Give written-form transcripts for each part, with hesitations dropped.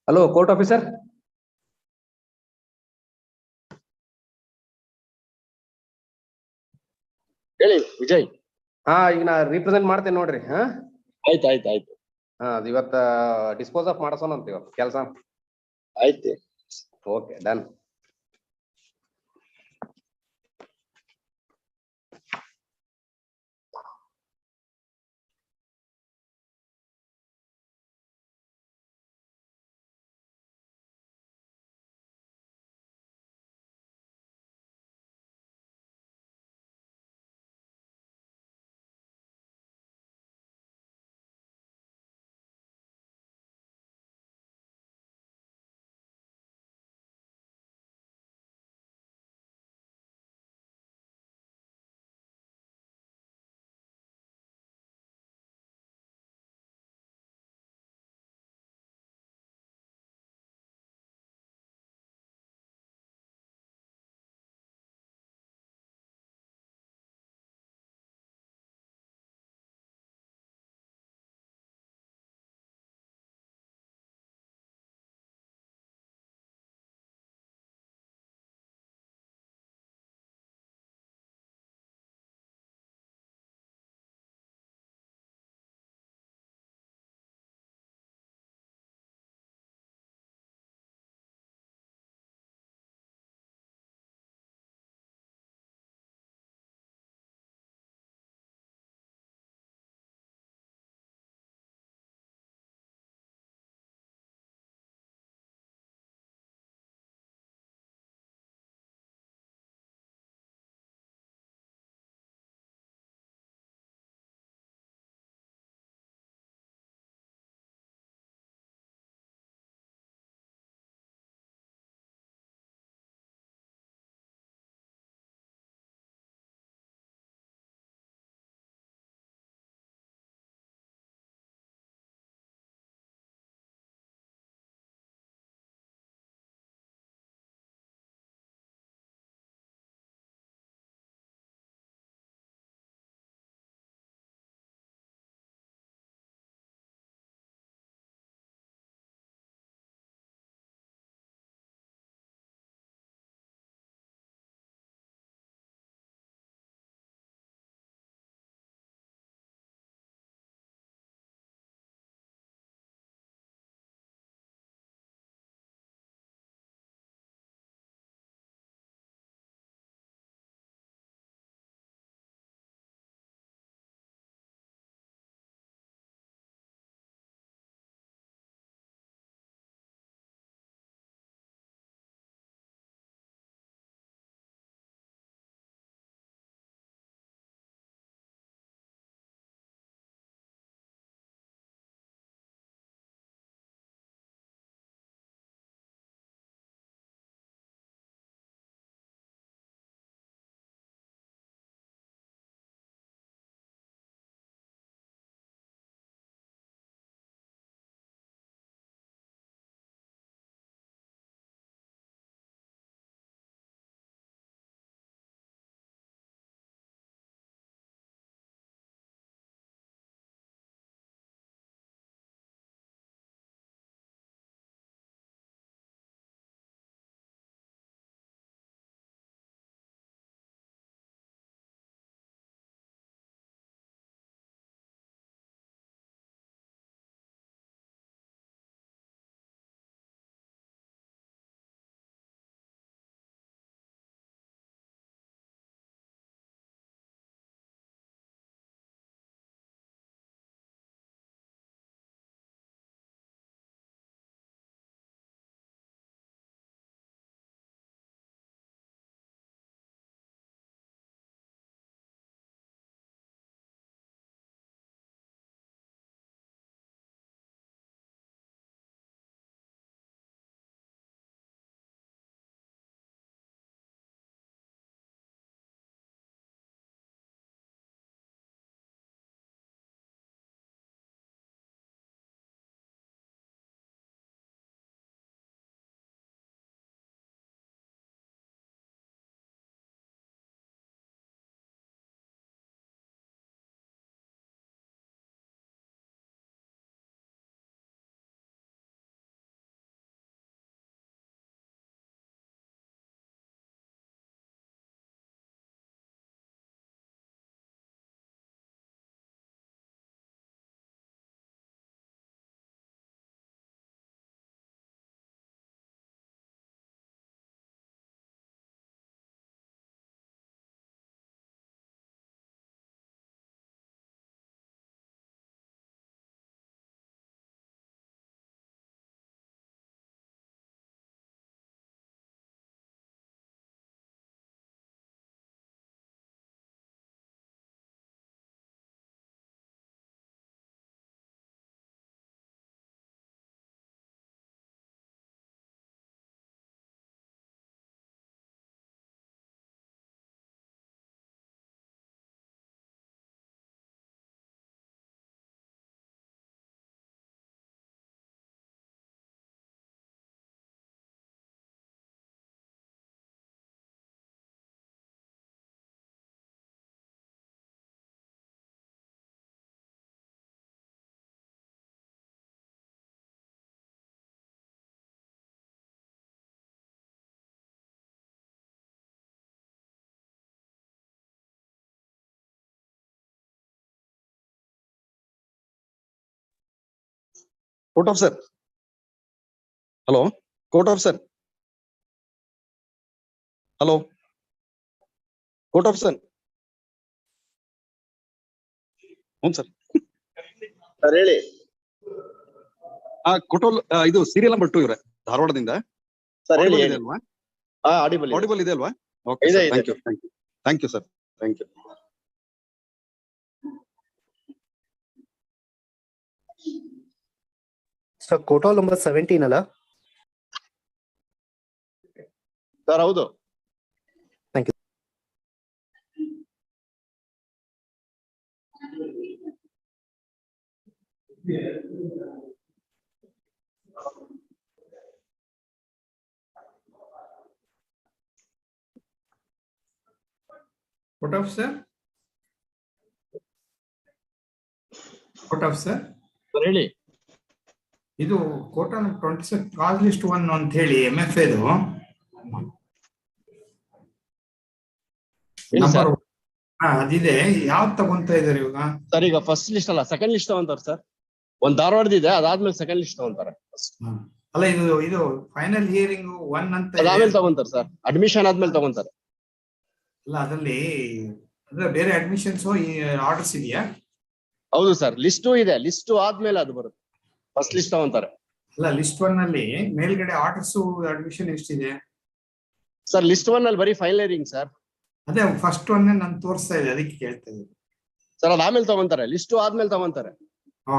Hello court officer. ಹೇಳಿ ವಿಜಯ್. ಹಾ, ಈಗ ನಾ ರಿಪ್ರೆಸೆಂಟ್ ಮಾಡ್ತೇನೆ ನೋಡ್ರಿ. ಹಾ, ಆಯ್ತು. ಹಾ, ಅದು ಇವತ್ತ ಡಿಸ್ಪೋಸ್ ಆಫ್ ಮಾಡಸೋಣ ಅಂತ ಇವತ್ತು ಕೆಲಸ. ಆಯ್ತು. Okay, done. Court officer. Hello. Court officer. Hello. Court officer. sir. Sir ಹೇಳಿ. ಕೊಟೋಲ್ ಇದು ಸೀರಿಯಲ್ ನಂಬರ್ 2 ಇವರೇ ಧಾರವಾಡದಿಂದ. ಸರ್ ಹೇಳಿ. ಇದೆ ಅಲ್ವಾ? ಆಡಿಬಲ್ ಇದೆ ಅಲ್ವಾ? Okay sir, thank you sir, thank you. Sir ಕೋಟೋಲ್ ನಂಬರ್ 17 ಅಲ್ಲ? ಸರ್ ಹೌದು. Thank you. Court officer. Court officer. Sir ಹೇಳಿ. ಇದು ಕೋರ್ಟ್ 26 ಕಾಸ್ ಲಿಸ್ಟ್ 1 ಅಂತ ಹೇಳಿ MFA ದು ನಂಬರ್ ಅದಿದೆ. ಯಾವ್ದು ತಗೊಂತಾ ಇದಾರೆ ಇವಾಗ? ಸರ್ ಈಗ ಫಸ್ಟ್ ಲಿಸ್ಟ್ ಅಲ್ಲ, ಸೆಕೆಂಡ್ ಲಿಸ್ಟ್ ತಗೊಂತಾರೆ ಸರ್. ಒಂದ್ ಧಾರವಾಡದಿದೆ, ಅದಾದ್ಮೇಲೆ ಸೆಕೆಂಡ್ ಲಿಸ್ಟ್ ತಗೊಂತಾರೆ. ಅಲ್ಲ ಇದು ಫೈನಲ್ ಹಿಯರಿಂಗ್ 1 ಅಂತ ಅದಾದ್ಮೇಲೆ ತಗೊಂತಾರೆ ಸರ್, ಅಡ್ಮಿಷನ್ ಆದ್ಮೇಲೆ ತಗೊಂತಾರೆ. ಅಲ್ಲ ಅದ್ರಲ್ಲಿ ಬೇರೆ ಅಡ್ಮಿಷನ್ಸ್ ಆರ್ಡರ್ಸ್ ಇದೆಯಾ? ಹೌದು ಸರ್, ಲಿಸ್ಟು ಇದೆ, ಲಿಸ್ಟ್ ಆದ್ಮೇಲೆ ಅದು ಬರುತ್ತೆ. ಫಸ್ಟ್ ಲಿಸ್ಟ್ ತಗೊಂತಾರೆ. ಅಲ್ಲ ಲಿಸ್ಟ್ 1 ಅಲ್ಲಿ ಮೇಲ್ಗಡೆ ಆರ್ಡರ್ಸ್ ಅಡ್ಮಿಷನ್ ಎಷ್ಟಿದೆ ಸರ್? ಲಿಸ್ಟ್ 1 ಅಲ್ಲಿ ಬರೀ ಫೈನಲ್ ಹಿಯರಿಂಗ್ ಸರ್. ಅದೇ ಫಸ್ಟ್ 1 ನಾನು ತೋರಿಸ್ತಾ ಇದೆ, ಅದಕ್ಕೆ ಕೇಳ್ತಾ ಇದ್ದೀನಿ ಸರ್. ಅದಾದ್ಮೇಲೆ ತಗೊಂತಾರೆ, ಲಿಸ್ಟ್ ಆದ್ಮೇಲೆ ತಗೊಂತಾರೆ.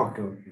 Okay okay.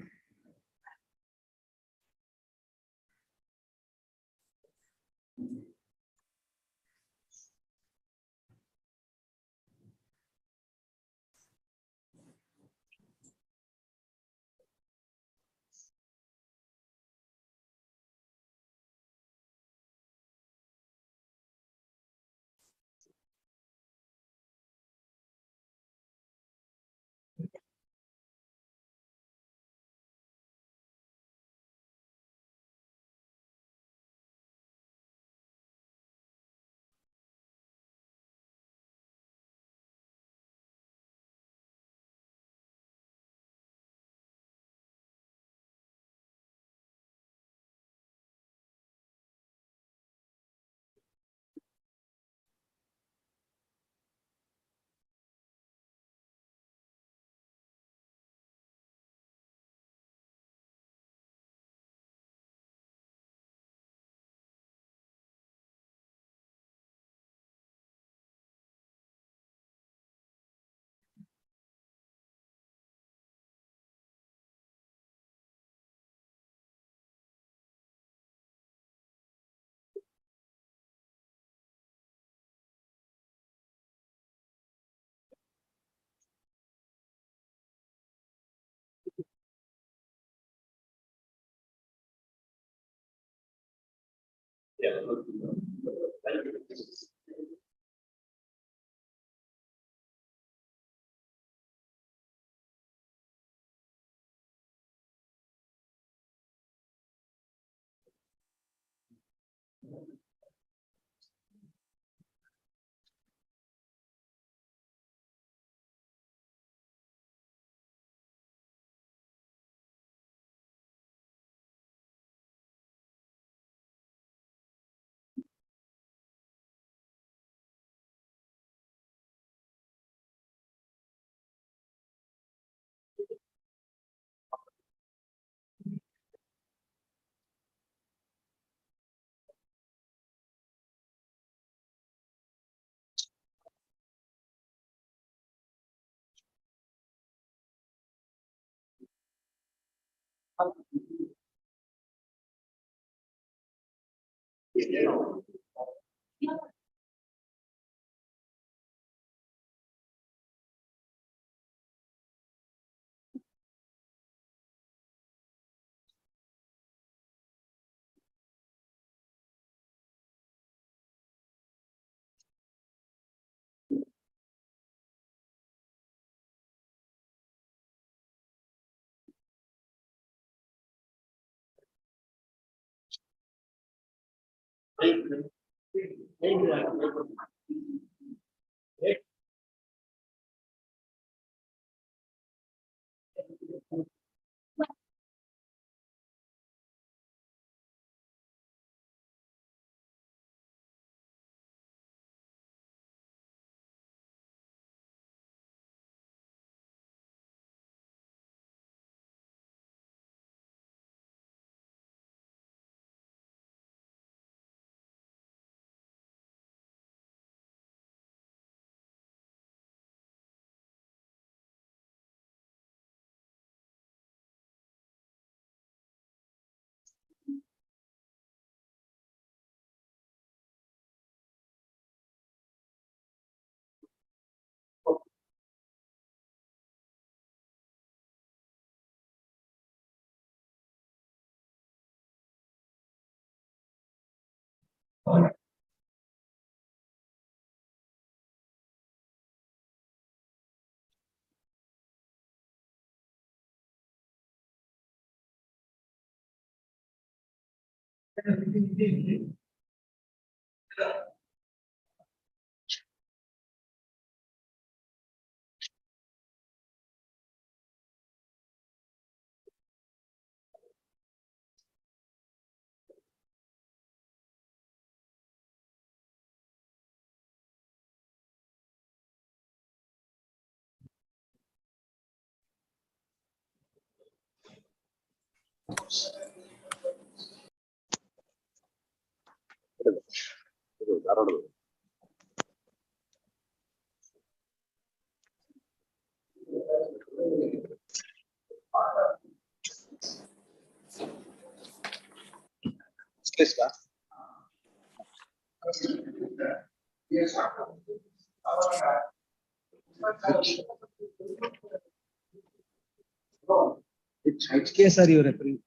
Which case are you referring?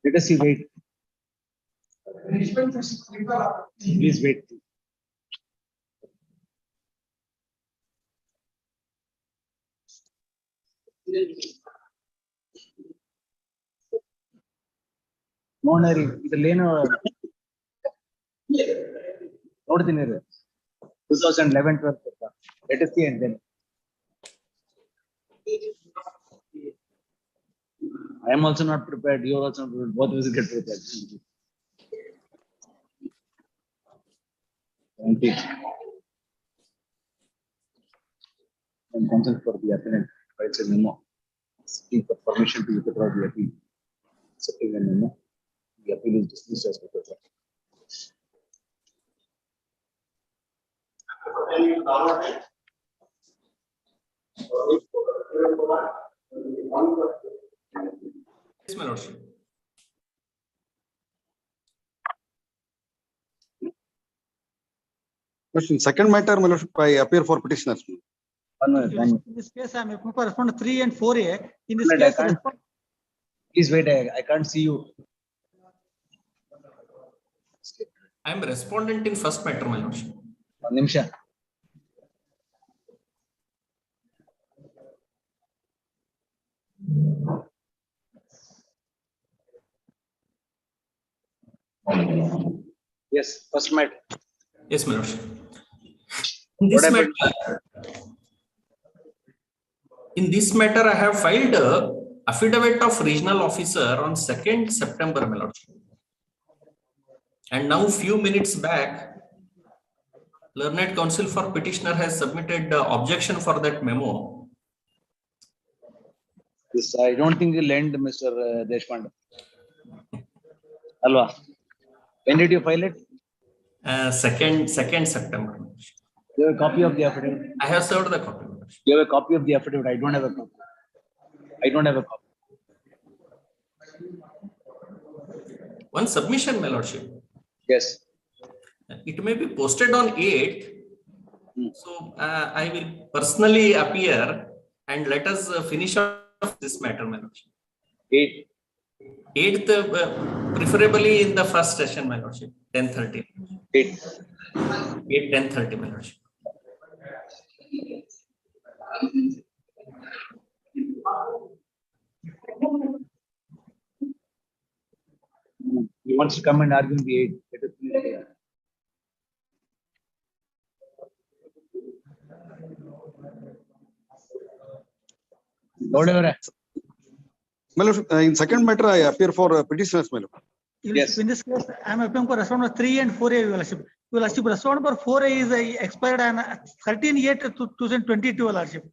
Let us see, wait. Please wait. ನೋಡ್ರಿ ಇದ್ರಲ್ಲೇನು ನೋಡ್ತೀನಿ 2011-12 let us see and then I am also not prepared, you are also not prepared, both of us get prepared. And consent for the appellant writes a memo seeking for permission to withdraw the appeal. Accepting the memo, the appeal is dismissed as withdrawn. Yes, my lordship. Second matter, my lordship, I appear for petitioners. In this case, I am applying for respondent 3 and 4A. In this case, Please wait, I can't see you. I am respondent in first matter, my lordship. One ನಿಮಿಷ. Yes, first matter. Yes, my lordship. In this matter, I have filed a affidavit of regional officer on 2nd September, my lordship. And now, few minutes back, learned counsel for petitioner has submitted objection for that memo. This I don't think you'll end, Mr. Deshpande. Alva. When did you file it? 2nd September. You have a copy of the affidavit? I have served the copy. You have a copy of the affidavit? I don't have a copy. I don't have a copy. One submission, my lordship. Yes. It may be posted on 8th. So I will personally appear and let us finish off this matter, my lordship. 8th, preferably in the first session, my lordship. 10:30. 10:30, my lordship. He wants to come and argue in the 8th. Let us finish here. My lordship, in second matter, I appear for petitioners, my lord. Yes. In this case, I am applying for respondent 3 and 4A, your lordship. Your lordship, respondent for 4A is expired on 13/8/2022, your lordship.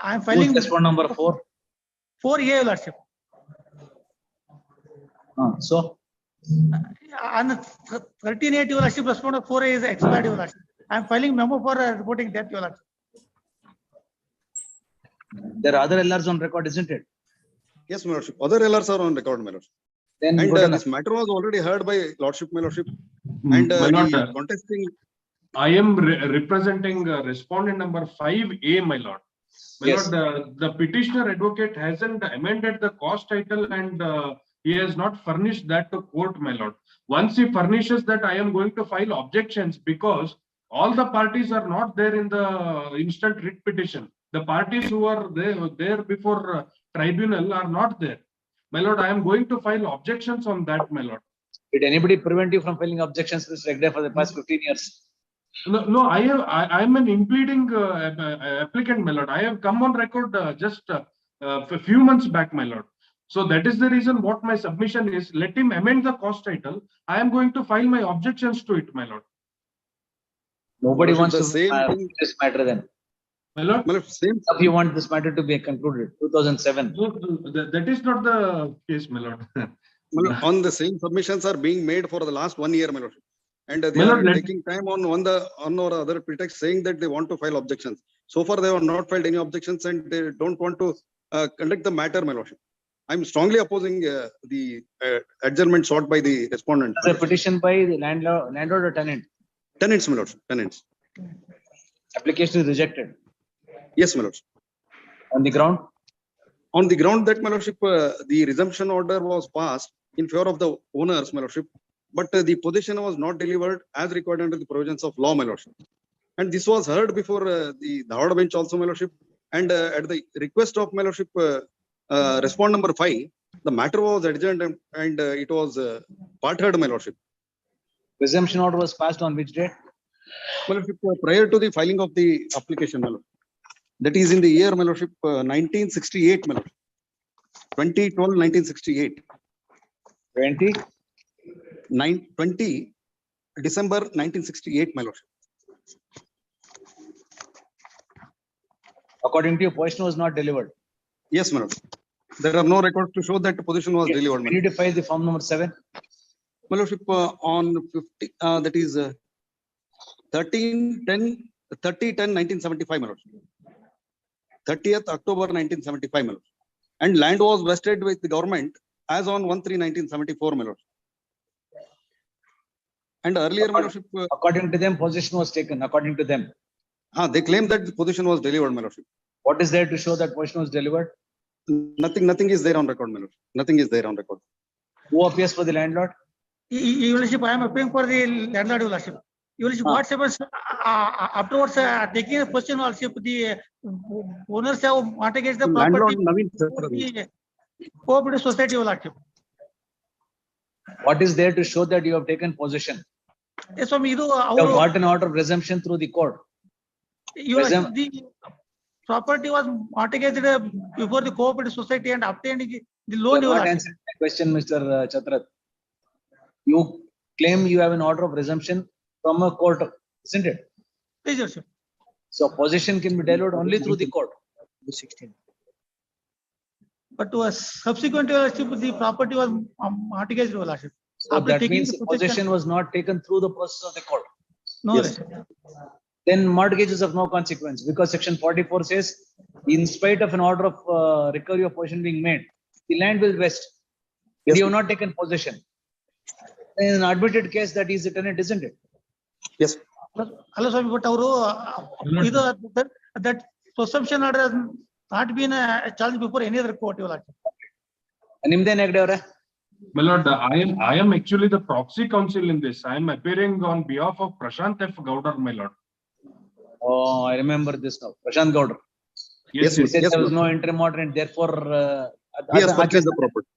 I am filing. Who's respondent number 4? 4A, your lordship. So? On 13/8, your lordship, respondent 4A is expired, your lordship. I am filing memo for reporting that, your lordship. There are other LRs on record, isn't it? Yes, my lordship. Other LRs are on record, my lordship. Then And go to this matter was already heard by lordship, my lordship. And My lord, the contesting. I am representing respondent number 5A, my lord. My Yes. lord, the petitioner advocate hasn't amended the cause title and he has not furnished that to court, my lord. Once he furnishes that, I am going to file objections because all the parties are not there in the instant writ petition. The parties who are there before tribunal are not there. My lord, I am going to file objections on that, my lord. Did anybody prevent you from filing objections, Mr. Hegde, for the past 15 years? No, I am an impleading applicant, my lord. I have come on record just a few months back, my lord. So that is the reason what my submission is. Let him amend the cost title. I am going to file my objections to it, my lord. Nobody Lordship, wants the to same thing- this matter then. My lord, My lord, same, If you want this matter to be concluded, 2007. that is not the case, my lord. my lord, on the same submissions are being made for the last 1 year, my lord. And they My lord, are let- taking time on or other pretext saying that they want to file objections. So far, they have not filed any objections and they don't want to conduct the matter, my lordship. I'm strongly opposing the adjournment sought by the respondent. The petition by the landlord or tenant. Tenants, my lordship, tenants. Application is rejected. Yes, my lordship. On the ground, On the ground that, my lordship, the resumption order was passed in favor of the owners, my lordship, but the possession was not delivered as required under the provisions of law, my lordship. And this was heard before the Dharwad bench also, my lordship. And at the request of my lordship, respond number 5, the matter was adjourned and it was part heard, my lordship. resumption order was passed on which date? My lordship, prior to the filing of the application, my lordship. That is in the year, my lordship, 1968, my lordship. 1968. 20? 20 December 1968, my lordship. According to you, possession was not delivered. Yes, my lordship. There are no records to show that the position was delivered, my We need to file the form number 7. My lordship, on 50, that is 30/10/1975, my lordship. 30th October 1975, my lordship. And land was vested with the government as on 1/3/1974, my lordship. And earlier, my lordship, According to them, possession was taken. According to them. they claim that the position was delivered, my lordship. What is there to show that possession was delivered? Nothing is there on record, my lordship. Nothing is there on record. Who appears for the landlord? Your Lordship, I am appealing for the landlord, Your Lordship. Your Lordship, what happens afterwards, taking a position, Your Lordship, the owners have mortgaged the Landlord property Naveen to the cooperative society, Your Lordship. What is there to show that you have taken possession? Yes, Swami, ಇದು You have ಅವರು got an order of resumption through the court. Your Lordship, the property was mortgaged before the cooperative society and obtained the loan, You Your have not Lordship. answered my question, Mr. Chatrat. You claim you have an order of resumption from a court, isn't it? Yes, Your Lordship. So possession can be delivered only through the court. But to a subsequent, Your Lordship, the property was mortgaged, Your Lordship. So After that taking means the possession was not taken through the process of the court. No, Yes. Your Lordship. Then mortgage is of no consequence because section 44 says, in spite of an order of recovery of possession being made, the land will vest. Yes, You have not taken possession. In an admitted case, that is the tenant, isn't it? Yes. Hello, Swami, but ಅವರು ಇದು that presumption order has not been challenged before any other court, Your Lordship. Nimden Hegde avare? My lord, I am actually the proxy counsel in this. I am appearing on behalf of Prashant F. Gowder, my lord. Oh, I remember this now. Prashant Gowder. Yes, He said yes, there was Lord. no interim order and therefore. He has purchased the property.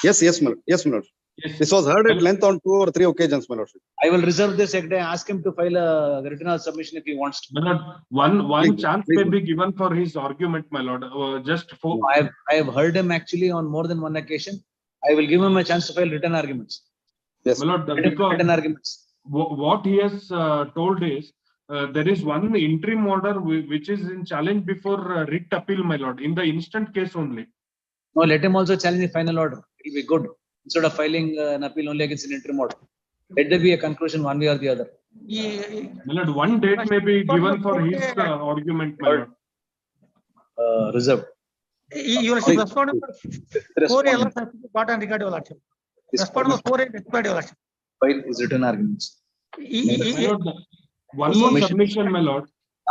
Yes, my lord. Yes, my lord. Yes. This was heard at length on 2 or 3 occasions, my lordship. I will reserve this Hegde, ask him to file a written submission if he wants to. My lord, one Please, chance please. may be given for his argument, my lord. Just for I have heard him actually on more than one occasion. I will give him a chance to file written arguments. Yes. my lord, because Written arguments. what he has told is there is one interim order which is in challenge before writ appeal, my lord, in the instant case only. No, let him also challenge the final order. It will be good. Instead of filing an appeal only against an interim order. Let there be a conclusion one way or the other. My lord, one date may be given for his argument, my lord. Reserved. Your Lordship, respond number 4 Respondent. got on record, Your Lordship. This Respond number 4 expired, Your Lordship. file is written arguments. My lord, one more submission, my lord.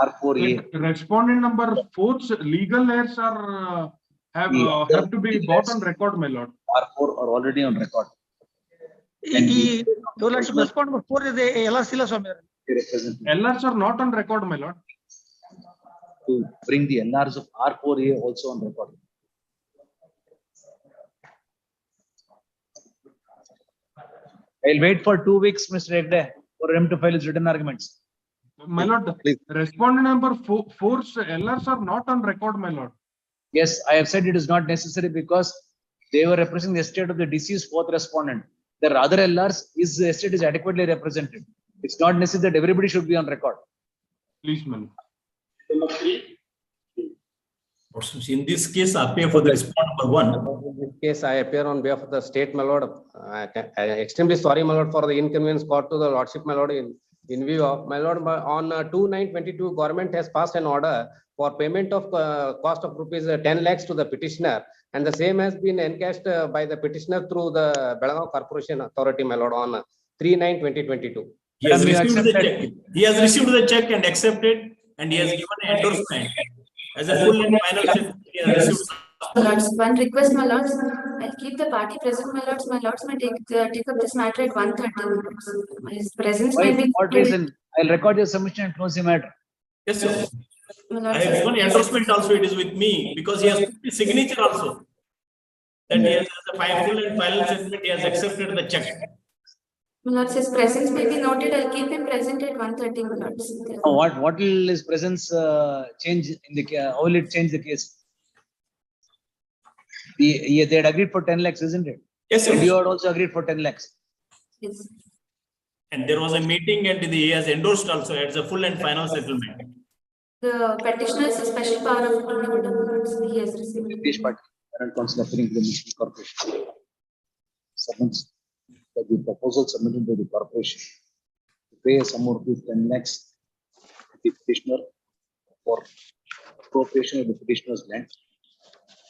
R4A. Respondent number 4's legal heirs are have to be brought on record, my lord. R4 are already on record. Your Lordship, respond number 4 is a LRC, Swami. They represent LRs are not on record, my lord. to bring the LRs of R4A also on record. I'll wait for 2 weeks, Mr. Hegde, for him to file his written arguments. My lord, Please. respondent number four LRs are not on record, my lord. Yes, I have said it is not necessary because they were representing the estate of the deceased fourth respondent. There are other LRs, his estate is adequately represented. It's not necessary that everybody should be on record. Please, my lord. In this case, appear for the respondent number 1. In this case, I appear on behalf of the state, my lord. I extremely sorry, my lord, for the inconvenience caused to the lordship, my lord, in view of, my lord, on 2/9/22, government has passed an order for payment of cost of rupees 10 lakhs to the petitioner, and the same has been encashed by the petitioner through the Belagavi Corporation Authority, my lord, on 3/9/2022. He has Madam, you received the accept check. He has received the check and accepted, and he has given an endorsement as a full and final check. He has received. Lords, one request, my lords, I'll keep the party present, my lords may take up this matter at 1:30. His presence Why, may be. what reason? I'll record your submission and close the matter. Yes, sir. My I lords, have given endorsement also, it is with me, because he has put his signature also. That he has, as a full and final settlement, he has accepted the check. my lords, his presence may be noted, I'll keep him present at 1:30, my lords. What will his presence change in the case? How will it change the case? They had agreed for 10 lakhs, isn't it? Yes, sir. And you had also agreed for 10 lakhs. Yes. And there was a meeting and he has endorsed also as a full and final settlement. The petitioner is a special power of attorney, my lords, he has received. British Party, current council appearing to the municipal corporation. Submits that the proposal submitted by the corporation to pay a sum of rupees 10 lakhs to the petitioner for appropriation of the petitioner's land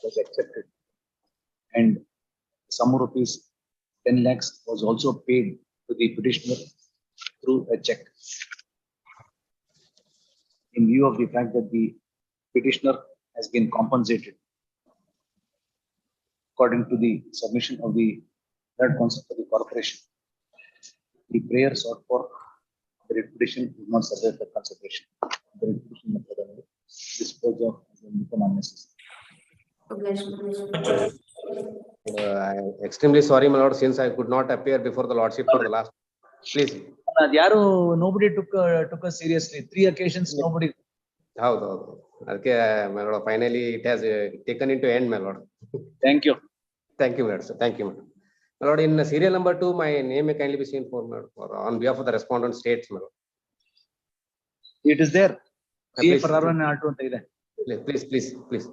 was accepted. And sum of rupees 10 lakhs was also paid to the petitioner through a check. In view of the fact that the petitioner has been compensated according to the submission of the third council for the corporation, the prayer sought for the writ petition is not subject to consideration. The writ petition method only dispose of will become unnecessary. I am extremely sorry, my lord, since I could not appear before the lordship for the last. Please. Nobody took us seriously. 3 occasions, nobody. Okay, my lord, finally it has taken into end, my lord. Thank you. Thank you, my lord, sir. Thank you, my lord. My lord, in serial number 2, my name may kindly be seen for, my lord, on behalf of the respondent states, my lord. It is there. Please, please.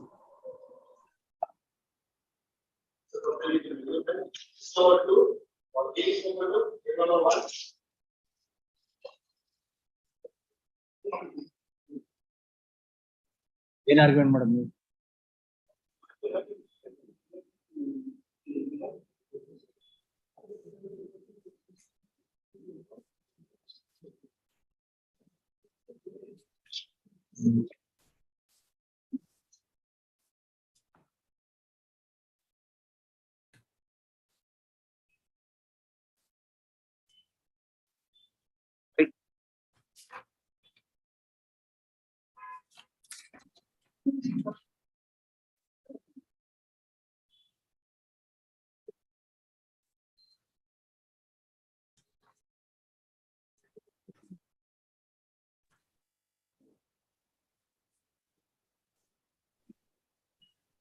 Any argument, madam?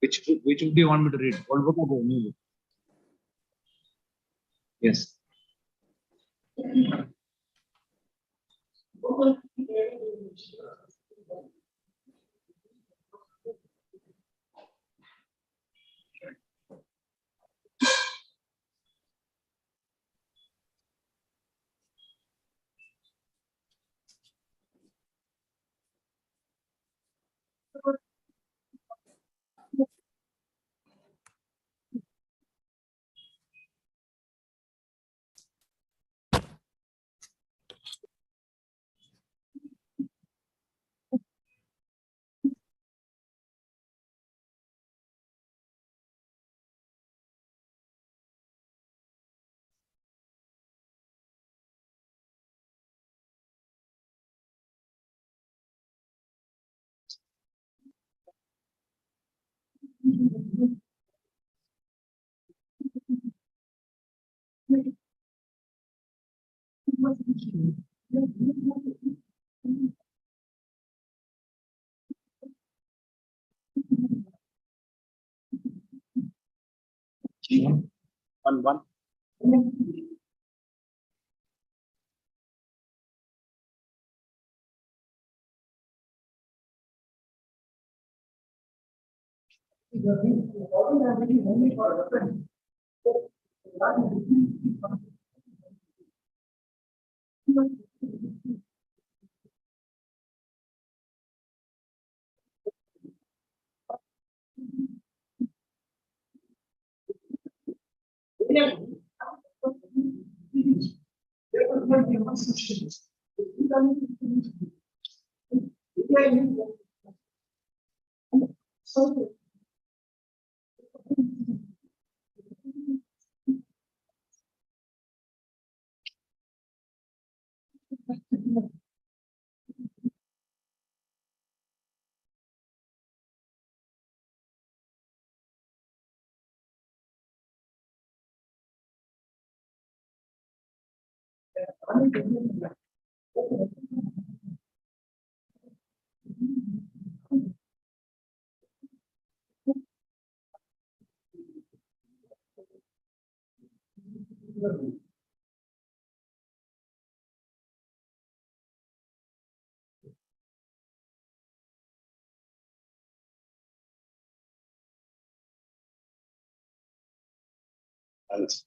Which book do you want me to read? Old book or new book? Yes. One. Else.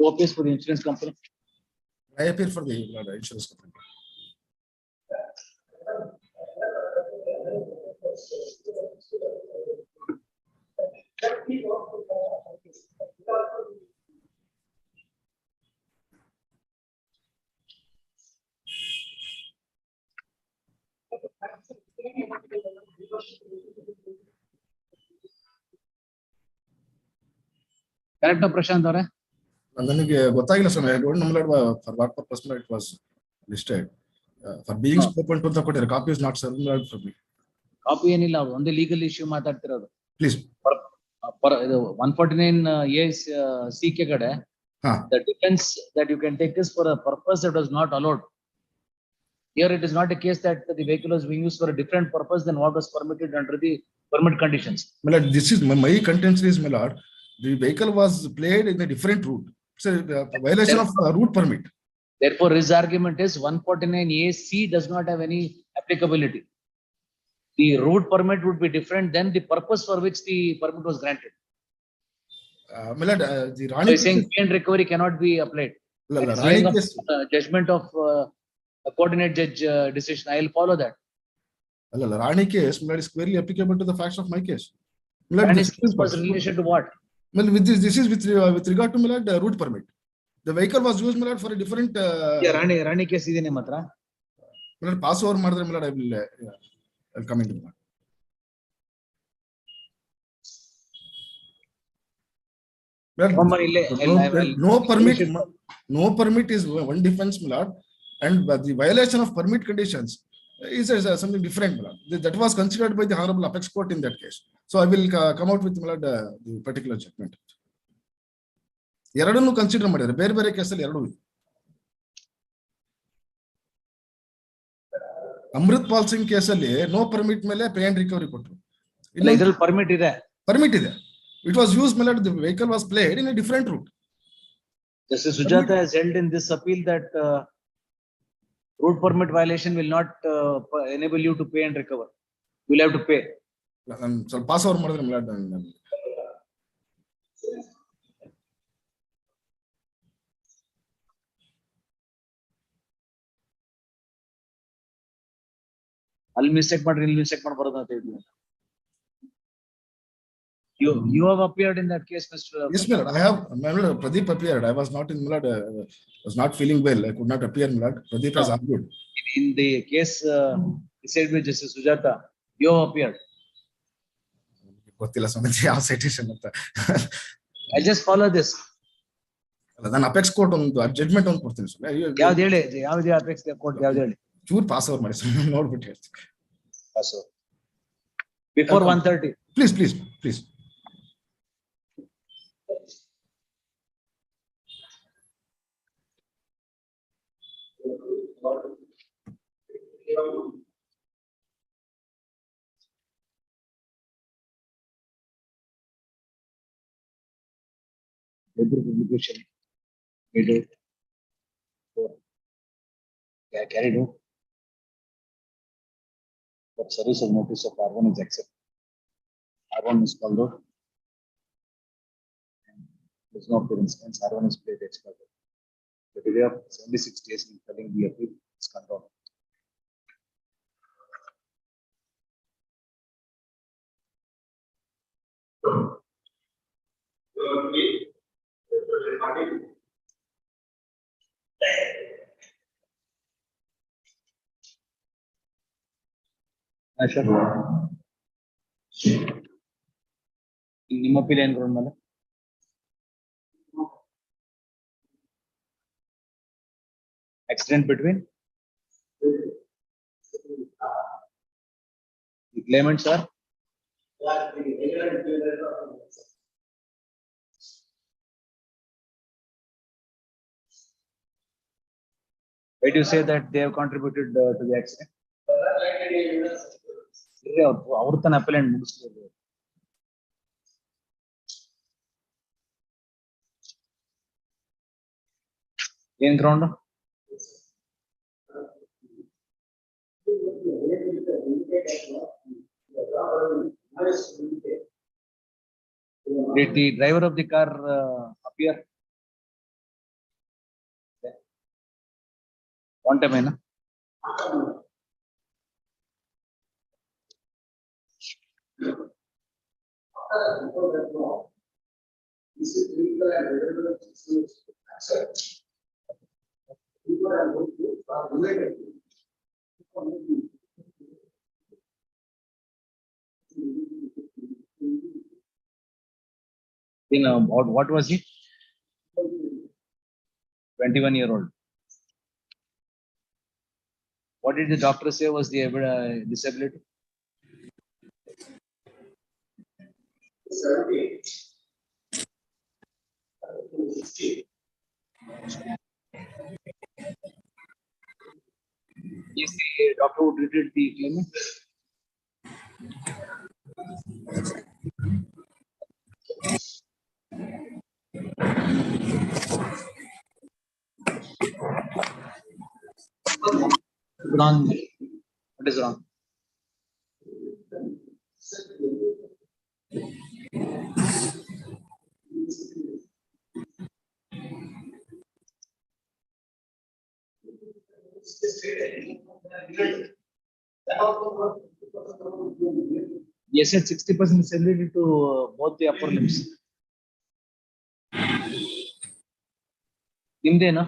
Who appears for the insurance company? I appear for the insurance company. Correct, Prashant, or? ನನಗೆ ಗೊತ್ತಾಗಿಲ್ಲ ಸ್ವಾಮಿ. I don't know for what purpose it was listed. For being spoken to the court, copy is not served for me. Copy ಏನಿಲ್ಲ ಅವ್ರು ಒಂದೇ legal issue ಮಾತಾಡ್ತಿರೋದು. Please. 149A C ಕೆಗಡೆ the defense that you can take is for a purpose that was not allowed. Here it is not a case that the vehicle was being used for a different purpose than what was permitted under the permit conditions. My lord, this is my contention is, my lord, the vehicle was played in a different route. It's a violation of route permit. Therefore, his argument is 149A C does not have any applicability. The route permit would be different than the purpose for which the permit was granted. My lord, the So Rani he's saying pay and recovery cannot be applied. It's Rani laying up, case, judgment of a coordinate judge decision. I will follow that. Rani case, my lord, is squarely applicable to the facts of my case. My lord, And this his was in relation to what? well, this is with regard to, my lord, route permit. The vehicle was used, my lord, for a different. Yeah, Rani case ಇದೆ ನಿಮ್ಮ ಹತ್ರ. My lord, pass over ಮಾಡಿದ್ರೆ, my lord, I'll come into that. No permit is one defense, my lord, and the violation of permit conditions is something different, my lord. That was considered by the Honorable Apex Court in that case. So I will come out with, my lord, the particular judgment. ಎರಡನ್ನು consider ಮಾಡಿದ್ದಾರೆ, ಬೇರೆ ಬೇರೆ ಕೇಸಲ್ಲಿ ಎರಡೂ ಇದೆ. ಅಮೃತ್ ಪಾಲ್ ಸಿಂಗ್ ಕೇಸಲ್ಲಿ no permit ಮೇಲೆ pay and recovery ಕೊಟ್ಟರು. ಇದರಲ್ಲಿ ಪರ್ಮಿಟ್ ಇದೆ. Permit ಇದೆ. It was used, my lord, the vehicle was played in a different route. Justice Sujata has held in this appeal that route permit violation will not enable you to pay and recover. You will have to pay. ನಾನು ಸ್ವಲ್ಪ pass over ಮಾಡಿದ್ರೆ, my lord, ಅಲ್ಲಿ mistake ಮಾಡ್ರಿ, ಇಲ್ಲಿ mistake ಮಾಡಬಾರದು ಅಂತ ಹೇಳಿದ್ವಿ. You have appeared in that case, Mr. Yes, my lord, I have. My lord, Pradeep appeared. I was not in, my lord, was not feeling well. I could not appear, my lord. Pradeep has argued. In the case decided by Justice Sujata, you have appeared. ಗೊತ್ತಿಲ್ಲ ಸ್ವಾಮಿ ಯಾವ situation ಅಂತ. I just follow this. ನಾನು apex court ಒಂದು judgment ಒಂದು ಕೊಡ್ತೀನಿ ಸ್ವಾಮಿ. ಯಾವ್ದು ಹೇಳಿ, ಯಾವ್ದು ಅಪೆಕ್ಸ್ ಕೋರ್ಟ್ ಯಾವ್ದು ಹೇಳಿ. ಚೂರ್ ಪಾಸ್ ಓವರ್ ಮಾಡಿ ಸ್ವಾಮಿ, ನೋಡ್ಬಿಟ್ಟು ಹೇಳ್ತೀನಿ. Pass over before 1:30. Please. Every publication carried out for service of notice of R1 is accepted. R1 is called out. There is no appearance, hence R1 is played expired. The delay of 76 days in filing the appeal is condoned. ನಿಮ್ಮ appeal ಏನು ground ಮೇಲೆ? Accident between the claimants are why do you say that they have contributed to the accident? ಅವ್ರ ತನ್ನ appeal ಮುಗಿಸ್ತಾರೆ. ಏನ್ ground? Did the driver of the car appear? quantum ena? What was he? 21-year-old. What did the doctor say was the disability? 70. Is the doctor who treated the claimant? Wrong. What is wrong? Yes, at 60% disability to both the upper limbs. Nimdena?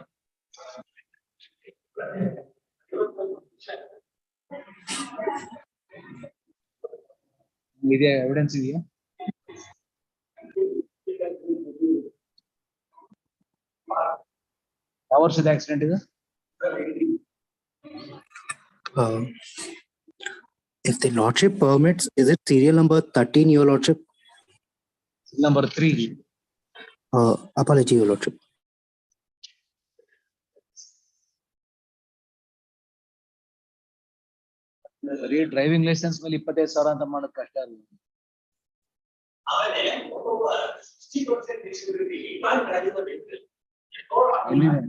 Idea evidence idea? How was the accident? Is If the lordship permits, is it serial number 13, your lordship? Number 3. Apology, your lordship. Driving license ಮೇಲೆ 25,000 ಅಂತ ಮಾಡೋದು ಕಷ್ಟ ಅಲ್ಲ.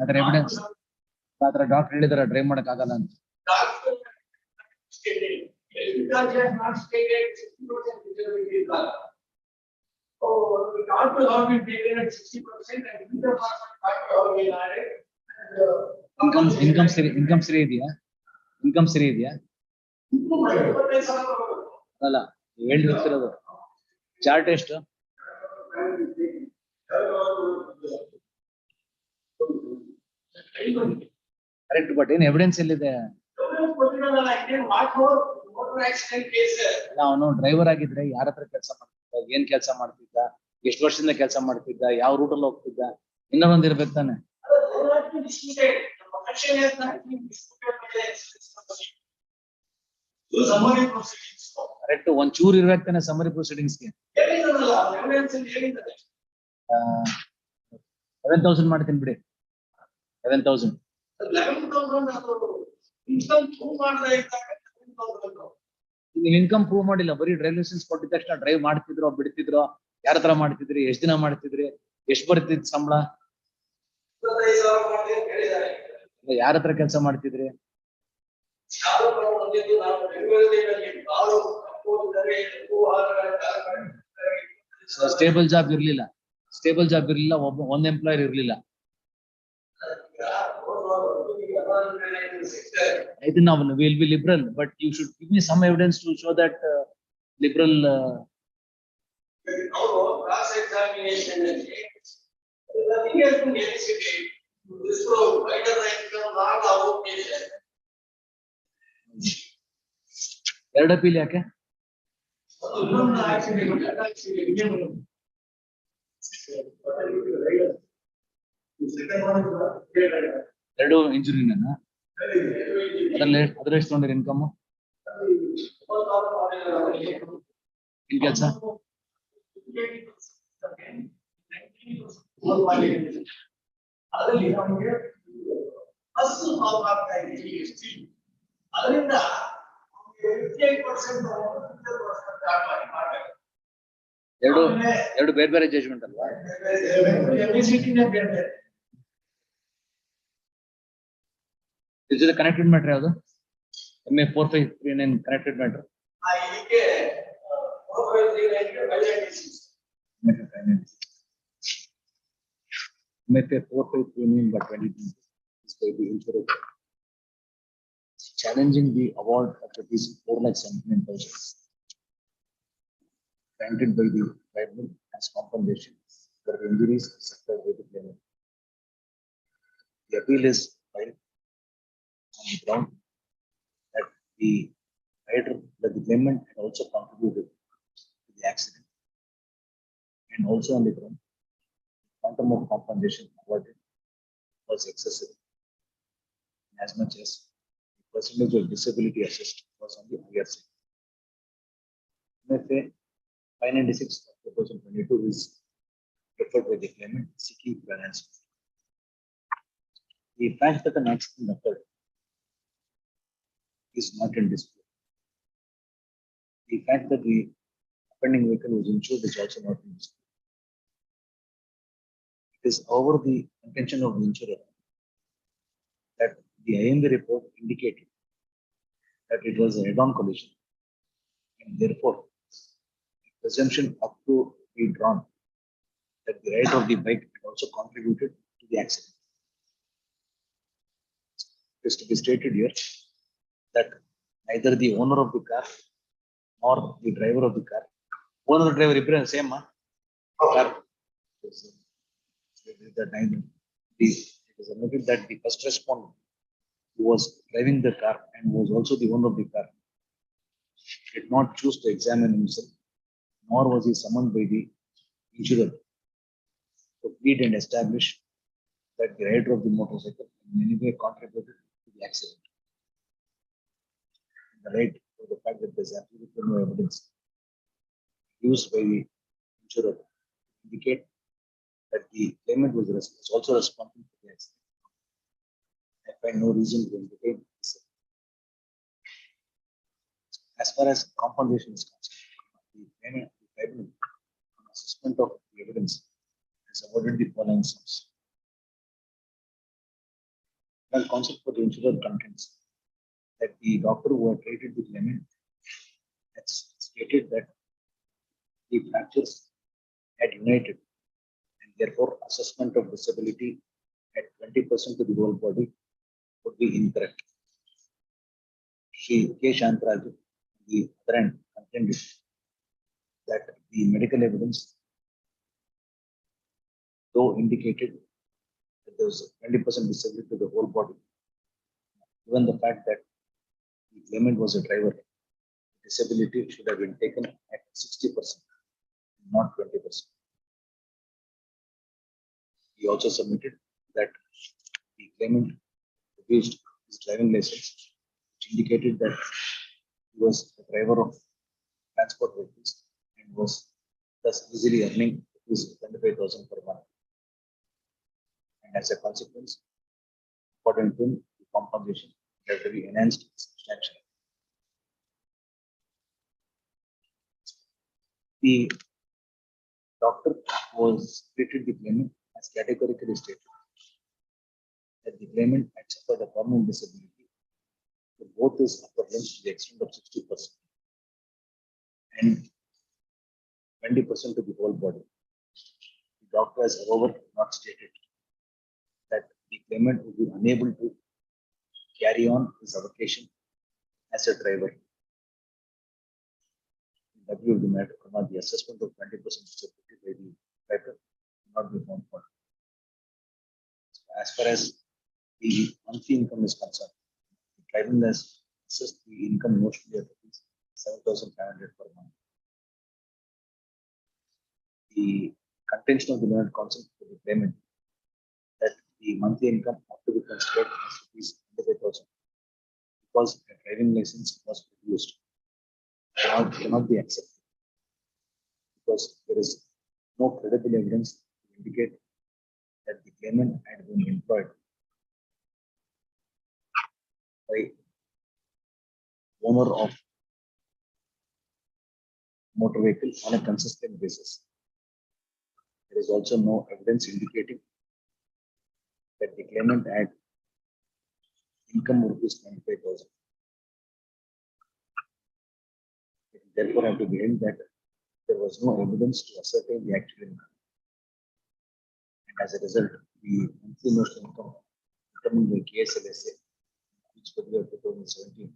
ಅದರ evidence ಅದರ doctor ಹೇಳಿದಾರೆ drive ಮಾಡಕ್ ಆಗಲ್ಲ ಅಂತ. ಇನ್ಕಮ್ ಸರಿ ಇದೆಯಾ? ಇನ್ಕಮ್ ಸರಿ ಇದೆಯಾ? ಅಲ್ಲ ಹೇಳ್ತಿರೋದು ಚಾರ್ಟ್ ಎಷ್ಟು? ಕರೆಕ್ಟ್, ಬಟ್ ಏನ್ ಎವಿಡೆನ್ಸ್ ಎಲ್ಲಿದೆ? ಅವನು ಡ್ರೈವರ್ ಆಗಿದ್ರೆ ಯಾರ ಹತ್ರ ಕೆಲಸ ಮಾಡ್ತಿದ್ದ, ಏನ್ ಕೆಲಸ ಮಾಡ್ತಿದ್ದ, ಎಷ್ಟು ವರ್ಷದಿಂದ ಕೆಲಸ ಮಾಡ್ತಿದ್ದ, ಯಾವ ರೂಟ್ ಅಲ್ಲಿ ಹೋಗ್ತಿದ್ದ, ಇನ್ನೊಂದ್ ಇರ್ಬೇಕು ತಾನೆ. ಕರೆಕ್ಟ್, ಒಂದ್ ಚೂರ್ ಇರ್ಬೇಕು ತಾನೆ ಸಮರಿ ಪ್ರೊಸೀಡಿಂಗ್ಸ್ಗೆ. 11,000 ಮಾಡ್ತೀನಿ ಬಿಡಿ. 11,000. ನೀವು ಇನ್ಕಮ್ ಪ್ರೂವ್ ಮಾಡಿಲ್ಲ, ಬರೀ ಡ್ರೈವ್ ಲೈಸೆನ್ಸ್ ಕೊಟ್ಟಿದ ತಕ್ಷಣ ಡ್ರೈವ್ ಮಾಡ್ತಿದ್ರೋ ಬಿಡ್ತಿದ್ರೋ, ಯಾರ ಹತ್ರ ಮಾಡ್ತಿದ್ರಿ, ಎಷ್ಟ್ ದಿನ ಮಾಡ್ತಿದ್ರಿ, ಎಷ್ಟ್ ಬರ್ತಿದ್ ಸಂಬಳ, ಯಾರ ಹತ್ರ ಕೆಲಸ ಮಾಡ್ತಿದ್ರಿ? ಸ್ಟೇಬಲ್ ಜಾಬ್ ಇರ್ಲಿಲ್ಲ, ಒಂದ್ ಎಂಪ್ಲಾಯರ್ ಇರ್ಲಿಲ್ಲ. ಇದನ್ನ will be liberal, but you should give me some evidence to show that liberal. ಎರಡು ಅಪೀಲ್ ಯಾಕೆ? ಎರಡು ಇಂಜುರಿನ ಅದ್ರ ಎಷ್ಟು ತೊಗೊಂಡ್ರಿ ಇನ್ಕಮ್? ಏನ್ ಕೆಲ್ಸ? ಎರಡು ಬೇರೆ ಬೇರೆ ಜಜ್ಮೆಂಟ್ ಅಲ್ವಾ? ಕನೆಕ್ಟೆಡ್ ಮ್ಯಾಟರ್ ಯಾವುದು? MA 4539 connected matter. MA 4539 but 22 challenging the award of rupees 4,79,000 granted by the tribunal as compensation for the injuries suffered by the claimant. The appeal is filed on the ground that the rider, that the claimant had also contributed to the accident, and also on the ground quantum of compensation awarded was excessive, as much as the percentage of disability assessed was on the higher side. MFA 596 of 2022 is referred by the claimant seeking finance. The fact that an accident occurred is not in dispute. The fact that the offending vehicle was insured is also not in dispute. It is over the intention of the insurer that the IMV report indicated that it was a head-on collision, and therefore presumption up to be drawn that the rider of the bike had also contributed to the accident. It is to be stated here that neither the owner of the car nor the driver of the car, owner and driver represent same car. That neither it is admitted that the first respondent who was driving the car and was also the owner of the car did not choose to examine himself, nor was he summoned by the insurer to plead and establish that the rider of the motorcycle in any way contributed to the accident. The right for the fact that there is absolutely no evidence used by the insurer to indicate that the claimant was also responsible for the accident. I find no reason to indicate this. As far as compensation is concerned, the claimant, the tribunal, on assessment of the evidence, has awarded the following sums. The concept for the insurer contends that the doctor who had treated the claimant has stated that the fractures had united, and therefore assessment of disability at 20% to the whole body would be incorrect. Shri K. Shantaraju, the other end, contended that the medical evidence, though indicated that there was 20% disability to the whole body, given the fact that the claimant was a driver, disability should have been taken at 60%, not 20%. He also submitted that the claimant produced his driving license, which indicated that he was a driver of transport vehicles and was thus easily earning 25,000 per month. And as a consequence, according to him, the compensation had to be enhanced substantially. The doctor was treated the claimant as categorically stated that the claimant had suffered a permanent disability to both his upper limbs to the extent of 60% and 20% to the whole body. The doctor has, however, not stated that the claimant would be unable to carry on his avocation as a driver. In W of the matter, the assessment of 20% disability by the driver cannot be found for. As far as the monthly income is concerned, the tribunal has assessed the income notionally at 7,500 per month. The contention of the learned concept for the claimant that the monthly income ought to be considered as ₹25,000 because a driving license was produced cannot be accepted because there is no credible evidence to indicate that the claimant had been employed by owner of motor vehicle on a consistent basis. There is also no evidence indicating that the claimant had income of ₹25,000. Therefore, have to be held that there was no evidence to ascertain the actual income. And as a result, the monthly notional income determined by KSLSA fiscal year 2017,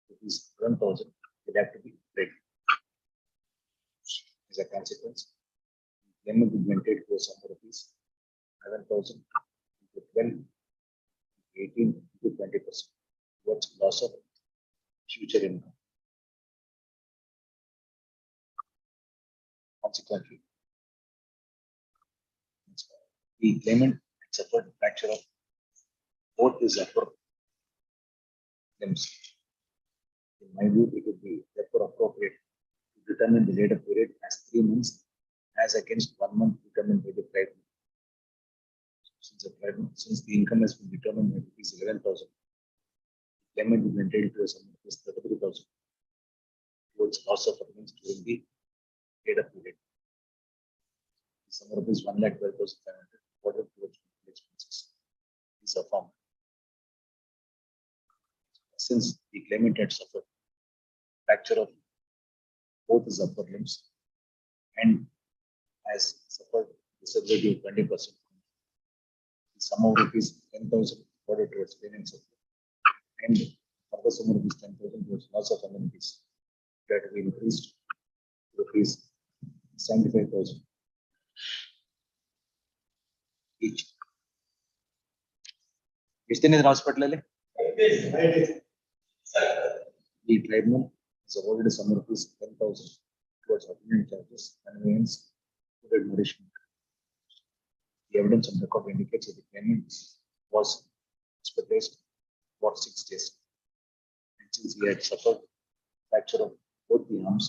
rupees 11,000 will have to be paid. As a consequence, claimant will maintain to a sum of rupees 11,000 into 12, 18 to 20% towards loss of future income. Consequently, the claimant suffered fracture of both his upper limbs. In my view, it would be therefore appropriate to determine the later period as 3 months as against 1 month determined by the claimant. Since the income has been determined at rupees 11,000, claimant will maintain to a sum of rupees 33,000 towards loss of earnings during the later period. The sum of rupees 1,12,500 ordered towards medical expenses is a form. Since the claimant had suffered fracture of both his upper limbs and has suffered disability of 20%, the sum of rupees 10,000 ordered towards payments and further sum of rupees 10,000 towards loss of amenities that will be increased to rupees 75,000 each. Is there any hospital? The tribunal has awarded a sum of rupees 10,000 towards attendant charges and means food nourishment. The evidence on record indicates that the claimant was hospitalized for 6 days. And since he had suffered fracture of both the arms,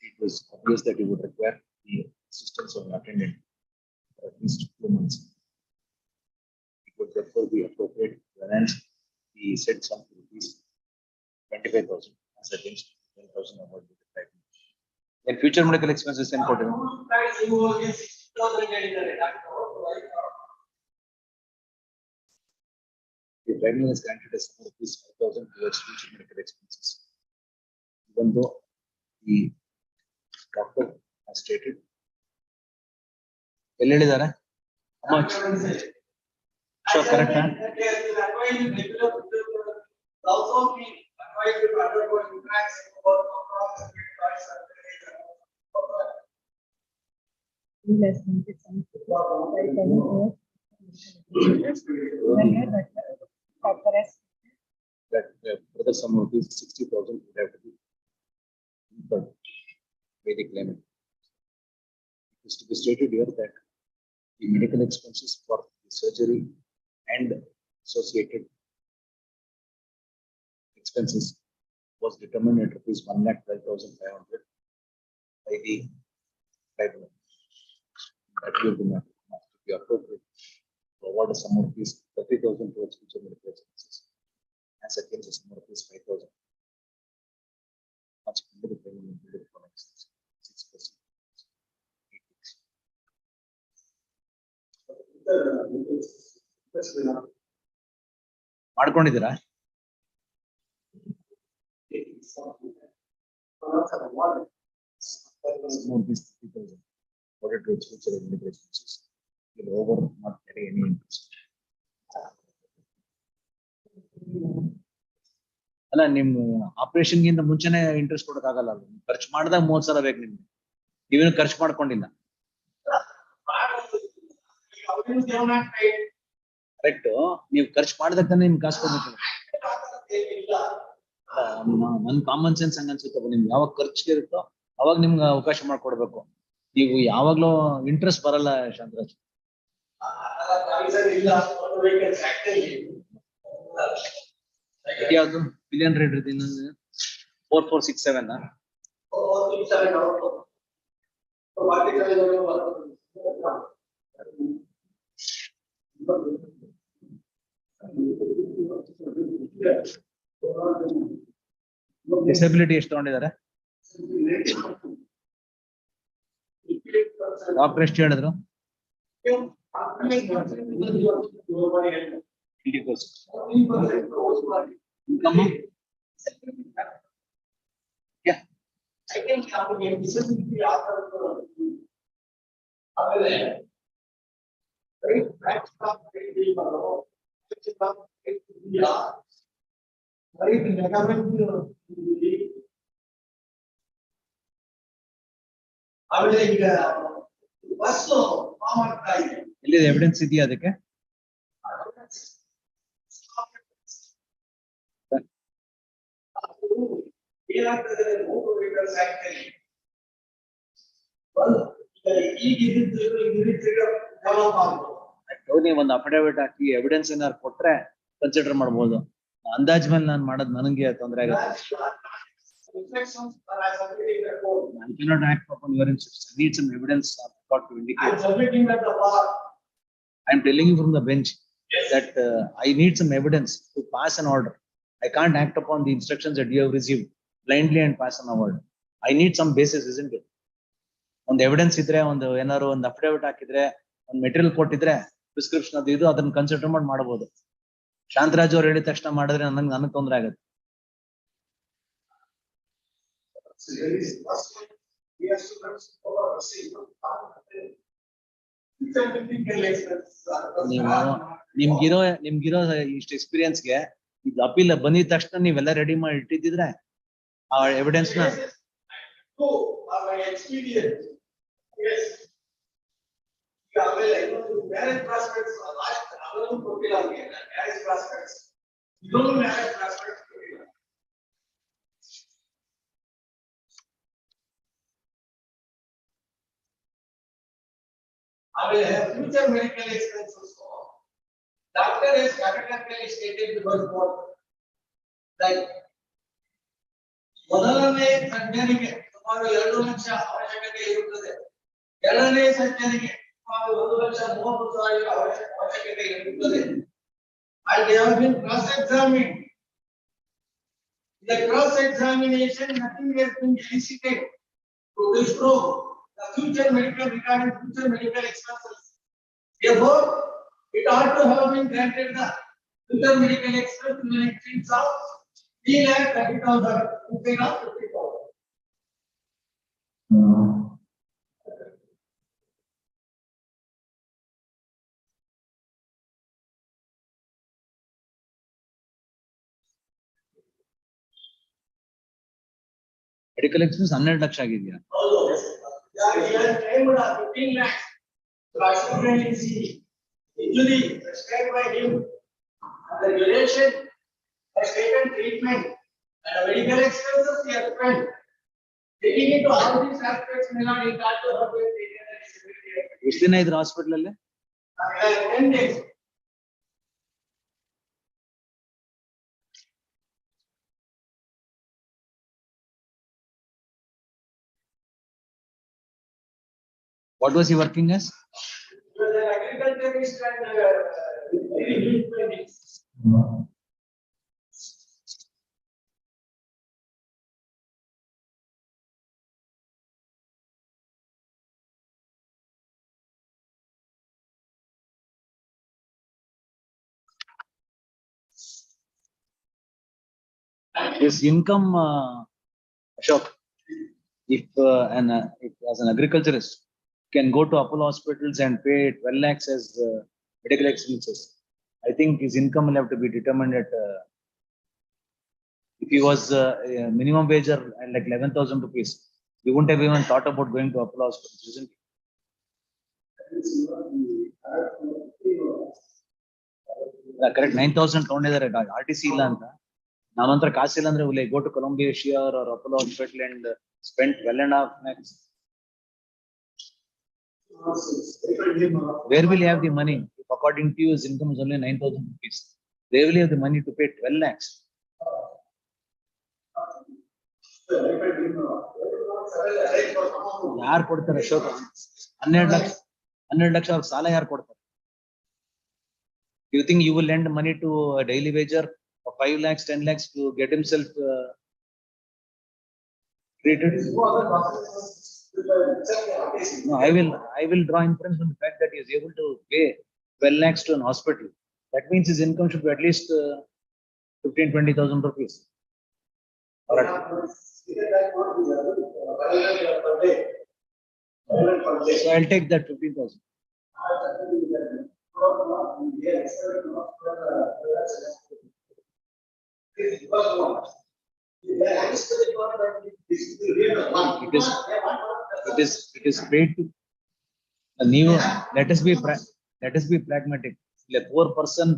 it was obvious that he would require the assistance of an attendant for at least 2 months. It would therefore be appropriate to enhance the said sum to rupees 25,000 as against 10,000 awarded by the tribunal. In future medical expenses and quoted. The tribunal has granted a sum of rupees 5,000 towards future medical expenses, even though the doctor has stated. How much? Sure, correct. That further sum of rupees 60,000 would have to be incurred by the claimant. It is to be stated here that the medical expenses for the surgery and associated expenses was determined at rupees 1,12,500 by the tribunal. That will be appropriate to award a sum of rupees 30,000 towards future medical expenses as against a sum of rupees 5,000. Consequently, the claimant will be for 6%. ಮಾಡ್ಕೊಂಡಿದ್ದೀರಾ? ಅಲ್ಲ, ನಿಮ್ operation ಗಿಂತ ಮುಂಚೆನೆ interest ಕೊಡಕ್ಕಾಗಲ್ಲ. ಖರ್ಚು ಮಾಡಿದಾಗ 30 ಸಲ ಬೇಕು ನಿಮ್ಗೆ. ನೀವೇನು ಖರ್ಚು ಮಾಡ್ಕೊಂಡಿಲ್ಲ. ಕರೆಕ್ಟ್. ನೀವು ಖರ್ಚು ಮಾಡಿದಕ್ಕೆ ನಿಮ್ಗೆ ಕಾಸು ಕೊಡ್ಬೇಕು. ನನ್ ಕಾಮನ್ ಸೆನ್ಸ್ ಹಂಗ ಅನ್ಸುತ್ತಪ್ಪ. ನಿಮ್ಗೆ ಯಾವಾಗ ಖರ್ಚು ಇರುತ್ತೋ ಅವಾಗ ನಿಮ್ಗೆ ಅವಕಾಶ ಮಾಡ್ಕೊಡ್ಬೇಕು. ನೀವು ಯಾವಾಗ್ಲೂ ಇಂಟ್ರೆಸ್ಟ್ ಬರಲ್ಲ ಶಾಂತರಾಜ್. ಯಾವ್ದು ಬಿಲಿಯನ್ ರೇಟ್ ಇರುತ್ತೆ ಇನ್ನೊಂದು 4467 ಡಿಸಬಿಲಿಟಿ ಎಷ್ಟು ತಗೊಂಡಿದ್ದಾರೆ? ಡಾಕ್ಟರ್ ಎಷ್ಟು ಹೇಳಿದ್ರು? ಎಲ್ಲಿದೆ ಎವಿಡೆನ್ಸ್ ಇದೆಯಾ ಅದಕ್ಕೆ? ನೀವು ಒಂದು ಅಫಿಡವಿಟ್ ಹಾಕಿ ಎವಿಡೆನ್ಸ್ ಏನಾದ್ರು ಕೊಟ್ರೆ ಕನ್ಸಿಡರ್ ಮಾಡ್ಬೋದು. ಅಂದಾಜ್ ಮೇಲೆ ನಾನು ಮಾಡೋದು ನನಗೆ ತೊಂದರೆ ಆಗುತ್ತೆ. I cannot act upon your instructions. I need some evidence to indicate. I am telling you from the bench that I need some evidence to pass an order. I can't act upon the instructions that you have received blindly and pass an order. I need some basis, isn't it? ಒಂದು evidence ಇದ್ರೆ, ಒಂದು ಏನಾದ್ರು ಒಂದು affidavit ಹಾಕಿದ್ರೆ, ಒಂದು material ಕೊಟ್ಟಿದ್ರೆ, prescription ಅದು ಇದು ಅದನ್ನ ಕನ್ಸಿಡರ್ ಮಾಡಿ ಮಾಡಬಹುದು. ಶಾಂತರಾಜ್ ಅವ್ರು ಹೇಳಿದ ತಕ್ಷಣ ಮಾಡಿದ್ರೆ ನನಗೆ ತೊಂದರೆ ಆಗುತ್ತೆ. ನಿಮ್ಗಿರೋ ಇಷ್ಟು ಎಕ್ಸ್ಪೀರಿಯನ್ಸ್ಗೆ ಇದು ಅಪೀಲ್ ಬಂದಿದ ತಕ್ಷಣ ನೀವೆಲ್ಲ ರೆಡಿ ಮಾಡಿ ಇಟ್ಟಿದ್ರೆ ಆ ಎವಿಡೆನ್ಸ್ ನ I will have future medical expenses. Doctor has categorically stated because what? Like, ಮೊದಲನೇ ಸರ್ಜರಿಗೆ ಸುಮಾರು 2 ಲಕ್ಷ ಅವಶ್ಯಕತೆ ಇರುತ್ತದೆ. ಎರಡನೇ ಸರ್ಜರಿಗೆ ಸುಮಾರು 1,30,000 ಅವಶ್ಯಕತೆ ಇರುತ್ತದೆ. And they have been cross-examined. In the cross-examination, nothing has been elicited to disprove the future medical regarding future medical expenses. Therefore, it ought to have been granted the future medical expense in the extent of 3,30,000 instead of 50,000. Medical expense 12 lakh ಆಗಿದೆಯಾ? He has claimed 15 lakhs to accident injury prescribed by him. The duration has taken treatment and the medical expenses he has spent. Taking into all these aspects may not impact to have been taken a disability. ಎಷ್ಟು ದಿನ ಇದ್ರು hospital ಅಲ್ಲಿ? 10 days. What was he working as? He was an agriculturist and His income, Ashok, if as an agriculturist can go to Apollo hospitals and pay 12 lakhs as medical expenses, I think his income will have to be determined at if he was minimum wage or like 11,000 rupees, he wouldn't have even thought about going to Apollo hospitals, isn't he? Correct, 9,000 ತಗೊಂಡಿದ್ದಾರೆ RTC ಇಲ್ಲ ಅಂತ. ನನ್ನ ಹತ್ರ ಕಾಸಿಲ್ಲ ಅಂದ್ರೆ will I go to Columbia Share or Apollo hospital and spend 12.5 lakhs? Where will he have the money? If according to you his income is only 9,000 rupees, where will he have the money to pay 12 lakhs? ಯಾರು ಕೊಡ್ತಾರೆ ಅಶೋಕ? 12 ಲಕ್ಷ ಅವ್ರ ಸಾಲ ಯಾರು ಕೊಡ್ತಾರೆ? You think you will lend money to a daily wager of 5 lakhs, 10 lakhs to get himself treated? No, I will draw inference from the fact that he is able to pay 12 lakhs to an hospital. That means his income should be at least 15,000-20,000 rupees. All right. So I'll take that 15,000. It is paid to a new, let us be pragmatic. A poor person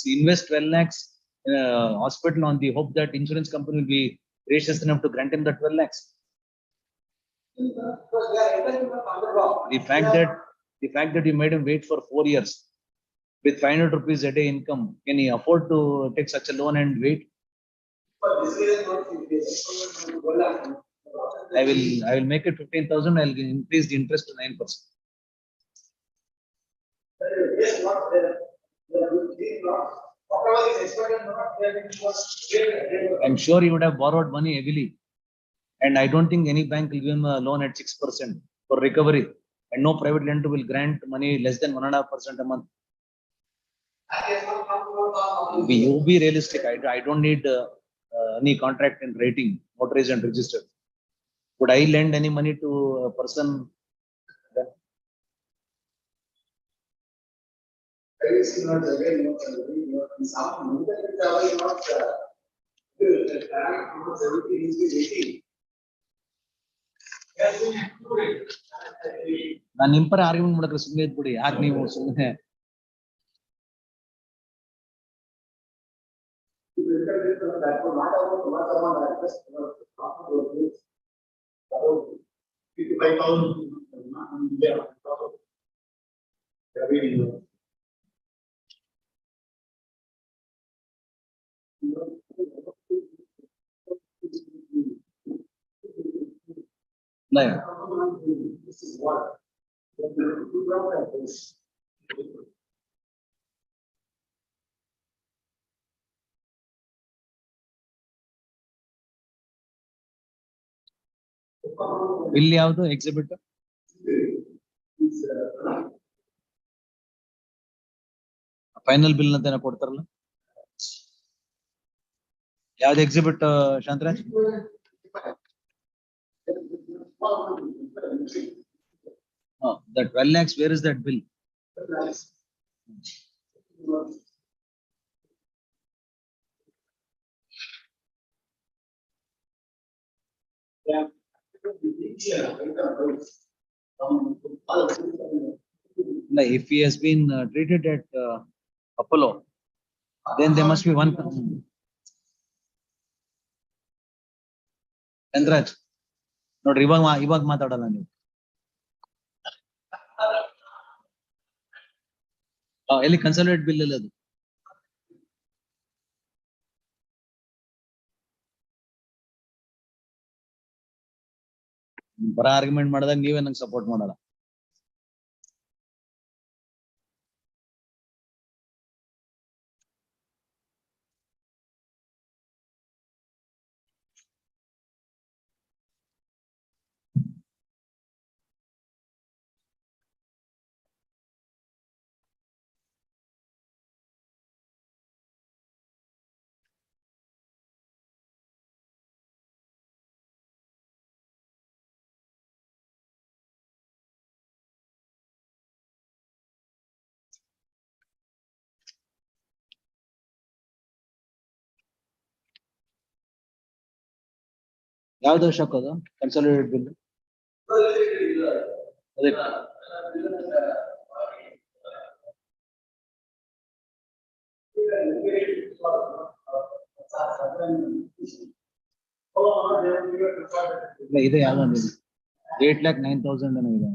invest 12 lakhs in a hospital on the hope that insurance company will be gracious enough to grant him the 12 lakhs. The fact that you made him wait for 4 years with 500 rupees a day income, can he afford to take such a loan and wait? I will make it 15,000. I'll increase the interest to 9%. I'm sure he would have borrowed money heavily, and I don't think any bank will give him a loan at 6% for recovery, and no private lender will grant money less than 1.5% a month. You be realistic. I don't need any contract and rating, notarized and registered. Would I lend any money to a person? ನಾನು ನಿಂಪರ argument ಮಾಡಿದ್ರೆ ಸುಮ್ಮನೆ ಇದ್ಬಿಡಿ, ಯಾಕೆ ನೀವು ಸುಮ್ಮನೆ नहीं ಇಲ್ಲಿ ಯಾವುದು exhibit final bill ಅಂತ ಕೊಡ್ತಾರಲ್ಲ, ಯಾವ್ದು exhibit Shantaraj? The 12 lakhs, where is that bill? No, if he has been treated at Apollo, then there must be one. Chandraj, ನೋಡ್ರಿ ಇವಾಗ ಮಾತಾಡಲ್ಲ ನೀವು. ಎಲ್ಲಿ ಕನ್ಸಲ್ಟೇಟ್ ಬಿಲ್ ಇಲ್ಲ ಅದು. ಪರ ಆರ್ಗ್ಯುಮೆಂಟ್ ಮಾಡಿದಾಗ ನೀವೇ ನಂಗೆ ಸಪೋರ್ಟ್ ಮಾಡಲ್ಲ. ಯಾವ್ದು ಶಕ್ ಅದು ಕನ್ಸಲ್ಟೇಟ್ ಬಿಲ್? ಅದೇ ಇದೆ ಯಾವ್ದು 8,09,000 ಏನೋ ಇದೆ.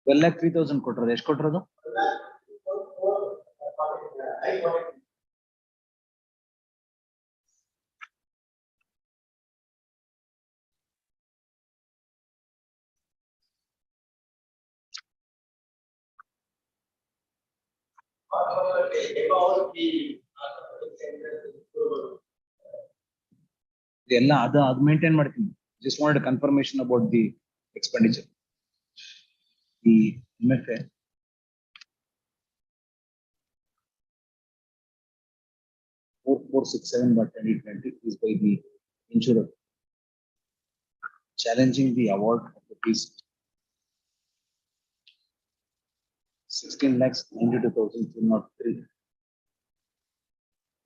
12,03,000 ಕೊಟ್ಟರು. ಎಷ್ಟು ಕೊಟ್ಟಿರೋದು? ಎಲ್ಲ ಅದು ಮೇಂಟೈನ್ ಮಾಡ್ತೀನಿ. Just wanted confirmation about the expenditure. The MFA (4467/2020) is by the insurer challenging the award of rupees 16,92,203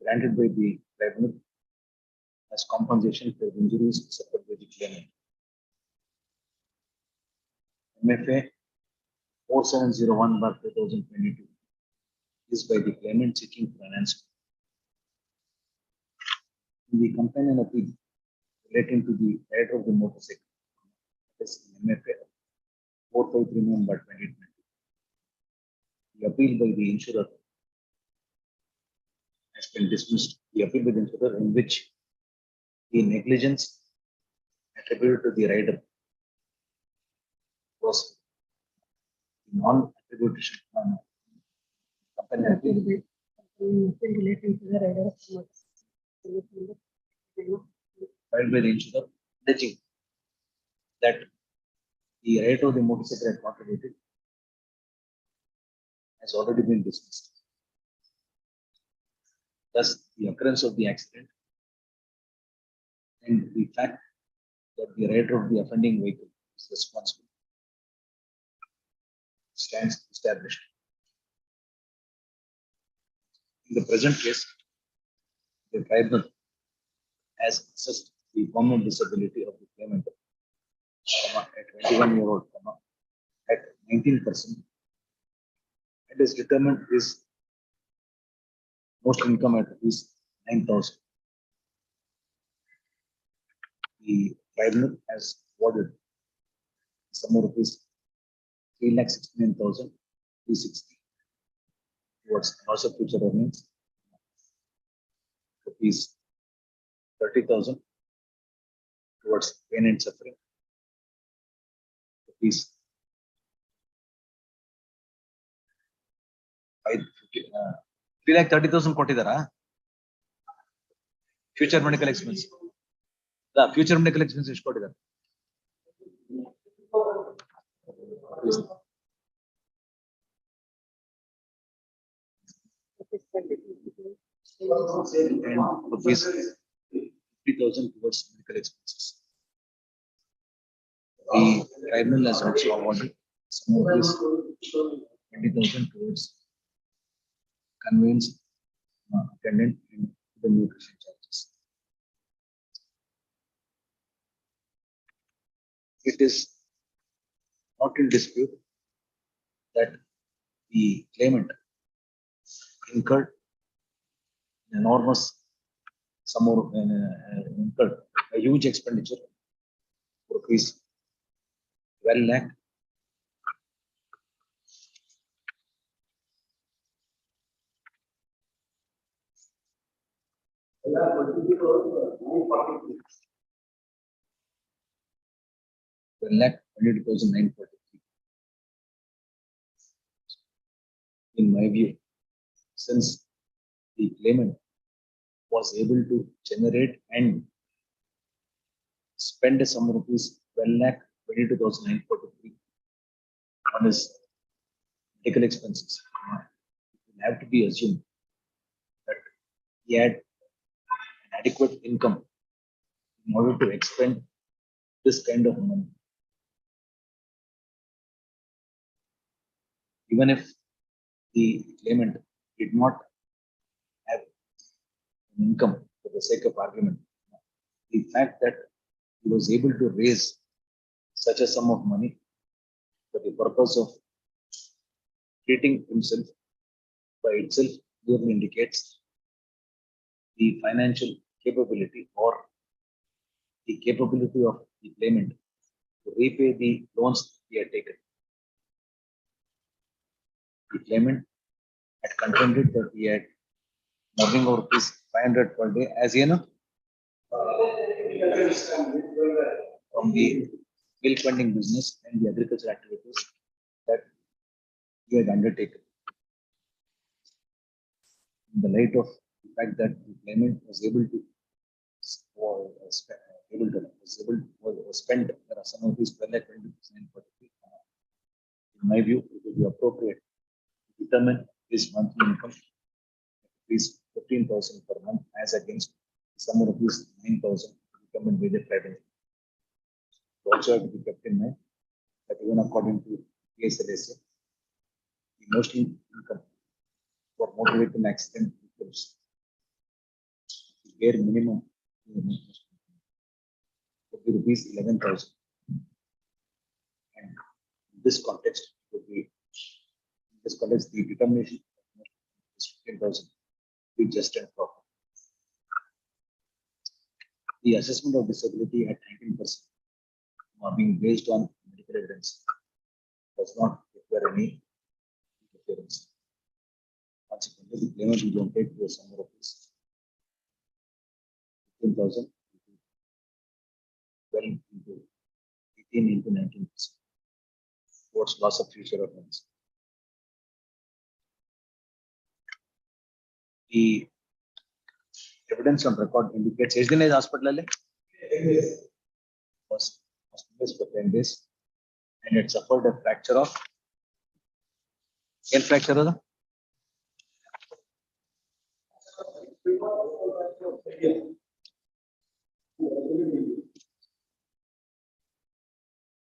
granted by the tribunal as compensation for injuries suffered by the claimant. MFA 4701/2022 is by the claimant seeking finance. In the companion appeal relating to the rider of the motorcycle, that is MFA 4539/2020, the appeal by the insurer has been dismissed. The appeal by the insurer in which the negligence attributed to the rider was non-attribution company appeal relating to the rider of filed by the insurer alleging that the rider of the motorcycle had contributed has already been dismissed. Thus, the occurrence of the accident and the fact that the rider of the offending vehicle is responsible stands established. In the present case, the tribunal has assessed the permanent disability of the claimant at 21-year-old at 19%, and has determined his most income at rupees 9,000. The tribunal has awarded some rupees 3,69,360 towards loss of future earnings, rupees 30,000 towards pain and suffering, rupees 3,30,000 ಕೊಟ್ಟಿದ್ದಾರಾ? Future medical expense future medical expense ಎಷ್ಟು ಕೊಟ್ಟಿದ್ದಾರೆ? And rupees 50,000 towards medical expenses. The tribunal has also awarded some rupees 20,000 towards conveyance attendant and the nutrition charges. It is not in dispute that the claimant incurred enormous sum of incurred a huge expenditure for rupees 12 lakh lakh 22,943. In my view, since the claimant was able to generate and spend some rupees 12 lakh 22,943 on his medical expenses, it will have to be assumed that he had an adequate income in order to expend this kind of money. Even if the claimant did not have an income, for the sake of argument, the fact that he was able to raise such a sum of money for the purpose of treating himself by itself clearly indicates the financial capability or the capability of the claimant to repay the loans he had taken. the claimant had contended that he had mobbing of rupees 500 per day as you know from the milk vending business and the agricultural activities that he had undertaken. In the light of the fact that the claimant was able to spend some of these per lakh 20% per day, in my view, it would be appropriate to determine his monthly income is 15,000 per month as against some of these 9,000 determined by the tribunal. Also have to be kept in mind that even according to PSLSA, the most income for motor vehicle accident victims, the bare minimum would be rupees 11,000. And in this context, would be the determination is 15,000 be just and proper. The assessment of disability at 19% being based on medical evidence does not require any interference. Consequently, the claimant will generate to a sum of rupees 15,000 12 into 18 into 19% towards loss of future earnings. The evidence on record indicates H. hospital was hospitalized for 10 days and it suffered a fracture of fracture.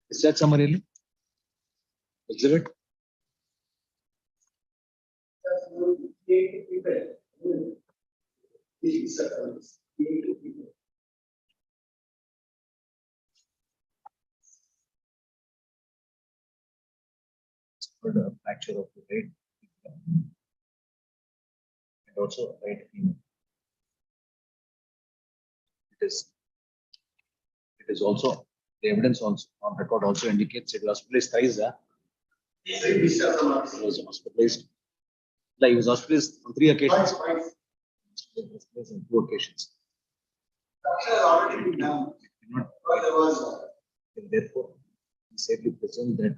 Is that summary? Exhibit. A fracture of the right and also right femur. It is also the evidence on record also indicates it was hospitalized thrice. He was hospitalized. Like he was hospitalized on 3 occasions. On 2 occasions. And therefore, we safely presume that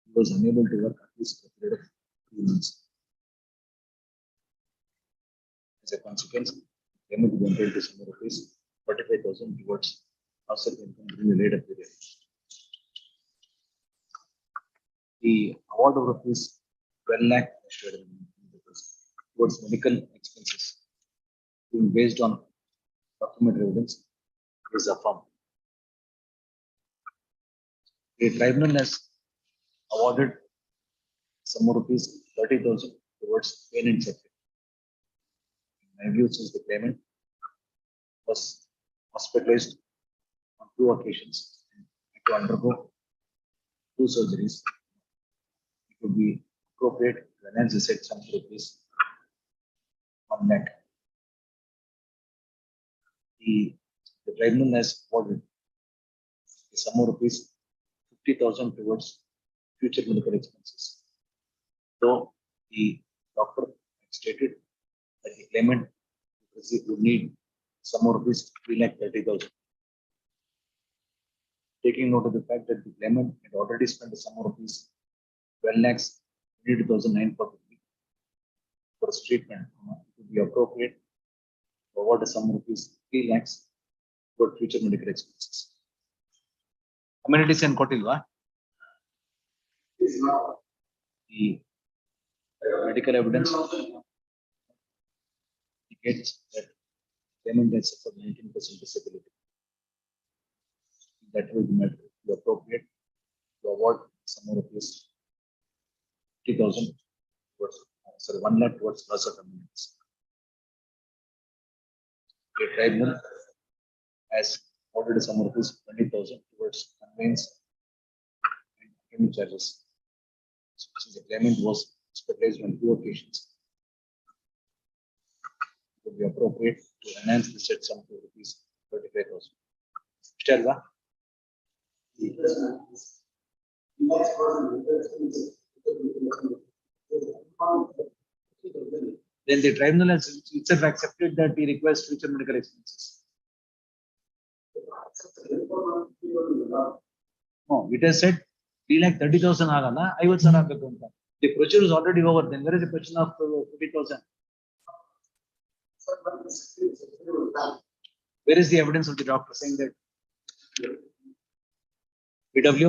he was unable to work at least for a period of 3 months. As a consequence, payment was entailed to some rupees 45,000 towards offset income during the later period. The award of rupees 12 lakh towards medical expenses being based on documentary evidence is affirmed. The tribunal has awarded some rupees 30,000 towards pain and suffering. In my view, since the claimant was hospitalized on 2 occasions and had to undergo 2 surgeries, it would be appropriate to enhance the said sum to rupees 1 lakh. The tribunal has awarded the sum of rupees 50,000 towards future medical expenses. Though the doctor stated that the claimant would need some more rupees 3,30,000. Taking note of the fact that the claimant had already spent some more rupees 12,22,943 for his treatment, it would be appropriate to award some rupees 3 lakhs for future medical expenses. Amenities and Kotilva. The medical evidence indicates that claimant has suffered 19% disability. That would be appropriate to award some more rupees 50,000 towards 1 lakh towards loss of amenities. The tribunal has ordered some rupees 20,000 towards conveyance and payment charges. Since the claimant was hospitalized on 2 occasions, it would be appropriate to enhance the said sum to rupees 35,000. Mr. Alva? then the tribunal has itself accepted that he requires future medical expenses. No, it has said 3,30,000 agala, 50,000 agಬೇಕು ಅಂತ. The procedure is already over. Then where is the question of 50,000? Where is the evidence of the doctor saying that? BW?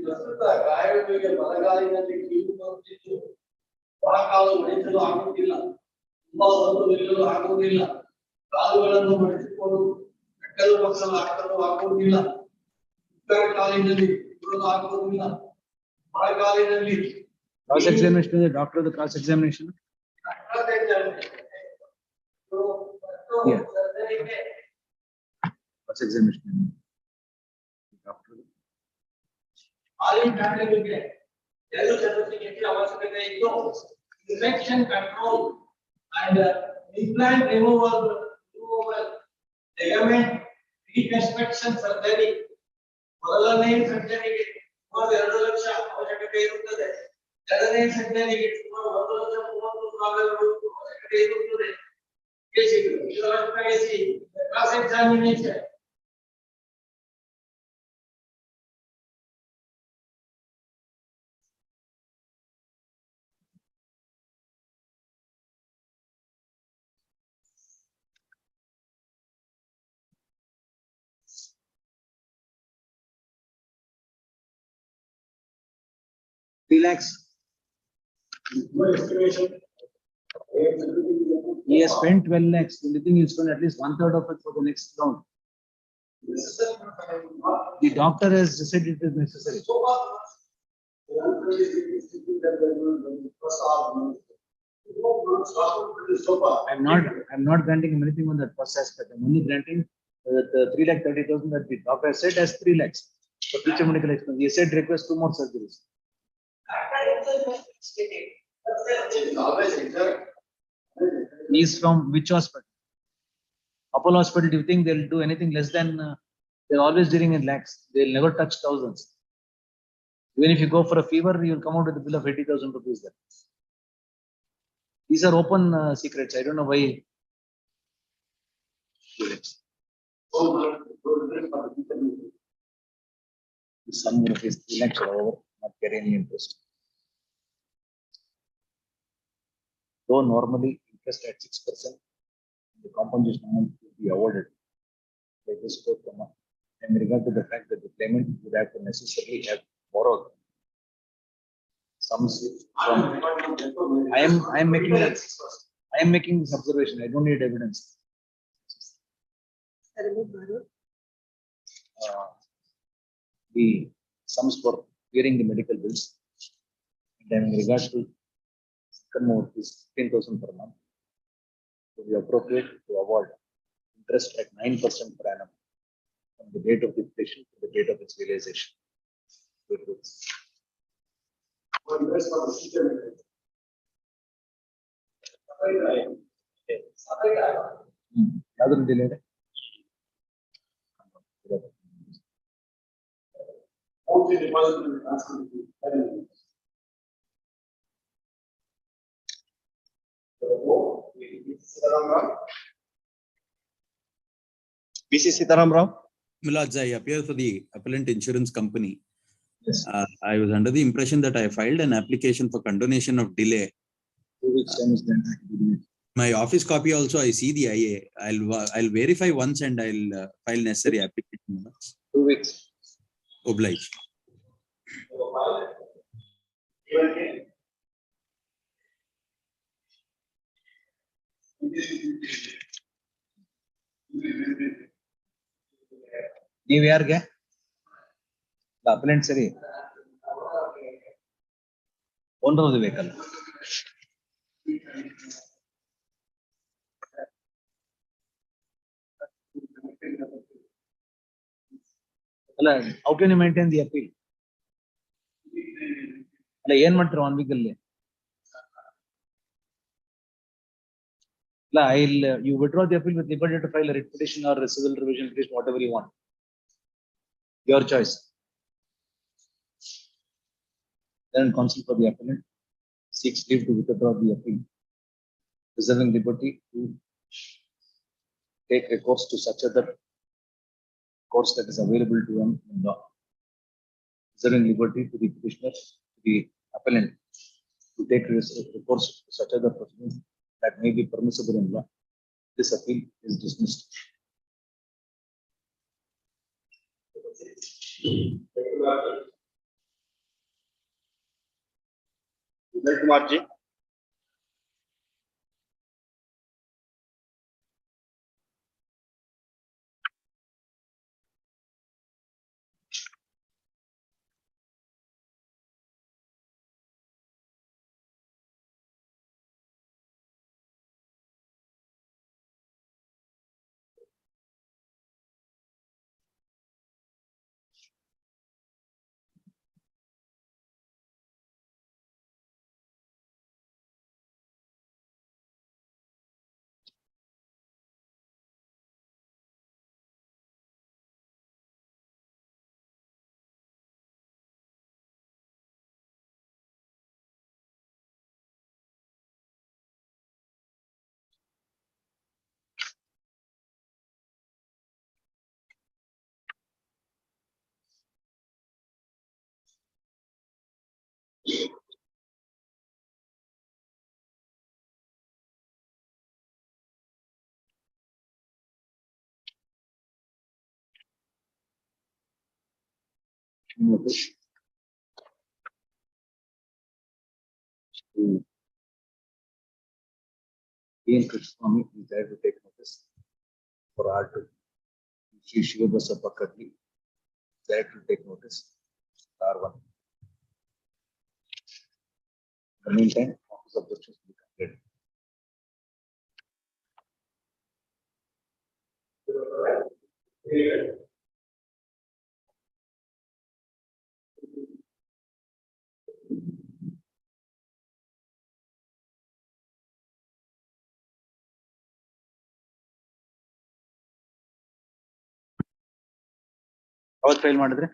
ಪ್ರಸ್ತುತ ಗಾಯಗಳಿಗೆ ಬಲಗಾಲಿನಲ್ಲಿ ಕೀಲು ಬರುತ್ತಿದ್ದು ಮೊಣಕಾಲು ಮಡಿಸಲು ಆಗುತ್ತಿಲ್ಲ, ತುಂಬಾ ಹೊತ್ತು ನಿಲ್ಲಲು ಆಗುವುದಿಲ್ಲ, ಕಾಲುಗಳನ್ನು ಮಡಿಸಿಕೊಂಡು ಮೆಟ್ಟಲು ಬಗ್ಗಲು ಆಗುವುದಿಲ್ಲ, ಉತ್ತರ ಕಾಲಿನಲ್ಲಿ ಕೂರಲು ಆಗುವುದಿಲ್ಲ, ಮೊಣಕಾಲಿನಲ್ಲಿ Cross examination is the doctor of the cross examination. Yeah. Cross examination. Doctor. ಆಲಿಂಟಾಣಿಗೆ ಎರಡು ಚಟುವಟಿಕೆಗೆ ಅವಶ್ಯಕತೆ ಇದ್ದು infection control and implant removal, ligament reconstruction surgery ಮೊದಲನೇ ಸರ್ಜರಿಗೆ ಸುಮಾರು 2 ಲಕ್ಷ ಅವಶ್ಯಕತೆ ಇರುತ್ತದೆ. ಎರಡನೇ ಸರ್ಜರಿಗೆ ಸುಮಾರು 1,30,000 ಅವಶ್ಯಕತೆ ಇರುತ್ತದೆ. Cross examination Relax. He has spent 12 lakhs. The only thing he'll spend at least 1/3 of it for the next round. The doctor has said it is necessary. I'm not granting him anything on that first aspect. I'm only granting the 3,30,000 that the doctor has said as 3 lakhs for future medical expense. He said request 2 more surgeries. He is from which hospital? Apollo Hospital. Do you think they'll do anything less than? They're always dealing in lakhs. They'll never touch thousands. Even if you go for a fever, you'll come out with a bill of 80,000 rupees. There. These are open secrets. I don't know why. The sum of his 3 lakhs are over, not carry any interest. Though normally interest at 6%, the compensation amount would be awarded by this court, in regard to the fact that the claimant would have to necessarily have borrowed sums from. I am making this observation. I don't need evidence. The sums for clearing the medical bills, and then in regard to amount is 15,000 per month. So we appropriate to award interest at 9% per annum from the date of the petition to the date of its realization. Delayed. BC Sitaram Rao. Milords, I appear for the appellant insurance company. Yes. I was under the impression that I filed an application for condonation of delay. 2 weeks time is then. My office copy also, I see the IA. I'll verify once and I'll file necessary application. 2 weeks. Obliged. ನೀವು ಯಾರಿಗೆ ಅಪ್ಲೆಂಟ್ ಸರಿ owner of the vehicle How can you maintain the appeal? ಏನ್ ಮಾಡ್ತೀರ 1 week ಅಲ್ಲಿ? You withdraw the appeal with liberty to file a writ petition or a civil revision petition, whatever you want. Your choice. Then counsel for the appellant seeks leave to withdraw the appeal, reserving liberty to take recourse to such other course that is available to him in law. Reserving liberty to the petitioner, to the appellant, to take recourse to such other proceedings that may be permissible in law. This appeal is dismissed. Kumarji. Ian Krishnaswamy is there to take notice for R2. Sri Shivabasa Kadli is there to take notice R1. In the meantime, office objections will be completed. How file ಮಾಡಿದ್ರೆ?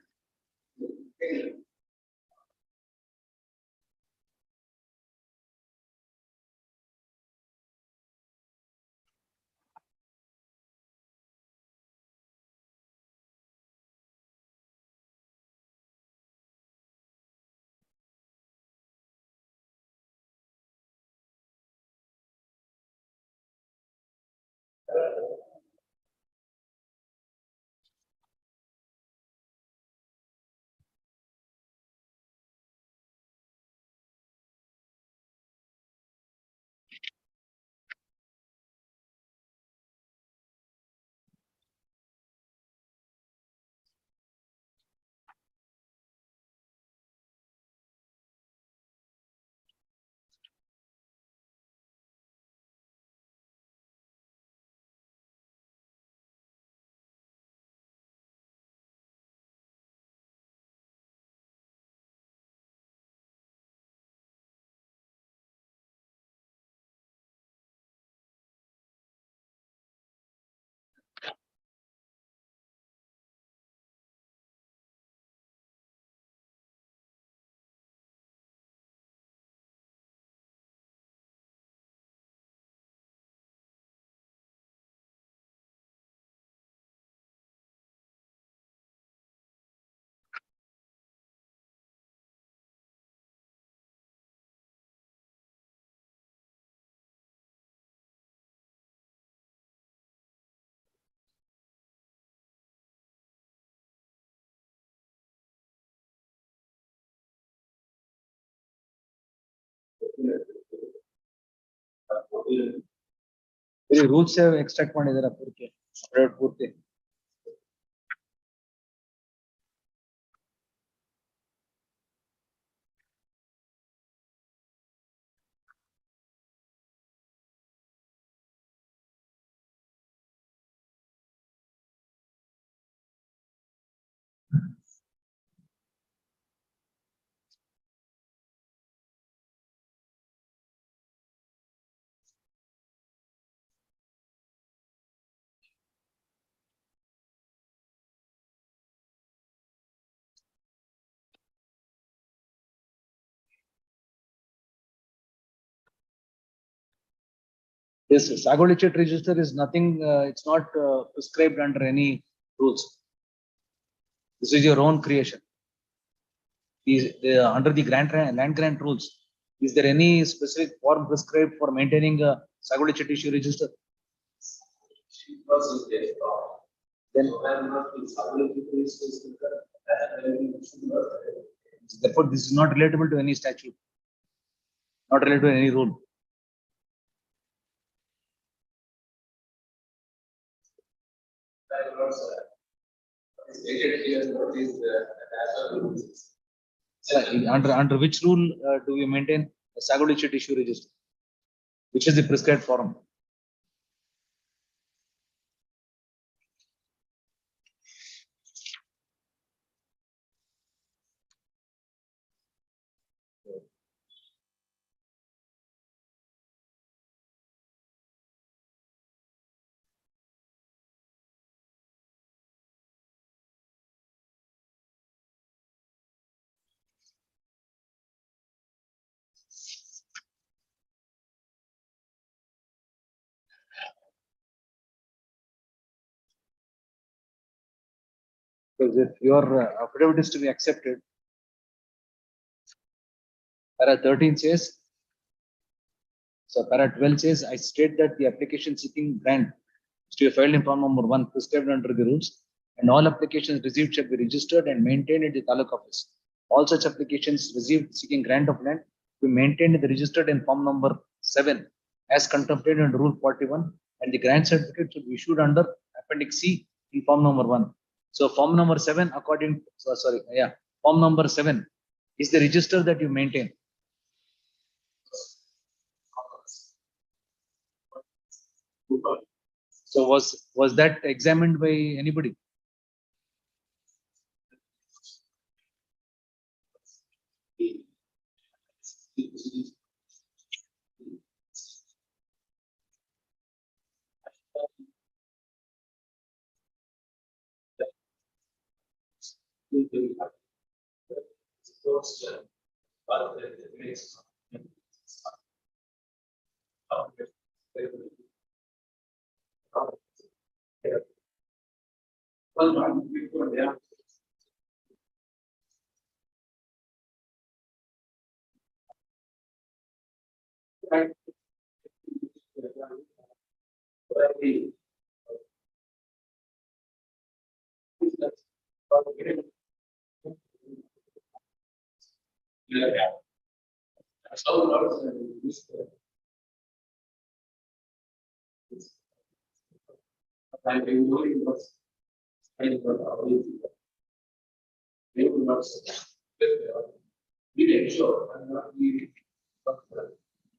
Rules extract ಮಾಡಿದಾರ ಪೂರ್ತಿ This Sagolichet register is nothing, it's not prescribed under any rules. This is your own creation. Under the land grant rules, is there any specific form prescribed for maintaining a Sagolichet issue register? Then therefore, this is not relatable to any statute, not related to any rule. Under which rule do we maintain a Sagolichet issue register? Which is the prescribed form? Because if your affidavit is to be accepted, para 13 says, so para 12 says, I state that the application seeking grant is to be filed in form number 1 prescribed under the rules, and all applications received shall be registered and maintained in the taluk office. All such applications received seeking grant of land be maintained in the registered in form number 7 as contemplated under rule 41, and the grant certificate should be issued under appendix C in form number 1. So form number 7 according, form number 7 is the register that you maintain. So was that examined by anybody?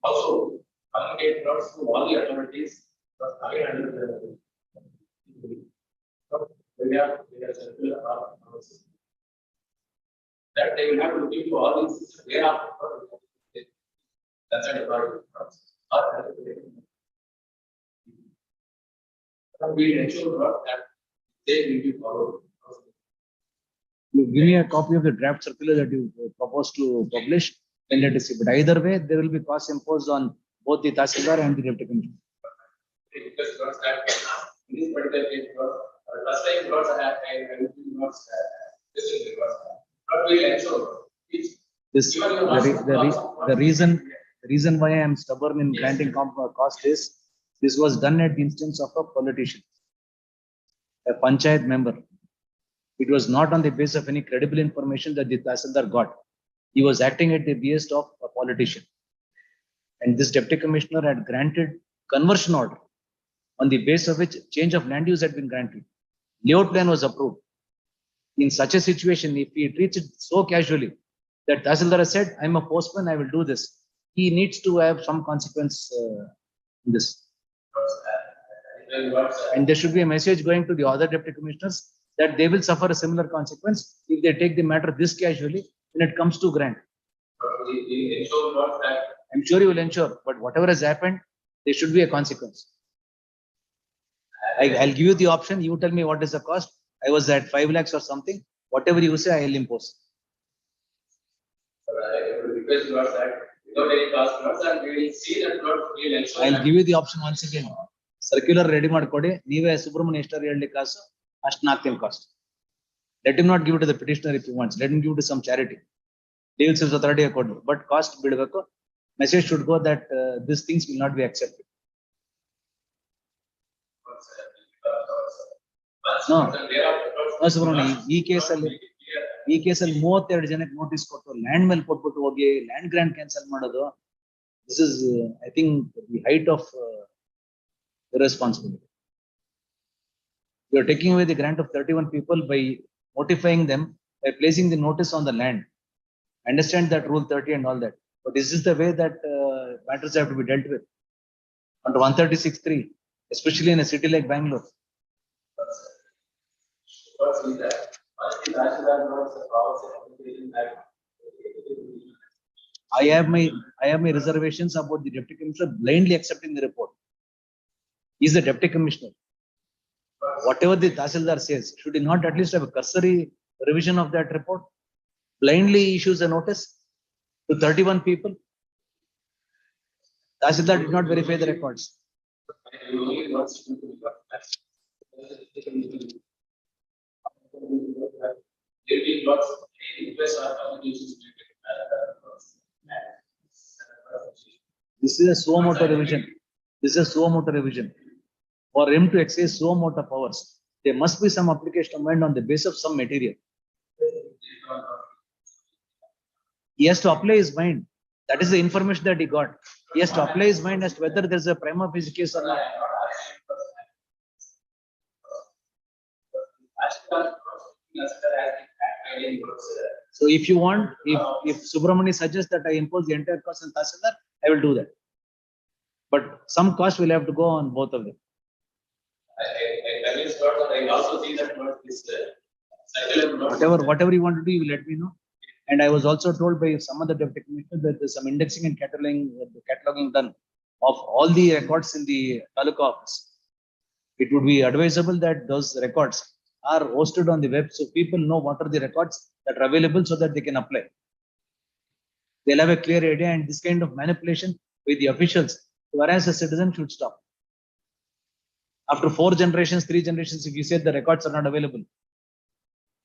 Also, communicate notes to all the authorities. That they will have to look into all these thereafter. That's a department process. We ensure that they will be followed. You give me a copy of the draft circular that you propose to publish, then let us see. But either way, there will be costs imposed on both the Tahsildar and the Deputy Commissioner. Because in this particular case, first time because this is because but we ensure This the reason why I am stubborn in granting cost is this was done at the instance of a politician, a panchayat member. It was not on the basis of any credible information that the Tahsildar got. He was acting at the behest of a politician. And this Deputy Commissioner had granted conversion order on the basis of which change of land use had been granted. Layout plan was approved. In such a situation, if he treats it so casually that Tahsildar said, I'm a postman, I will do this, he needs to have some consequence in this. And there should be a message going to the other Deputy Commissioners that they will suffer a similar consequence if they take the matter this casually when it comes to grant. I'm sure you will ensure, but whatever has happened, there should be a consequence. I'll give you the option. You tell me what is the cost. I was at 5 lakhs or something. Whatever you say, I'll impose. I request you that without any cost notes, and we will see that note will ensure. I'll give you the option once again. Circular ready ಮಾಡ್ಕೊಡಿ ನೀವೇ ಸುಬ್ರಹ್ಮಣ್ಯ ಎಷ್ಟು ಹೇಳಿ ಕಾಸು ಅಷ್ಟು ನಾಲ್ಕು cost. Let him not give it to the petitioner if he wants. Let him give it to some charity. Legal service authority according, but cost ಬಿಡಬೇಕು. Message should go that these things will not be accepted. No, Subramanya ಈ ಕೇಸಲ್ಲಿ 32 ಜನಕ್ಕೆ notice ಕೊಟ್ಟು land ಮೇಲೆ ಕೊಟ್ಬಿಟ್ಟು ಹೋಗಿ land grant cancel ಮಾಡೋದು. This is, I think, the height of irresponsibility. You are taking away the grant of 31 people by notifying them by placing the notice on the land. I understand that rule 30 and all that, but this is the way that matters have to be dealt with under 136(3), especially in a city like Bangalore. I have my reservations about the deputy commissioner blindly accepting the report. He is the deputy commissioner. Whatever the Tahsildar says, should he not at least have a cursory revision of that report? Blindly issues a notice to 31 people. Tahsildar did not verify the records. This is a suo motu revision. This is a suo motu revision. For him to exercise suo motu powers, there must be some application of mind on the basis of some material. He has to apply his mind. That is the information that he got. He has to apply his mind as to whether there is a prima facie case or not. So if you want, if Subramani suggests that I impose the entire cost on Tahsildar, I will do that. But some cost will have to go on both of them. I also see that Whatever you want to do, you will let me know. And I was also told by some other deputy commissioner that there's some indexing and cataloging done of all the records in the Taluka office. It would be advisable that those records are hosted on the web so people know what are the records that are available so that they can apply. They'll have a clear idea, and this kind of manipulation with the officials to harass a citizen should stop. After 4 generations, 3 generations, if you said the records are not available,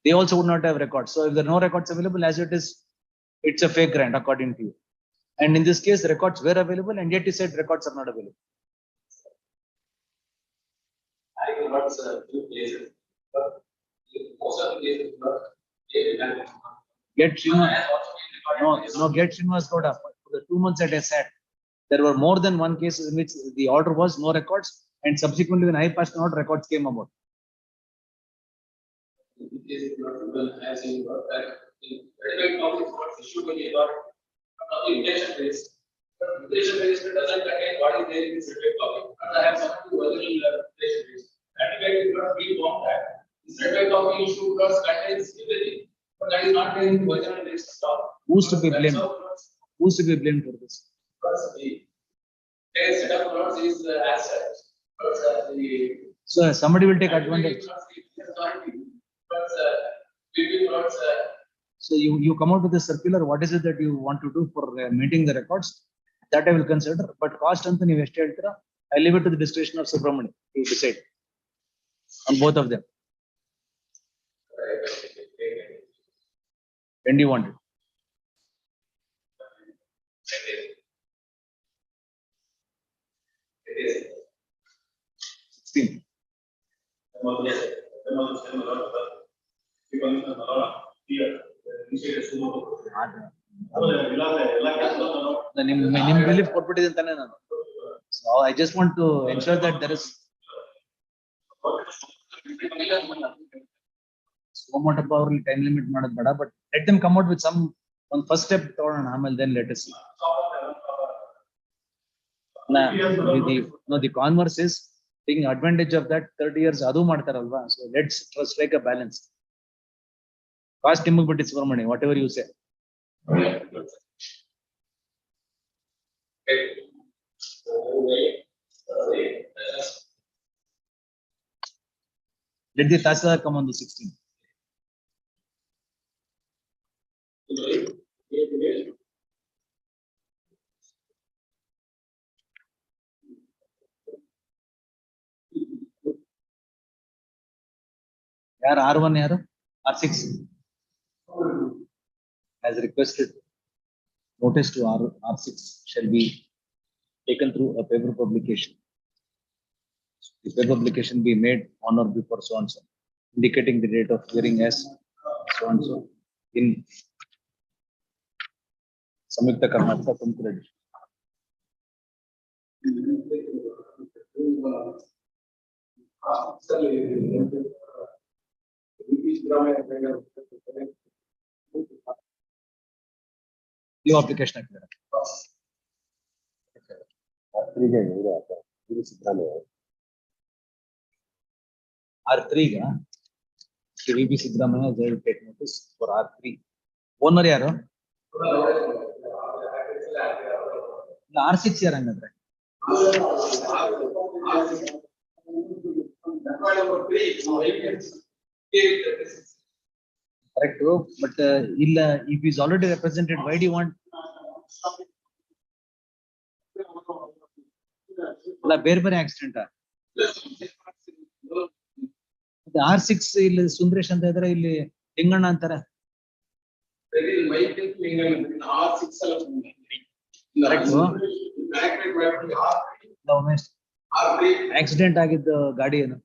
they also would not have records. So if there are no records available as it is, it's a fake grant according to you. And in this case, records were available and yet you said records are not available. I will not do cases, but most of the cases Get Srinivas Gowda. For the 2 months that I sat, there were more than one case in which the order was no records, and subsequently when I passed an order, records came about. Doesn't contain what is there in this certificate copy. And I have some original certificate. Certificate is not free from that. The certificate copy issue clause contains everything, but that is not there in the original list stock. Who's to be blamed? Who's to be blamed for this? The set of notes is as such. So somebody will take advantage. So you come out with a circular. What is it that you want to do for meeting the records? That I will consider. But cost and the investor, I leave it to the discretion of Subramani to decide on both of them. When do you want it? ನಿಮ್ relief ಕೊಟ್ಬಿಟ್ಟಿದೆ ಅಂತಾನೆ ನಾನು. So I just want to ensure that there is so much of power time limit ಮಾಡೋದು ಬೇಡ, but let them come out with some one first step ತಗೊಳ್ಳೋಣ, ಆಮೇಲೆ then let us see. The converse is taking advantage of that 30 years adu ಮಾಡ್ತಾರಲ್ವಾ, so let's strike a balance. Cost ನಿಮಗೆ ಬಿಟ್ಟಿದ್ದು Subrahmanya, whatever you say. Let the Tahsildar come on the 16th. ಯಾರು R1 ಯಾರು? R6 as requested. Notice to R6 shall be taken through a paper publication. The paper publication be made on or before so and so, indicating the date of hearing as so and so in Samyukta Karnataka Tumkur edition. New application ಹಾಕಿದ್ದಾರೆ. R3 ga VB Sidramaya they will take notice for R3. Owner ಯಾರು? R6 ಯಾರು ಹಂಗಂದ್ರೆ? Correct, but if he is already represented, why do you want? ಬೇರೆ ಬೇರೆ accident R6 ಇಲ್ಲಿ ಸುಂದರೇಶ್ ಅಂತ ಇದ್ರೆ ಇಲ್ಲಿ ಲಿಂಗಣ್ಣ ಅಂತಾರೆ. ಆಕ್ಸಿಡೆಂಟ್ ಆಗಿದ್ದ ಗಾಡಿ ಏನು?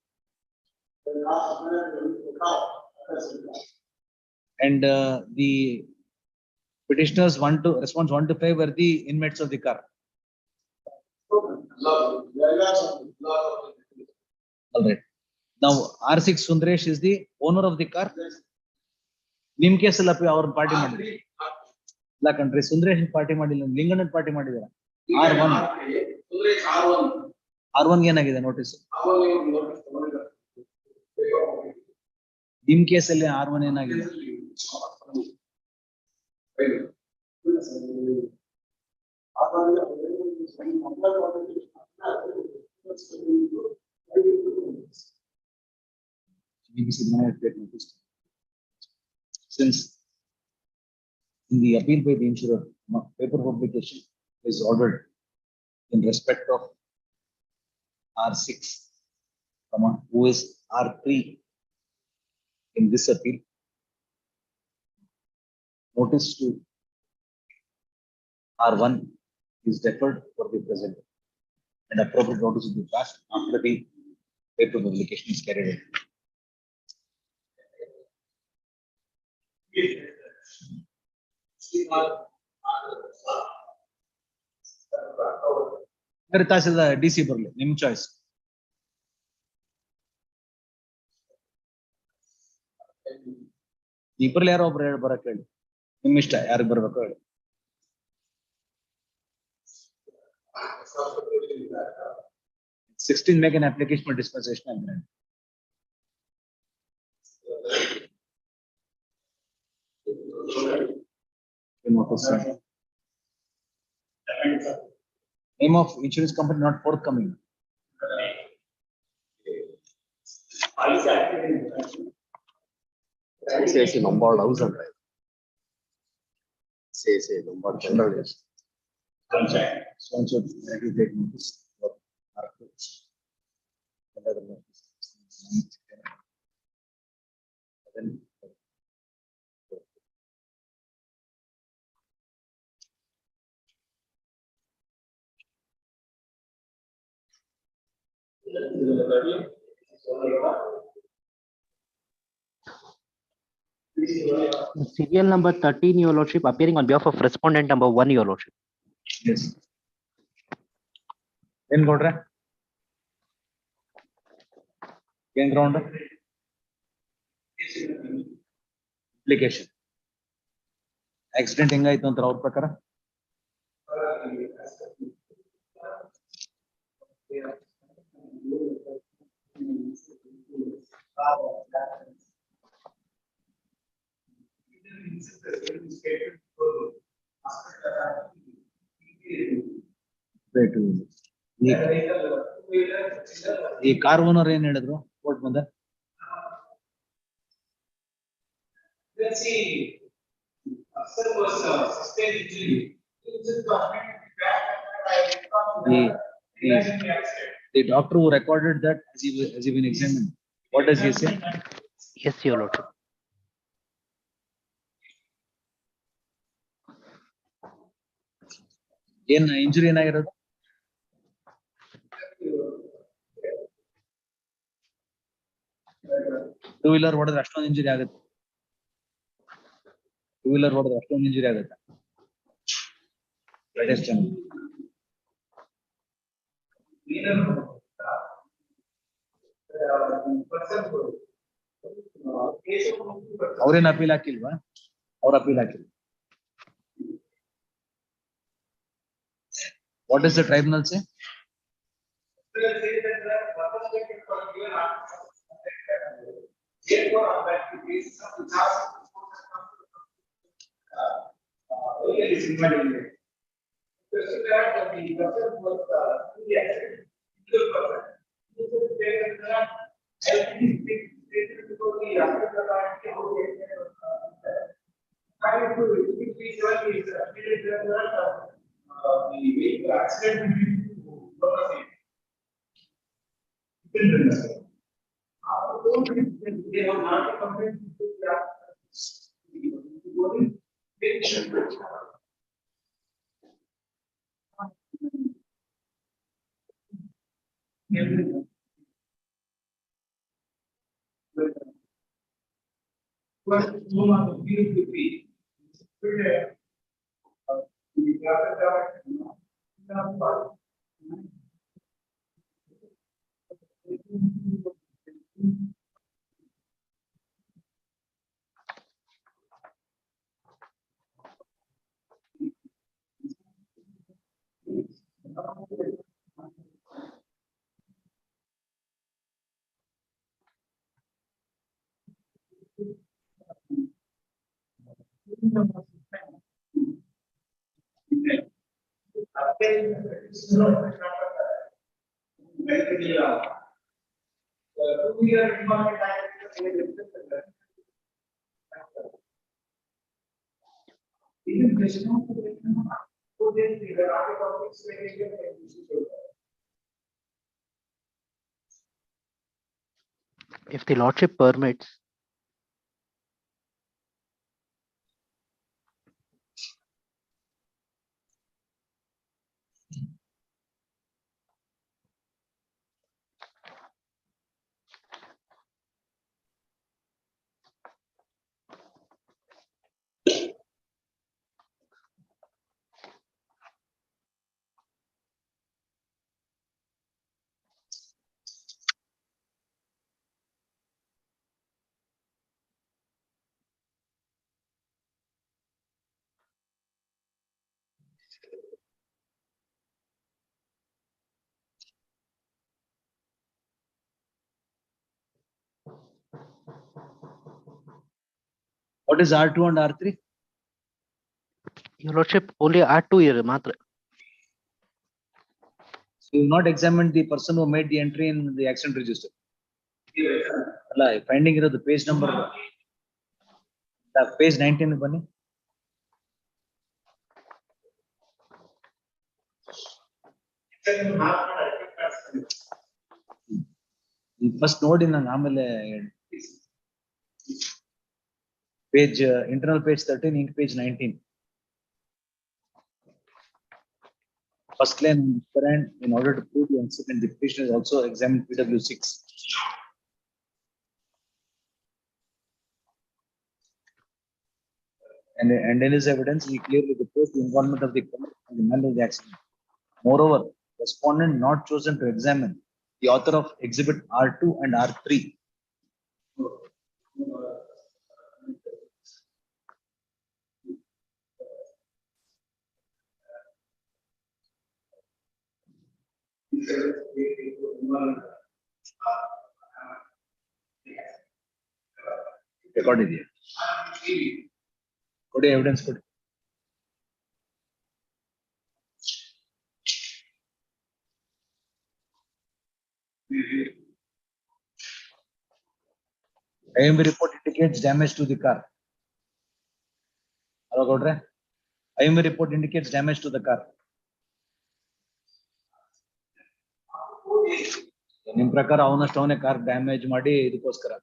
And the petitioners response 1 to 5 were the inmates of the car. All right. Now R6 Sundaresh is the owner of the car. Nim case alla our party madidre. La country Sundaresh party madilla, Linganan party madidara. R1. R1 ಏನಗಿದೆ notice? ನಿಮ್ case ಅಲ್ಲಿ R1 ಏನಾಗಿದೆ? Since in the appeal by the insurer, paper publication is ordered in respect of R6, who is R3 in this appeal. Notice to R1 is deferred for the present, and appropriate notice will be passed after the paper publication is carried out. Tahsildar DC ಬರಲಿ, ನಿಮ್ choice. ಇಬ್ಬರಲ್ಲಿ ಯಾರೋ ಒಬ್ರು ಬರಕ್ ಹೇಳಿ, ನಿಮ್ ಇಷ್ಟ ಯಾರಿಗೆ ಬರ್ಬೇಕು ಹೇಳಿ. Sixteen make an application for dispensation and grant. Name of insurance company not forthcoming. Say Lombard House and right. Say Lombard General. So and so take notice. Then Serial number 13, Your Lordship, appearing on behalf of respondent number 1, Your Lordship. yes. Then go to ground application. Accident ಹೆಂಗಾಯ್ತು ಅಂತ ಅವ್ರ ಪ್ರಕಾರ? ಈ car owner ಏನ್ ಹೇಳಿದ್ರು court ಮುಂದೆ? The doctor who recorded that as he been examined, what does he say? Yes, Your Lordship. ಏನ್ injury ಏನಾಗಿರೋದು? Two wheeler ಹೊಡೆದ್ರೆ ಅಷ್ಟೊಂದು ಇಂಜುರಿ ಆಗುತ್ತೆ? ಟೂ ವೀಲರ್ ಹೊಡೆದ್ರೆ ಅಷ್ಟೊಂದು ಇಂಜುರಿ ಆಗುತ್ತೆ? ಅವ್ರೇನ್ ಅಪೀಲ್ ಹಾಕಿಲ್ವಾ? ಅವ್ರ appeal ಹಾಕಿಲ್ವಾ? What does the tribunal say? If the Lordship permits, What is R2 and R3? Your Lordship, only R2 here, matra. So you not examined the person who made the entry in the accident register. Finding the page number, the page 19 bunny. First note in an page, internal page 13, ink page 19. First claim, in order to prove the incident, the petitioner is also examined PW6. And in his evidence, he clearly reports the involvement of the court and the manner of the accident. Moreover, respondent not chosen to examine the author of exhibit R2 and R3. Recorded here. Good evidence. Good. IMV report indicates damage to the car. Hello, Godre. IMV report indicates damage to the car. In prakara, avana stone car damage madi idukoskara.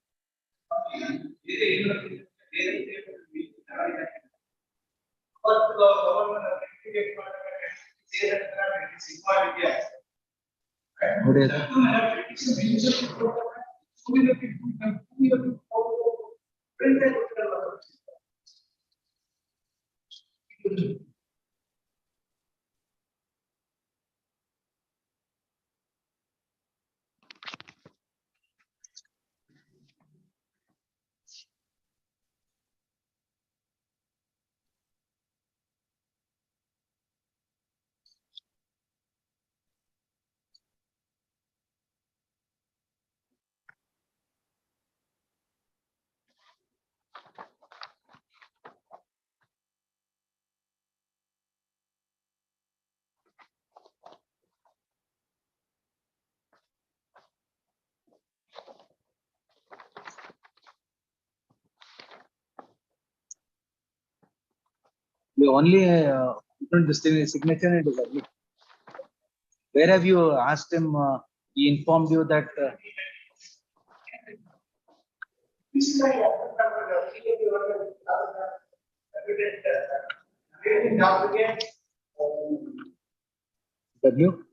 You only put this signature and submit. Where have you asked him? He informed you that. W.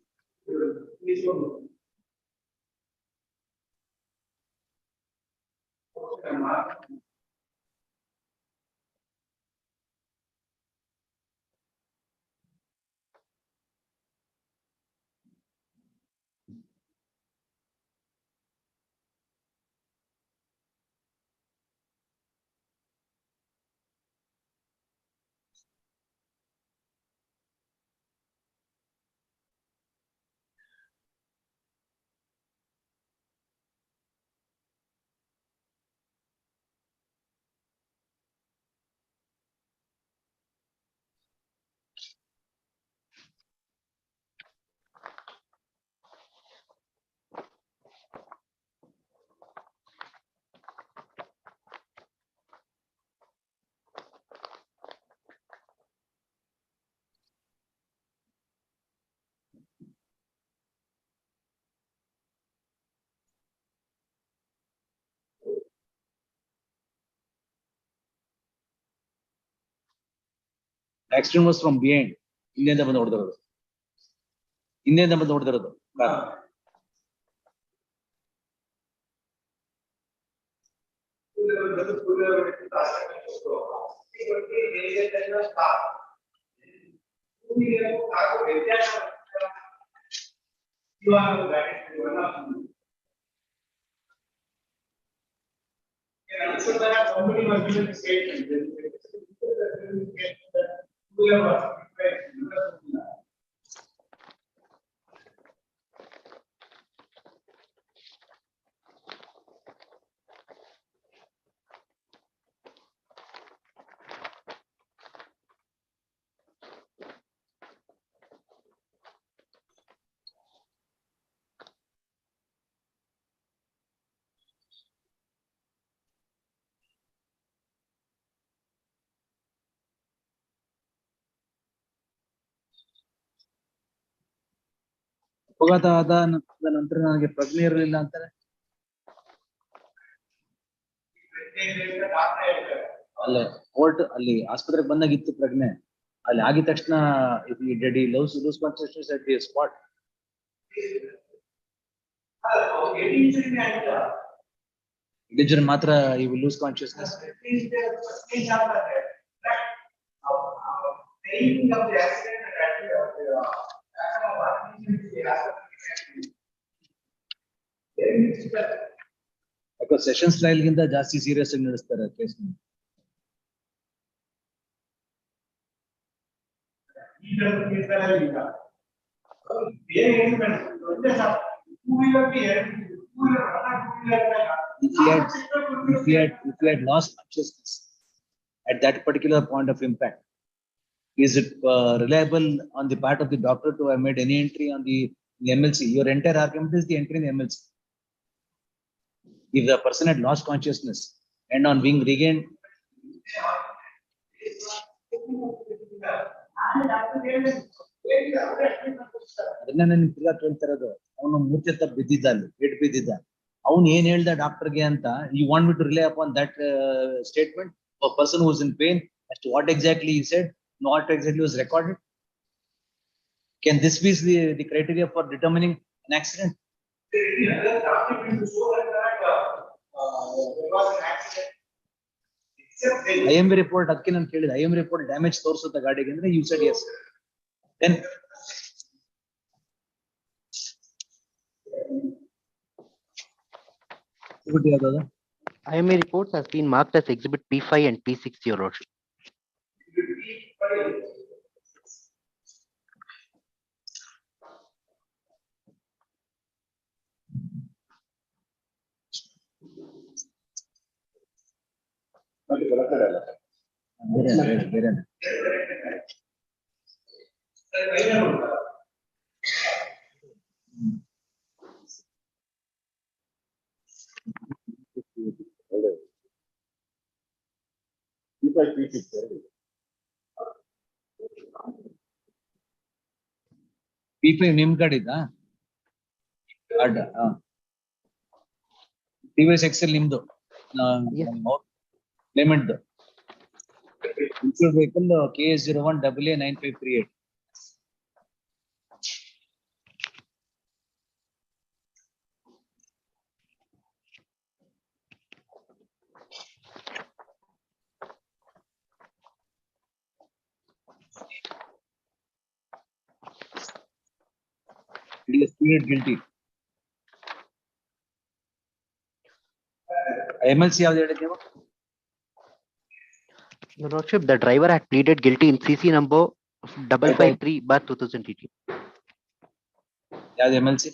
Accident was from behind. Indian the order. Indian the order. ಅಪಘಾತ ಆದ ನಂತರ ನನಗೆ ಪ್ರಜ್ಞೆ ಇರಲಿಲ್ಲ ಅಂತಾರೆ. ಅಲ್ಲ court ಅಲ್ಲಿ ಆಸ್ಪತ್ರೆಗೆ ಬಂದಾಗಿತ್ತು ಪ್ರಜ್ಞೆ. ಅಲ್ಲಿ ಆಗಿದ ತಕ್ಷಣ loose consciousness at the spot. Individual ಮಾತ್ರ ಯು ವಿಲ್ ಲೂಸ್ ಕಾನ್ಷಿಯಸ್ನೆಸ್. ಯಾಕೋ ಸೆಷನ್ಸ್ ಟ್ರಯಲ್ ಗಿಂತ ಜಾಸ್ತಿ ಸೀರಿಯಸ್ ಆಗಿ ನಡೆಸ್ತಾರೆ case. If he had lost consciousness at that particular point of impact, is it reliable on the part of the doctor to have made any entry on the MLC? Your entire argument is the entry in the MLC. If the person had lost consciousness and on being regained, ಅದನ್ನ ನಾನು ತಿರ್ಗಾ ಕೇಳ್ತಾ ಇರೋದು. ಅವನು ಮೂರ್ಛೆ ತಪ್ಪಿ ಬಿದ್ದಿದ್ದ, ಅಲ್ಲಿ ಏಟ್ ಬಿದ್ದಿದ್ದ. ಅವನು ಏನ್ ಹೇಳ್ದ ಡಾಕ್ಟರ್ಗೆ ಅಂತ, you want me to rely upon that statement of a person who is in pain as to what exactly he said, what exactly was recorded? Can this be the criteria for determining an accident? IMV report ಅದಕ್ಕೆ ನಾನು ಕೇಳಿದೆ, IMV report damage ತೋರಿಸುತ್ತೆ ಗಾಡಿಗೆ ಅಂದ್ರೆ you said yes. Then IMA reports has been marked as exhibit P5 and P6, Your Lordship. P5 ನಿಮ್ ಕಡೆದಾ? ಅಡ್ಡ TVS XL ನಿಮ್ದು payment insured vehicle KS01AA9538. He is pleaded guilty. MLC ಯಾವ್ದು ಹೇಳಿದ್ ನೀವು? Your Lordship, the driver had pleaded guilty in CC number 553/2018. ಯಾವ್ದು MLC?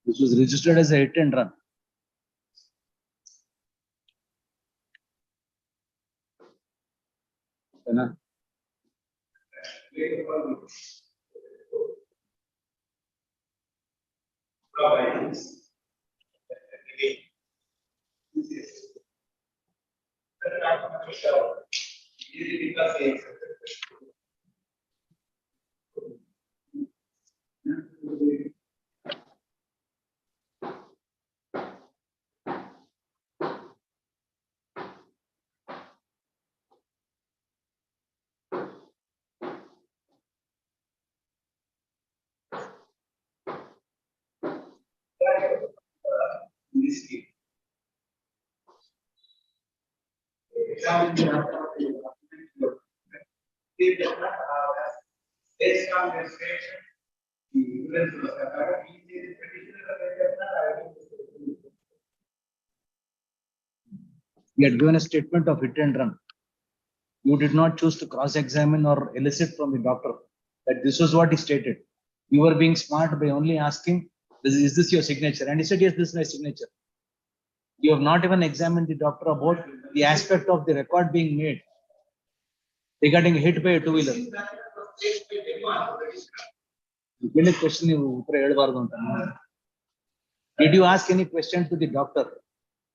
This was registered as a hit and run. He had given a statement of hit and run. You did not choose to cross-examine or elicit from the doctor that this was what he stated. You were being smart by only asking, is this your signature? And he said, yes, this is my signature. You have not even examined the doctor about the aspect of the record being made regarding hit by a two-wheeler. Did you ask any question to the doctor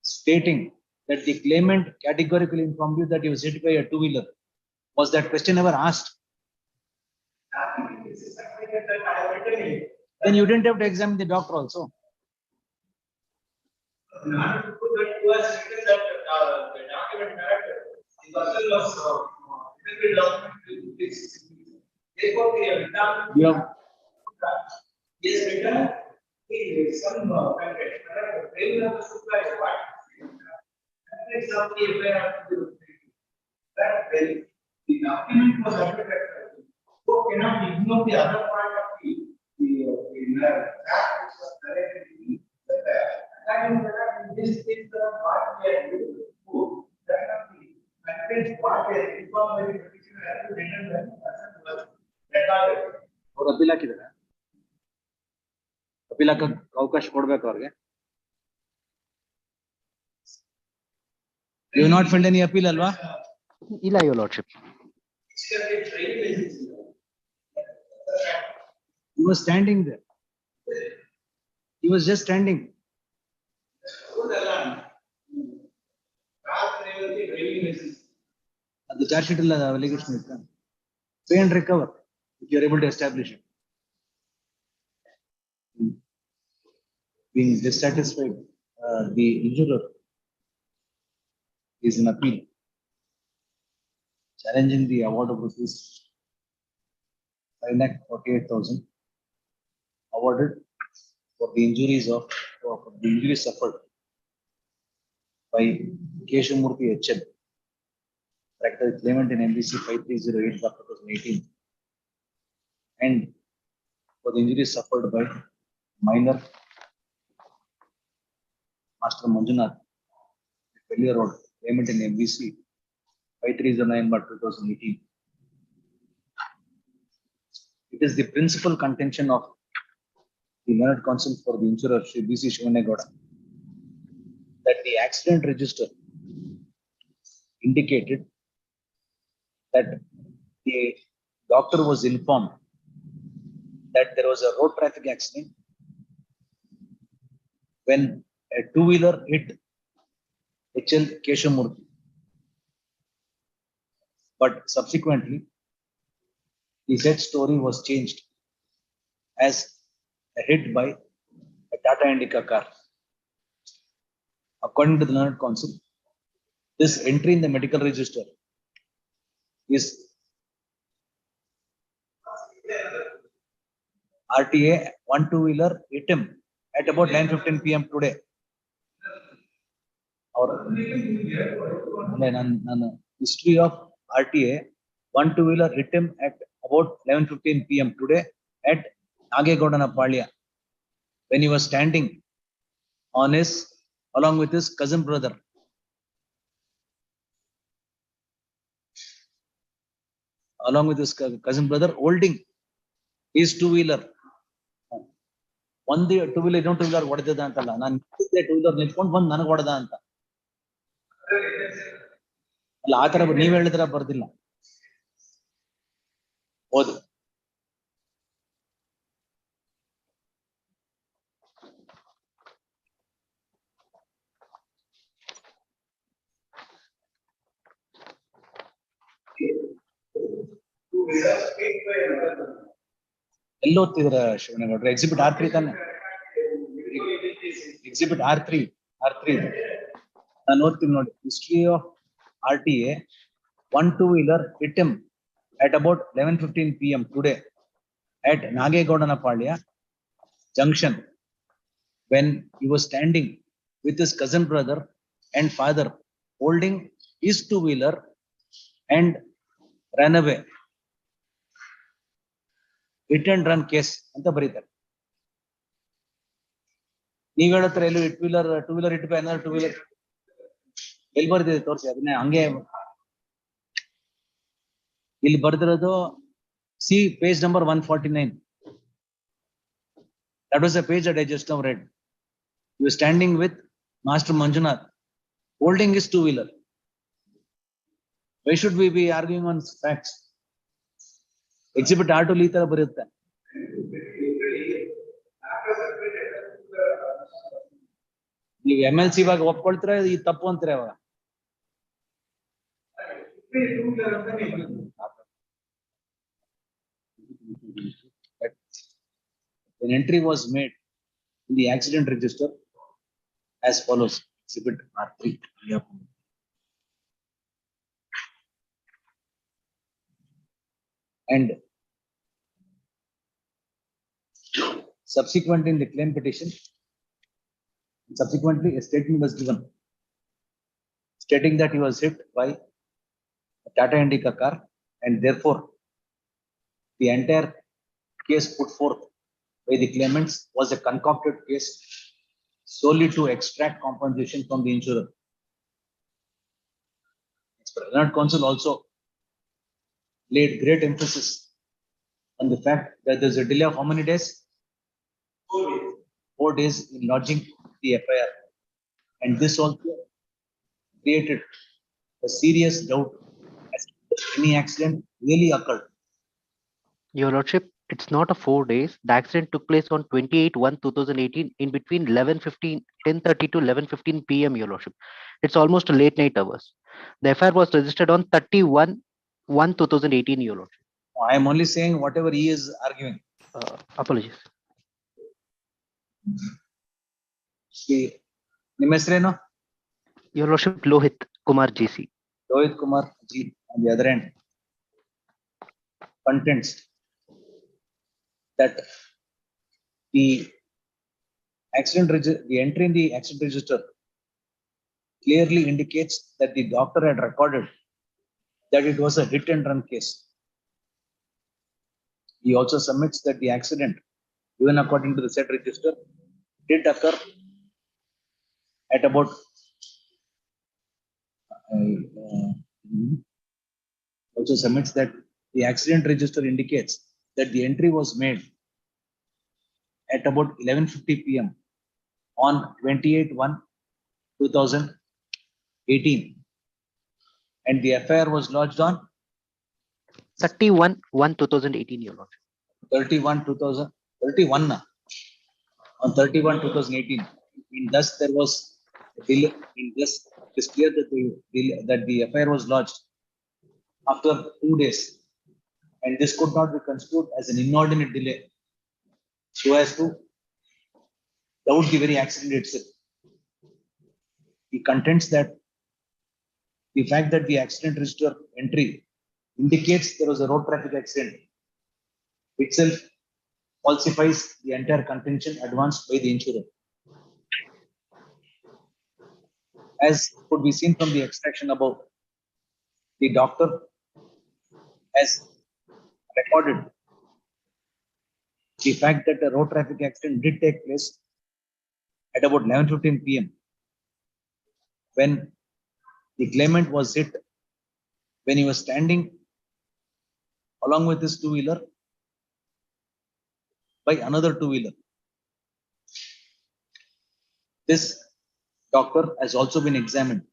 stating that the claimant categorically informed you that he was hit by a two-wheeler? Was that question ever asked? Then you didn't have to examine the doctor also. Not to put that was written that the document that the person was written the document to this. Therefore, they have written. You have Yes, written. Some package. They will have to supply what. That is something we have to do. That very the document was updated. So cannot ignore the other part of the fact which was corrected in the that this is the part we are doing. That contains what is informed by the petitioner has to written when the person was recorded. ಅವ್ರು appeal ಹಾಕಿದಾರೆ appeal ಹಾಕಕ್ ಅವಕಾಶ ಕೊಡ್ಬೇಕು ಅವ್ರಿಗೆ. You have not filed any appeal ಅಲ್ವಾ? ಇಲ್ಲ, your lordship. He was standing there. He was just standing. The charge sheet allegation is done. Pay and recover if you are able to establish it. Being dissatisfied, the injurer is in appeal, challenging the award of rupees 5,48,000 awarded for the injuries suffered by Keshamurthy HM, claimant in MBC 5308/2018, and for the injuries suffered by minor Master Manjunath, Pellier Road, claimant in MBC 5309/2018. It is the principal contention of the learned counsel for the insurer, Shri B.C. Shivanegowda, that the accident register indicated that the doctor was informed that there was a road traffic accident when a two-wheeler hit HL Keshamurthy. But subsequently, the said story was changed as a hit by a Tata Indica car. According to the learned counsel, this entry in the medical register is RTA, one two-wheeler hit him at about 9:15 p.m. today. Or history of RTA, one two-wheeler hit him at about 11:15 p.m. today at Nagegodana Palya, when he was standing on along with his cousin brother. Along with his cousin brother, holding his two-wheeler. One two-wheeler, don't two-wheeler, what is that? Two-wheeler, ನಿಂತ್ಕೊಂಡು ಬಂದು ನನಗೆ ಹೊಡೆದ ಅಂತ. ಅಲ್ಲ, ಆ ತರ ನೀವ್ ಹೇಳಿದ್ರ ಬರ್ದಿಲ್ಲ. ಹೌದು. ಎಲ್ಲಿ ಓದ್ತಿದ್ರ ಶಿವನಗೌಡ್ರೆ? ಎಕ್ಸಿಬಿಟ್ R3 ತಾನೆ? ಎಕ್ಸಿಬಿಟ್ R3 ನಾನು ಓದ್ತೀನಿ ನೋಡಿ. History of RTA, one two-wheeler hit him at about 11:15 p.m. today at Nagegodana Palya Junction when he was standing with his cousin brother and father holding his two-wheeler and ran away. Hit and run case ಅಂತ ಬರೀತಾರೆ. ನೀವ್ ಹೇಳತ್ರ ಎಲ್ಲೂ two-wheeler hit by another two-wheeler ಎಲ್ಲಿ ಬರ್ದಿದೆ ತೋರಿಸಿ. ಅದನ್ನೇ ಹಂಗೆ ಇಲ್ಲಿ ಬರ್ದಿರೋದು. C page number 149. That was the page that I just now read. He was standing with Master Manjunath holding his two-wheeler. Why should we be arguing on facts? Exhibit R2 ಈ ತರ ಬರುತ್ತೆ. ನೀವು MLC ಇವಾಗ ಒಪ್ಕೊಳ್ತೀರಾ ಈ ತಪ್ಪು ಅಂತೀರಾ? ಅವಾಗ An entry was made in the accident register as follows. Exhibit R3. And subsequently in the claim petition, subsequently a statement was given stating that he was hit by a Tata Indica car, and therefore the entire case put forth by the claimants was a concocted case solely to extract compensation from the insurer. Learned Counsel also laid great emphasis on the fact that there's a delay of how many days? 4 days. 4 days in lodging the FIR. And this also created a serious doubt as to whether any accident really occurred. Your Lordship, it's not a 4 days. The accident took place on 28/1/2018 in between 10:30 to 11:15 p.m. Your Lordship. It's almost late night hours. The FIR was registered on 31/1/2018. Your Lordship. I am only saying whatever he is arguing. Apologies. See, ನಿಮ್ಮ ಹೆಸರೇನು? Your Lordship, Lohit Kumar GC. Lohit Kumar G. On the other end, contends that the the entry in the accident register clearly indicates that the doctor had recorded that it was a hit and run case. He also submits that the accident, even according to the said register, did occur at about also submits that the accident register indicates that the entry was made at about 11:50 p.m. on 28/1/2018, and the FIR was lodged on 31/1/2018. Your Lordship. 31 on 31/2018. And thus there was a delay. And thus it is clear that the FIR was lodged after 2 days, and this could not be construed as an inordinate delay so as to doubt the very accident itself. He contends that the fact that the accident register entry indicates there was a road traffic accident itself falsifies the entire contention advanced by the insurer. As could be seen from the extraction above, the doctor has recorded the fact that a road traffic accident did take place at about 11:15 p.m. when the claimant was hit when he was standing along with his two-wheeler by another two-wheeler. This doctor has also been examined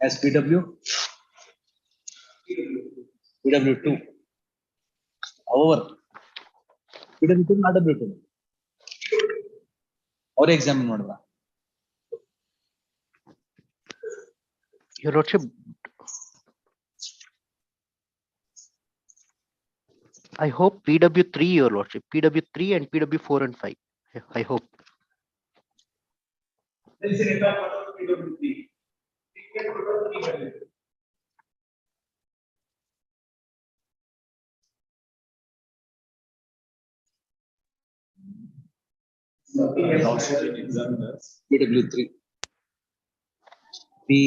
as PW2. However, PW2 not W2. Or examine model. Your Lordship, I hope PW3, Your Lordship, PW3 and PW4 and 5. I hope. PW3. The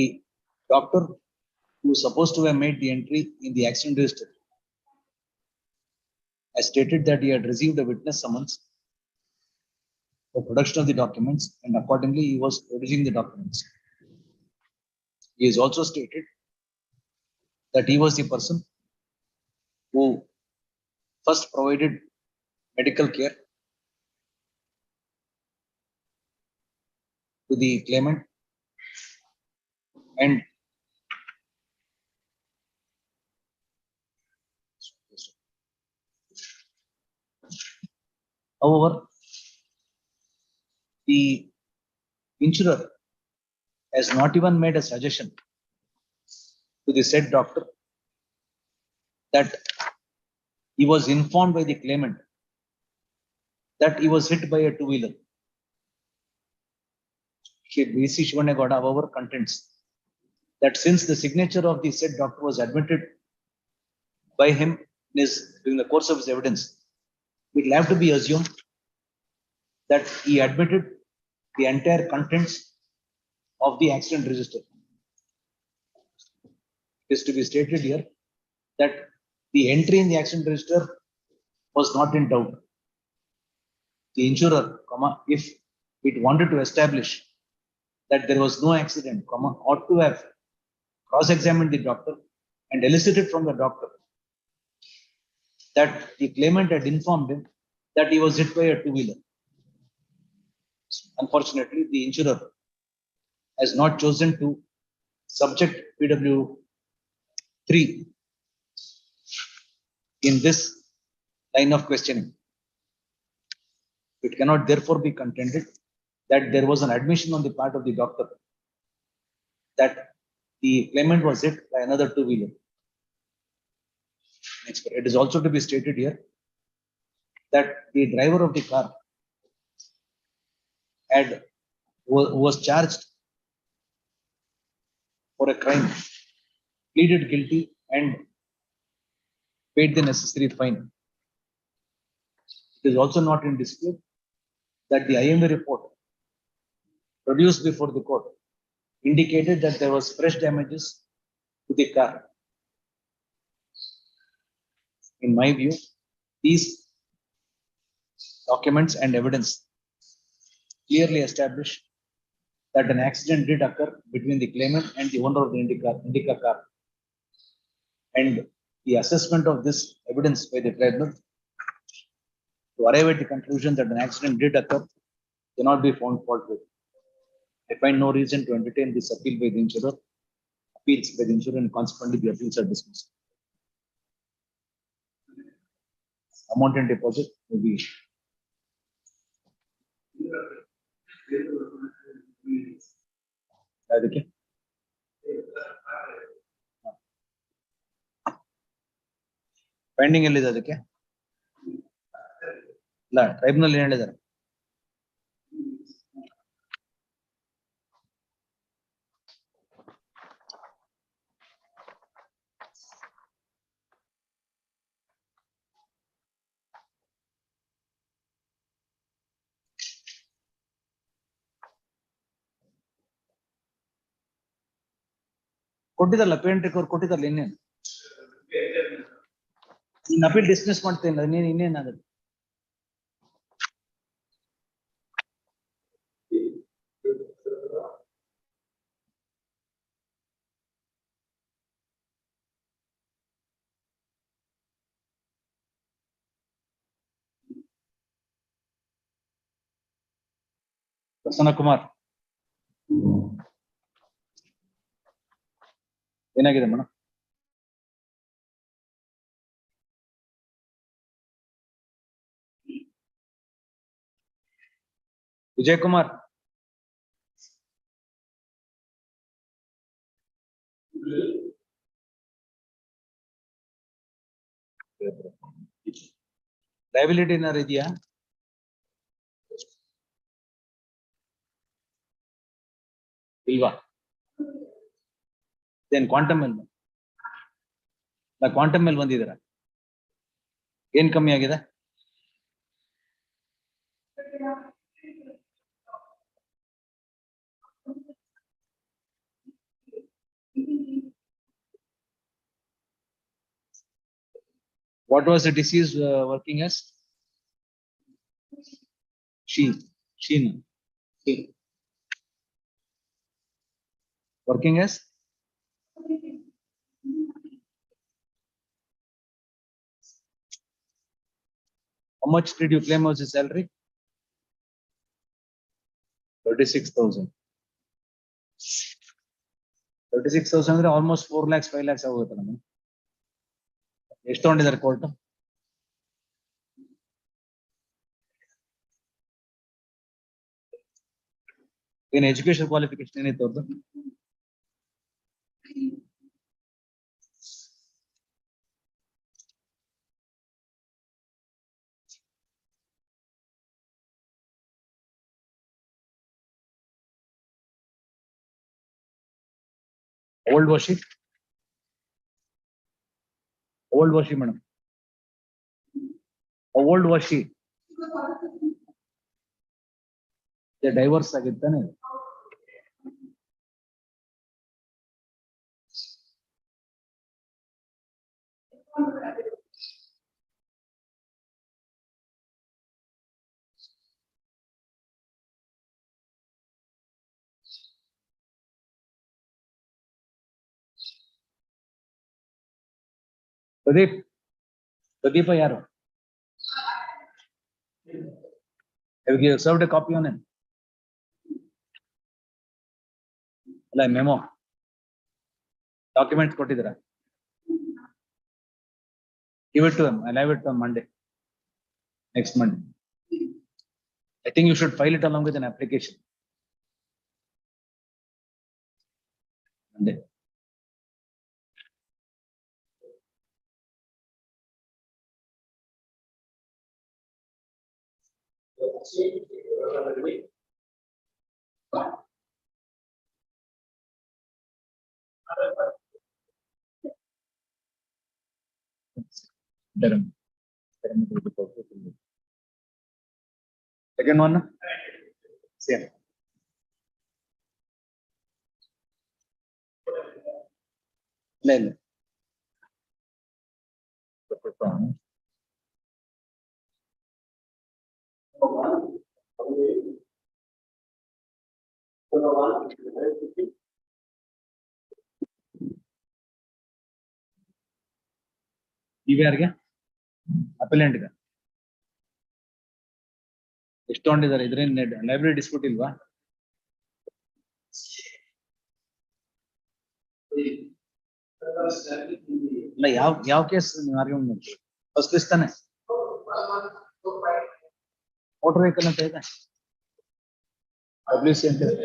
doctor who is supposed to have made the entry in the accident register has stated that he had received a witness summons for production of the documents, and accordingly he was producing the documents. He has also stated that he was the person who first provided medical care to the claimant, and however, the insurer has not even made a suggestion to the said doctor that he was informed by the claimant that he was hit by a two-wheeler. BC Shivanegowda, however, contends that since the signature of the said doctor was admitted by him during the course of his evidence, it will have to be assumed that he admitted the entire contents of the accident register. It is to be stated here that the entry in the accident register was not in doubt. The insurer, if it wanted to establish that there was no accident, ought to have cross-examined the doctor and elicited from the doctor that the claimant had informed him that he was hit by a two-wheeler. Unfortunately, the insurer has not chosen to subject PW3 in this line of questioning. It cannot therefore be contended that there was an admission on the part of the doctor that the claimant was hit by another two-wheeler. It is also to be stated here that the driver of the car was charged for a crime, pleaded guilty and paid the necessary fine. It is also not in dispute that the IMA report produced before the court indicated that there was fresh damages to the car. In my view, these documents and evidence clearly establish that an accident did occur between the claimant and the owner of the Indica car. And the assessment of this evidence by the tribunal to arrive at the conclusion that an accident did occur cannot be found fault with. I find no reason to entertain this appeal by the insurer, appeals by the insurer, and consequently the appeals are dismissed. Amount and deposit will be ಅದಕ್ಕೆ pending ಎಲ್ಲಿದೆ ಅದಕ್ಕೆ ಇಲ್ಲ tribunal ಏನ್ ಹೇಳಿದ್ದಾರೆ ಕೊಟ್ಟಿದ್ದಲ್ಲ ಪೇಂಟ್ರಿಕ್ ಅವ್ರು ಕೊಟ್ಟಿದ್ದಲ್ಲ ಇನ್ನೇನು ನೀನ್ appeal dismiss ಮಾಡ್ತೇನೆ ನೀನ್ ಇನ್ನೇನಾಗುತ್ತೆ ಪ್ರಸನ್ನ ಕುಮಾರ್ ಏನಾಗಿದೆ ಮೇಡಮ್ ವಿಜಯ್ ಕುಮಾರ್ ಲಯಬಿಲಿಟಿ ಏನಾರು ಇದೆಯಾ ಇಲ್ವಾ ಏನ್ ಕ್ವಾಂಟಮ್ ಮೇಲೆ ಬಂದಿದ್ದೀರಾ ಏನ್ ಕಮ್ಮಿ ಆಗಿದೆ What was the disease working as? Sheen. Working as? How much did you claim as a salary? 36,000. 36,000 ಅಂದ್ರೆ almost 4 lakhs 5 lakhs ಆಗುತ್ತೆ ನಮಗೆ ಎಷ್ಟು ತಗೊಂಡಿದ್ದಾರೆ ಕೋರ್ಟ್ ಏನ್ ಎಜುಕೇಶನ್ ಕ್ವಾಲಿಫಿಕೇಶನ್ ಏನಿತ್ತು ಅವ್ರದ್ದು Old was she? Old was she, madam? How old was she? The divorce ಆಗಿತ್ತಾನೆ. Pradeep. Pradeep ಯಾರು? Have you served a copy on him? ಅಲ್ಲ ಮೆಮೊ ಡಾಕ್ಯುಮೆಂಟ್ಸ್ ಕೊಟ್ಟಿದ್ದೀರಾ? Give it to him. I'll have it on Monday. Next Monday. I think you should file it along with an application. Monday. Second one, same. ಇಲ್ಲ. ಇವ ಯಾರಿಗೆ? ಅಪೆಲೆಂಟ್ಗೆ ಎಷ್ಟು ತಗೊಂಡಿದ್ದಾರೆ? ಇದ್ರೇನ್ library dispute ಇಲ್ವಾ? ಇಲ್ಲ, ಯಾವ ಕೇಸ್ ಆರ್ಗ್ಯುಮೆಂಟ್ ಮಾಡ್ತೀವಿ? ಫಸ್ಟ್ ಲಿಸ್ಟ್ ತಾನೆ, ಮೋಟರ್ ವೆಹಿಕಲ್ ಅಂತ ಇದೆ, WC ಅಂತ ಇದೆ.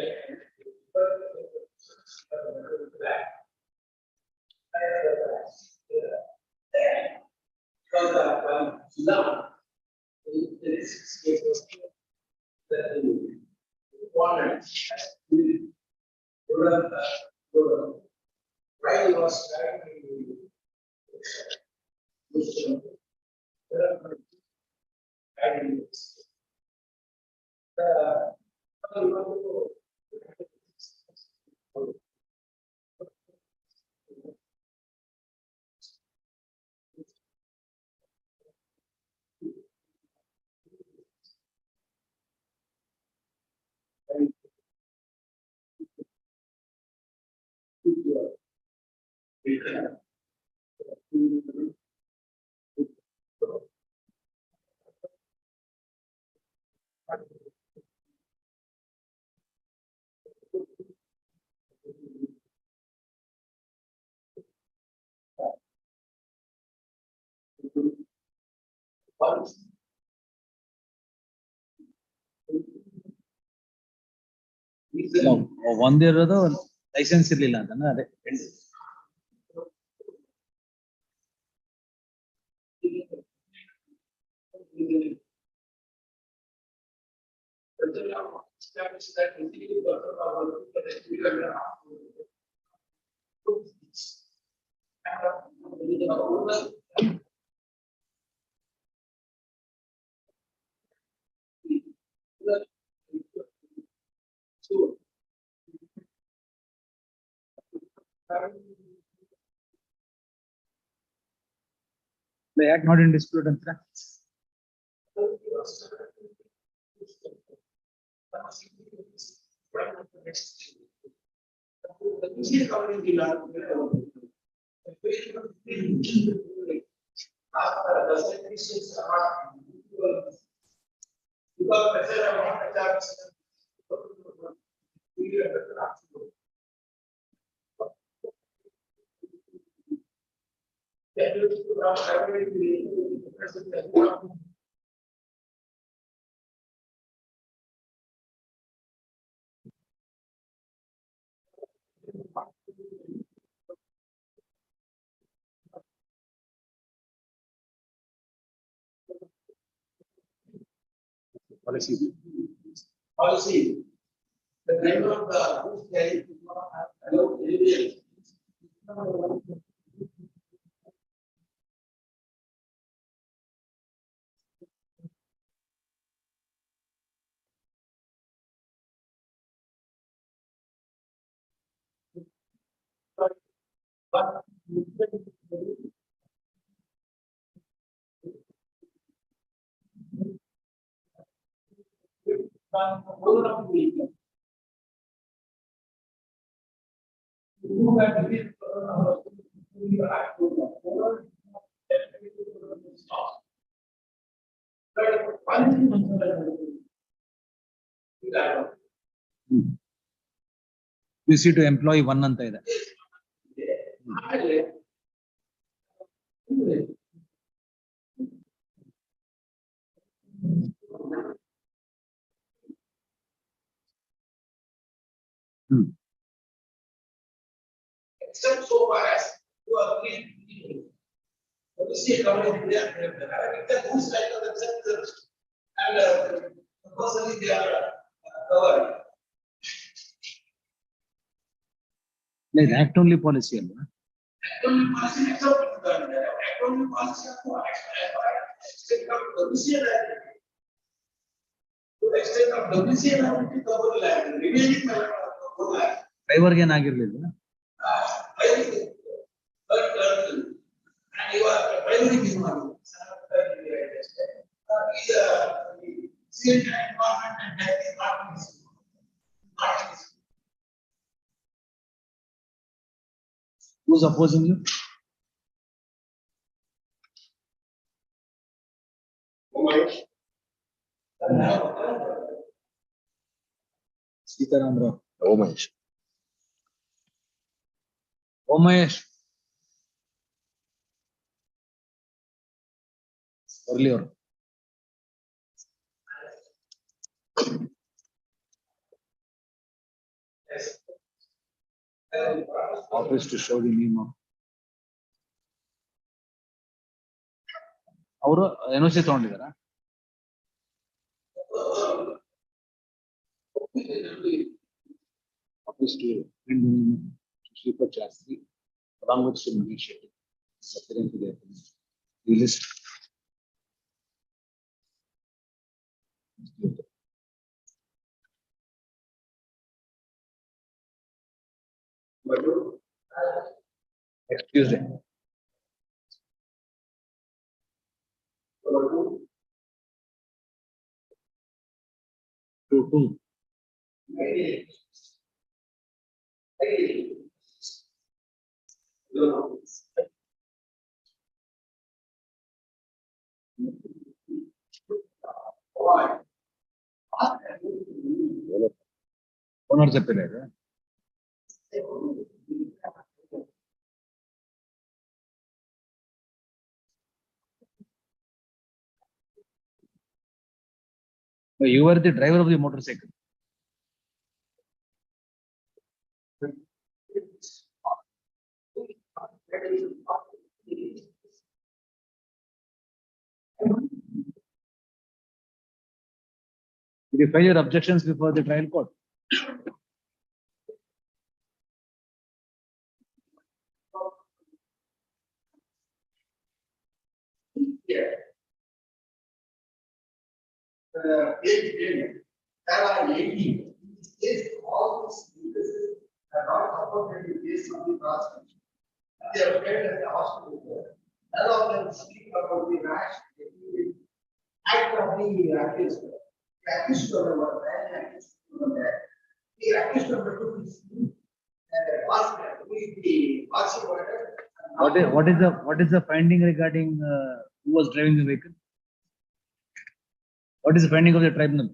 ಒಂದಿರೋದು ಲೈಸೆನ್ಸ್ ಇರ್ಲಿಲ್ಲ ಅಂತ ಅದೇ ಯಾಕೆ ನಾಟ್ ಇನ್ ಡಿಸ್ಪ್ಯೂಟ್ ಅಂತ Policy. The name of the whose carry does not have allowed any PC to employee 1 ಅಂತ ಇದೆ. Except so far as you are free. You see, company there, if the goods like the and personally they are covered. Like act only policy ಅಲ್ವಾ? Act only policy except act only policy to extent of WCA liability. To extent of WCA liability cover liability, remaining cover liability. ಡ್ರೈವರ್ಗೆ ಏನಾಗಿರ್ಲಿಲ್ಲ? But and you are primary human. CH environment and death is not this. Who's opposing you? Sitaram Rao. Omesh. Omesh. Earlier. Office to show the name of. ಅವರು NOC ತಗೊಂಡಿದ್ದಾರಾ? Office to print the name of Sripad Shastri along with some initiative. Separate to the list. Next Tuesday. Two. Owner చెప్పలేదు. You were the driver of the motorcycle. Did you file your objections before the trial court? All these witnesses are not supported in case of the prosecution. They are paid at the hospital. None of them speak about the rash act of the accused. The accused number one, the accused number there. The accused number two is What is the finding regarding who was driving the vehicle? What is the finding of the tribunal?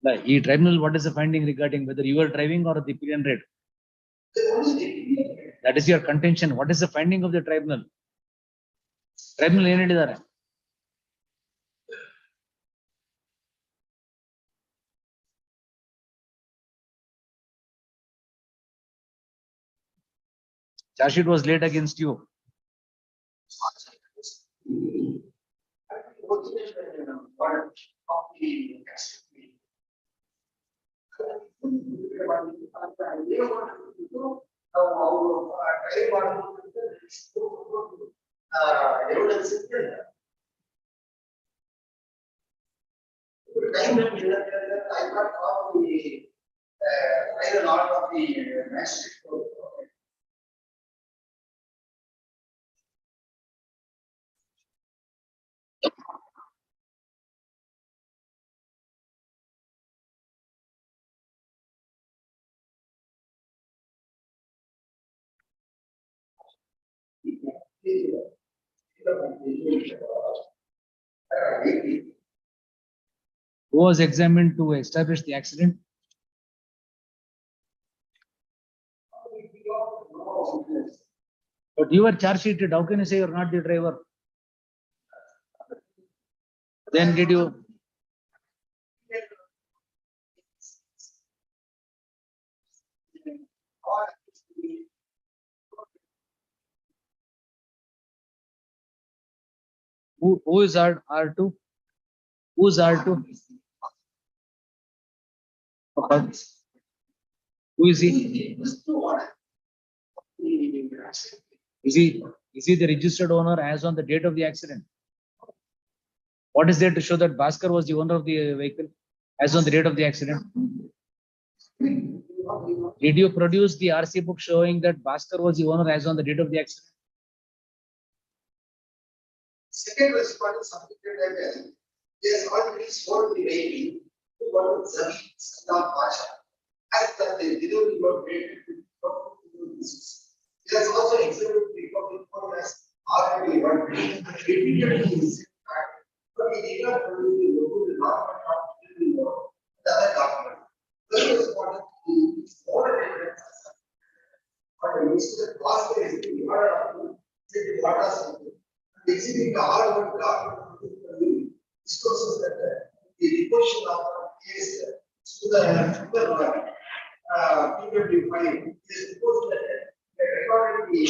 Like, tribunal, what is the finding regarding whether you are driving or the pillion rate? That is your contention. What is the finding of the tribunal? Tribunal ಏನು ಹೇಳಿದ್ದಾರೆ? Charge sheet was laid against you. evidence time I got off the final order of the magistrate court. Who was examined to establish the accident? But you were charge sheeted. How can you say you're not the driver? Then did you? Who is R2? Who's R2? Who is he? Is he the registered owner as on the date of the accident? What is there to show that Bhaskar was the owner of the vehicle as on the date of the accident? Did you produce the RC book showing that Bhaskar was the owner as on the date of the accident? Second respondent submitted that he has already sold the vehicle to one Zabi Saddam Pasha as per the delivery was dated to. He has also examined the public court as already repeatedly insisted that, but he did not produce the local document of the other document. The respondent is more evidence. But the Mr. Bhaskar is the order of the water. Exhibit the hard work document discloses that the reportion of the case to the PW5 is reported that recorded the.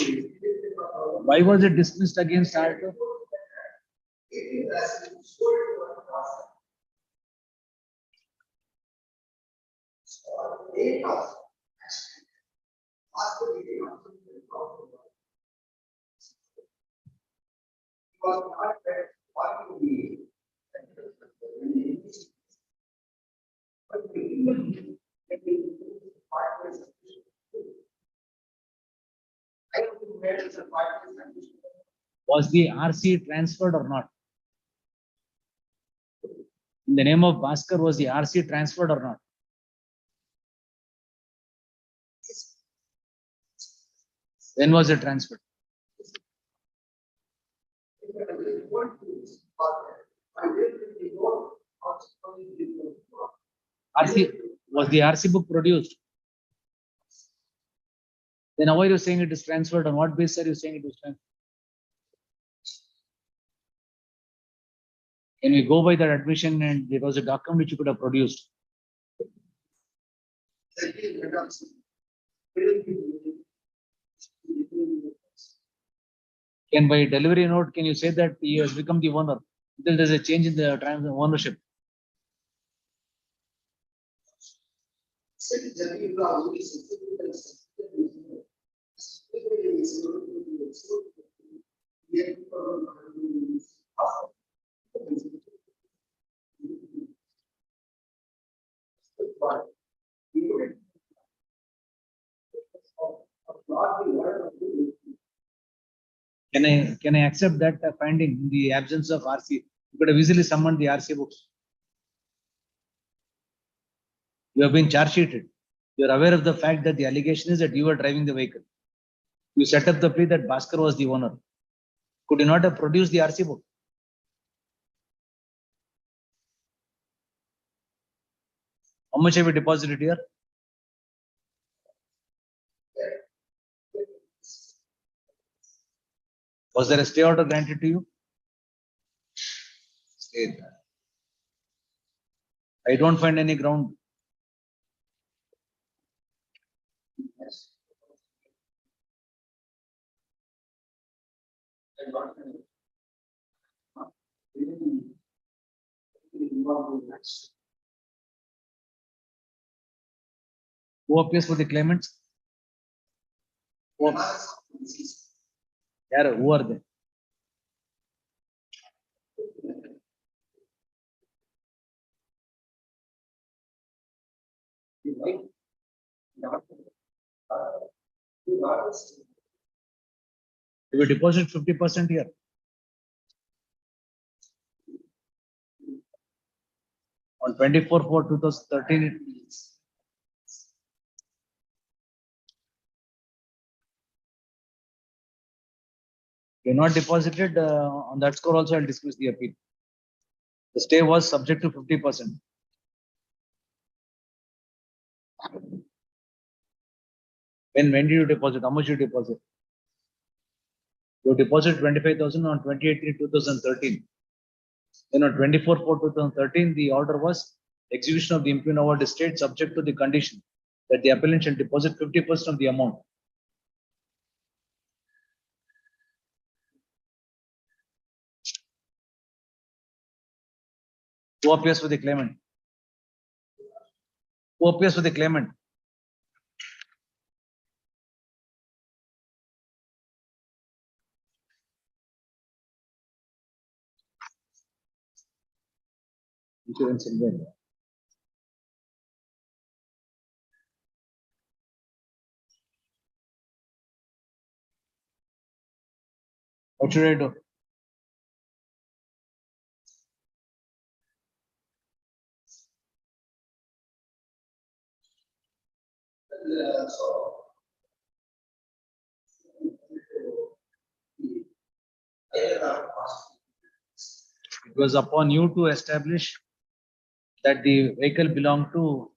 Why was it dismissed against R2? It has been sold to one person. So, 8 hours. After the was not what to be. Was the RC transferred or not? In the name of Bhaskar, was the RC transferred or not? When was it transferred? RC, was the RC book produced? Then how are you saying it is transferred? On what basis are you saying it is transferred? Can we go by that admission and there was a document which you could have produced? Can by delivery note, can you say that he has become the owner until there's a change in the ownership? Can I accept that finding in the absence of RC? You could have easily summoned the RC books. You have been charge sheeted. You are aware of the fact that the allegation is that you were driving the vehicle. You set up the plea that Bhaskar was the owner. Could you not have produced the RC book? How much have you deposited here? Was there a stay order granted to you? Stay. I don't find any ground. Who appears for the claimants? Who are they? You will deposit 50% here. On 24/4/2013. You're not deposited, on that score also I'll dismiss the appeal. The stay was subject to 50%. When did you deposit? How much you deposit? You deposit 25,000 on 28/3/2013. Then on 24/4/2013, the order was execution of the impugned award estate subject to the condition that the appellant shall deposit 50% of the amount. Who appears for the claimant? Who appears for the claimant? Insurance in. What should I do? It was upon you to establish that the vehicle belonged to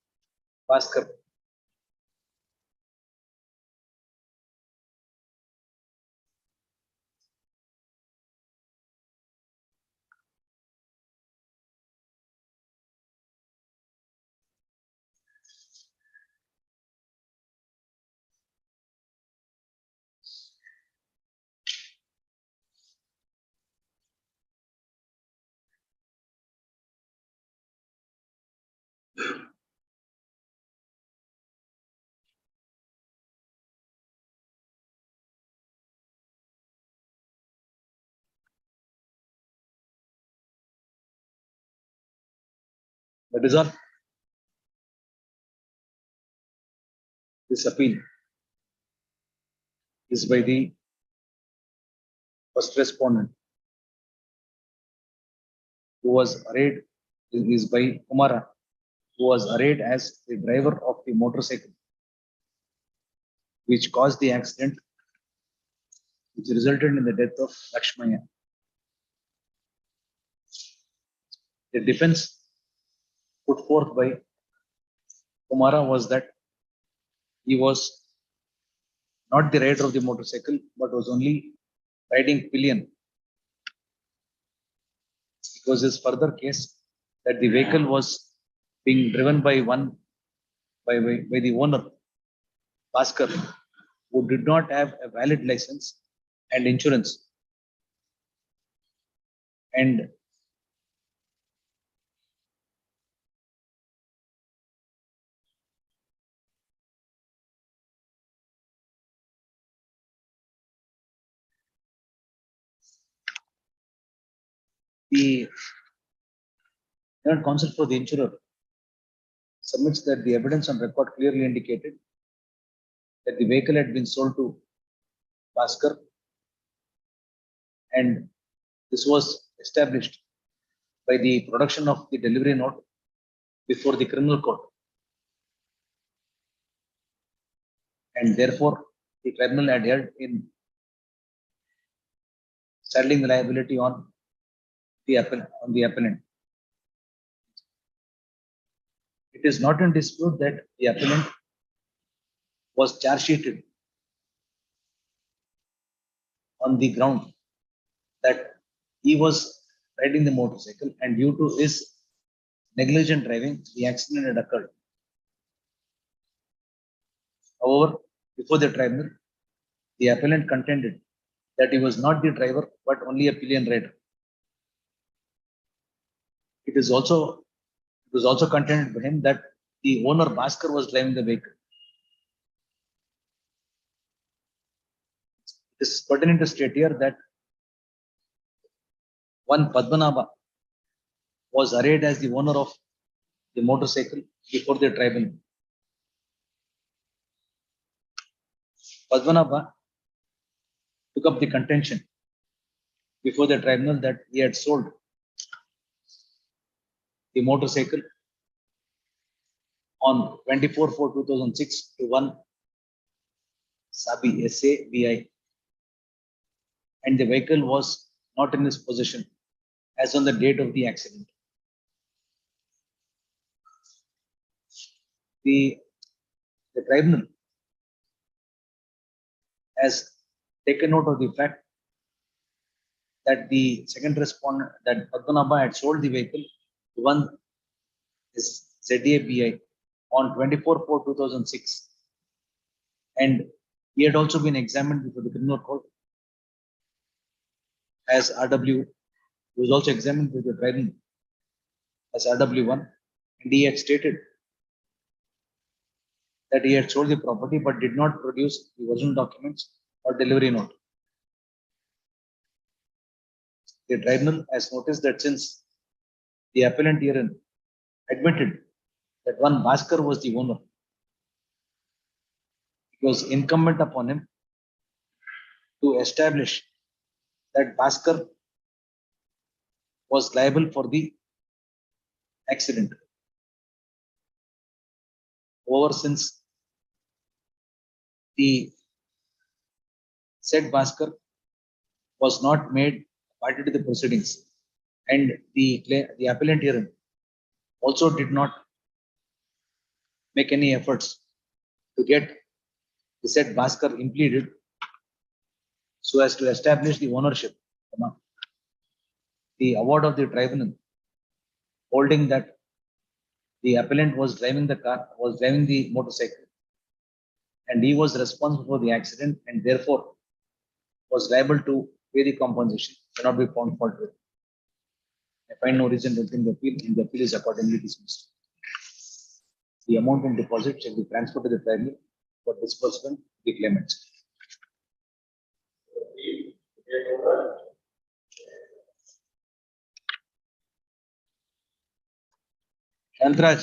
Bhaskar. That is all. This appeal is by the first respondent, who was arrayed, is by Kumara, who was arrayed as the driver of the motorcycle, which caused the accident, which resulted in the death of Lakshmaya. The defense put forth by Kumara was that he was not the rider of the motorcycle, but was only riding pillion. It was his further case that the vehicle was being driven by the owner, Bhaskar, who did not have a valid license and insurance. And the counsel for the insurer submits that the evidence on record clearly indicated that the vehicle had been sold to Bhaskar, and this was established by the production of the delivery note before the criminal court. And therefore, the tribunal adhered in settling the liability on the appellant. It is not in dispute that the appellant was charge sheeted on the ground that he was riding the motorcycle, and due to his negligent driving, the accident had occurred. However, before the tribunal, the appellant contended that he was not the driver, but only a pillion rider. It was also contended by him that the owner Bhaskar was driving the vehicle. This is pertinent to state here that one Padmanabha was arrayed as the owner of the motorcycle before the tribunal. Padmanabha took up the contention before the tribunal that he had sold the motorcycle on 24/4/2006 to one Sabi SABI, and the vehicle was not in his possession as on the date of the accident. The tribunal has taken note of the fact that the second respondent, that Padmanabha had sold the vehicle to one is ZABI on 24/4/2006, and he had also been examined before the criminal court as RW. He was also examined before the tribunal as RW1, and he had stated that he had sold the property but did not produce the original documents or delivery note. The tribunal has noticed that since the appellant herein admitted that one Bhaskar was the owner, it was incumbent upon him to establish that Bhaskar was liable for the accident. However, since the said Bhaskar was not made party to the proceedings, and the appellant herein also did not make any efforts to get the said Bhaskar impleaded so as to establish the ownership. The award of the tribunal holding that the appellant was driving the motorcycle, and he was responsible for the accident and therefore was liable to pay the compensation, cannot be found fault with. I find no reason to think the appeal, and the appeal is accordingly dismissed. The amount in deposit shall be transferred to the tribunal for disbursement to the claimants. Shantraj.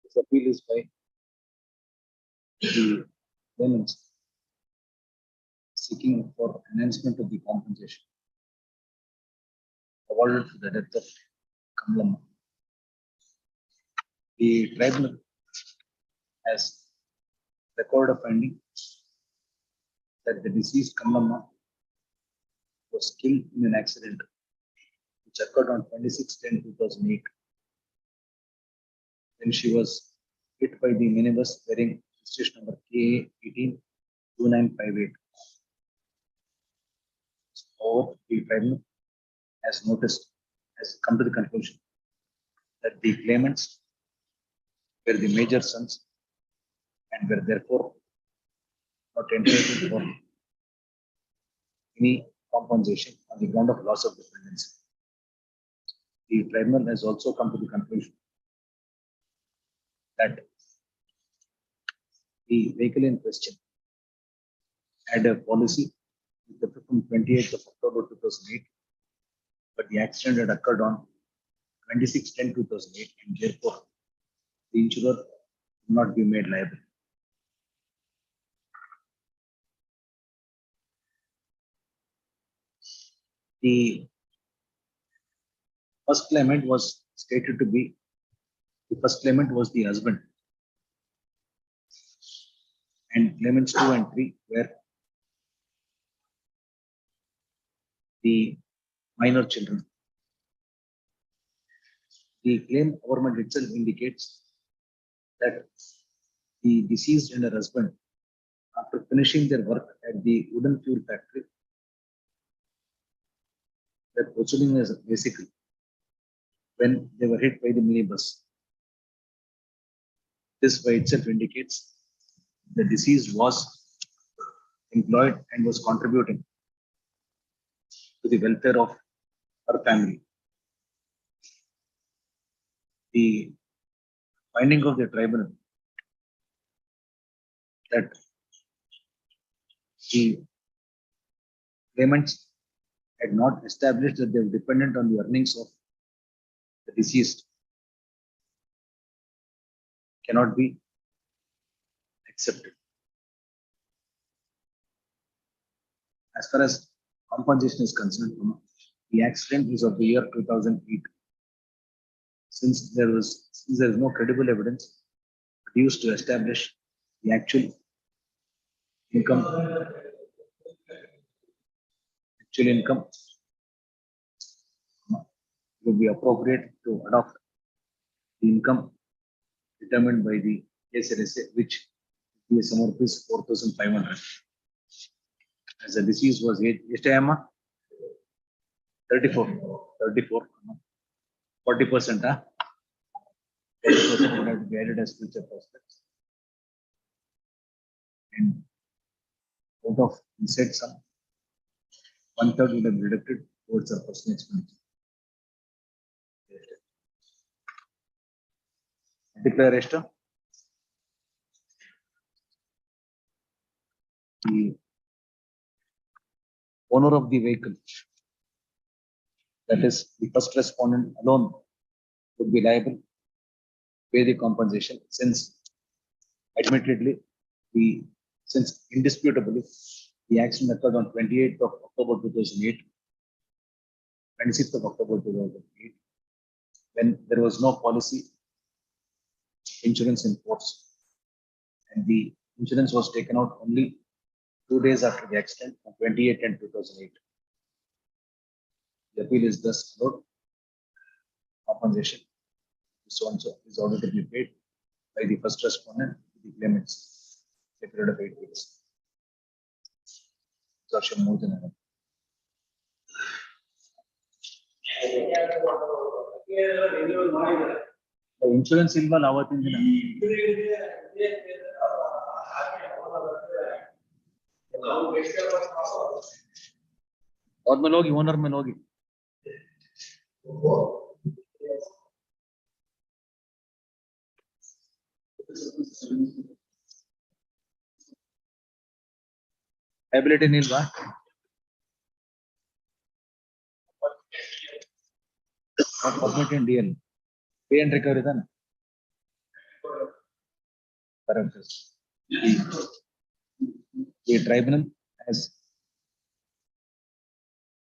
This appeal is by the claimants seeking for enhancement of the compensation awarded for the death of Kamlamma. The tribunal has recorded a finding that the deceased Kamlamma was killed in an accident which occurred on 26/10/2008 when she was hit by the minibus bearing registration number KA 182958. Or the tribunal has come to the conclusion that the claimants were the major sons and were therefore not entitled for any compensation on the ground of loss of dependency. The tribunal has also come to the conclusion that the vehicle in question had a policy with effect from 28th of October 2008, but the accident had occurred on 26/10/2008, and therefore the insurer will not be made liable. The first claimant was stated to be, the first claimant was the husband, and claimants 2 and 3 were the minor children. The claim government itself indicates that the deceased and her husband, after finishing their work at the wooden fuel factory, were proceeding as basically when they were hit by the minibus. This by itself indicates the deceased was employed and was contributing to the welfare of her family. The finding of the tribunal that the claimants had not established that they were dependent on the earnings of the deceased cannot be accepted. As far as compensation is concerned, the accident is of the year 2008. Since there is no credible evidence produced to establish the actual income, it would be appropriate to adopt the income determined by the SRSA, which is some rupees 4,500. As the deceased was age, 34, 40%, 40% would have to be added as future prospects. And out of the said sum, 1/3 would have been deducted towards our personal expenditure. Declare extra. The owner of the vehicle, that is the first respondent alone, would be liable to pay the compensation, since admittedly since indisputably the accident occurred on 28th of October 2008, 26th of October 2008, when there was no policy insurance in force, and the insurance was taken out only 2 days after the accident on 28/10/2008. The appeal is thus allowed. Compensation so and so is ordered to be paid by the first respondent to the claimants a period of 8 weeks. Exhaustion more than enough. The insurance ilva lavatin dina और में लोग owner में लोग liability ನಿಲ್ವಾ permit in DL pay and recovery ತಾನೆ parameters. The tribunal has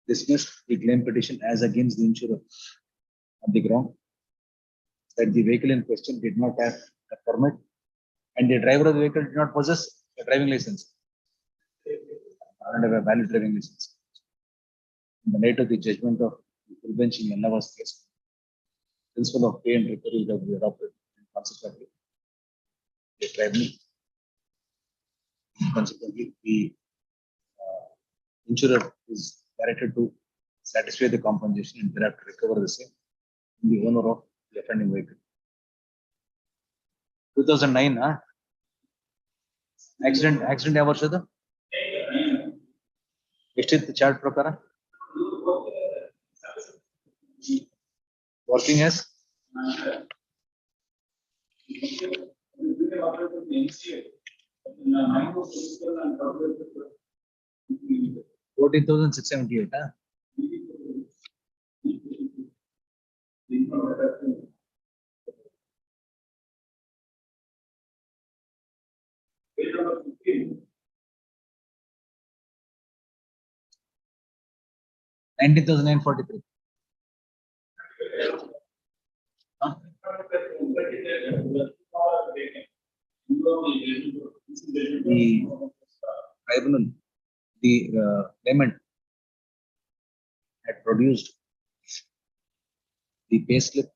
dismissed the claim petition as against the insurer on the ground that the vehicle in question did not have a permit and the driver of the vehicle did not possess a driving license and have a valid driving license. In the light of the judgment of the full bench in Yellava's case, principle of pay and recovery will be adopted and consequently the tribunal, consequently the insurer is directed to satisfy the compensation and thereafter recover the same from the owner of the offending vehicle. 2009, accident ಯಾವ ವರ್ಷದ ಎಷ್ಟಿತ್ತು chart ಪ್ರಕಾರ working S 14,678. $19,943. The tribunal, the claimant had produced the payslip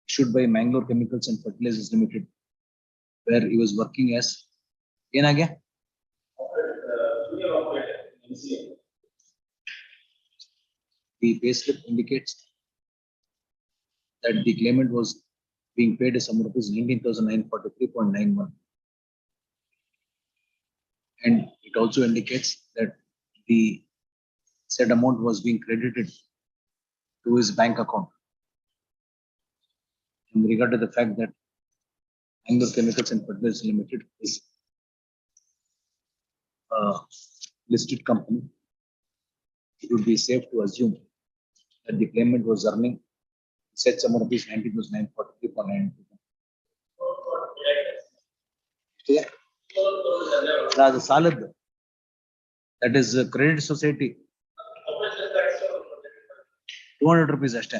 issued by Mangalore Chemicals and Fertilizers Limited, where he was working as ಏನಾಗೆ the payslip indicates that the claimant was being paid a sum of rupees 19,943.91. And it also indicates that the said amount was being credited to his bank account. In regard to the fact that Mangalore Chemicals and Fertilizers Limited is a listed company, it would be safe to assume that the claimant was earning said sum of rupees 19,943.92. That's a solid. That is a credit society. 200 rupees ಅಷ್ಟೇ.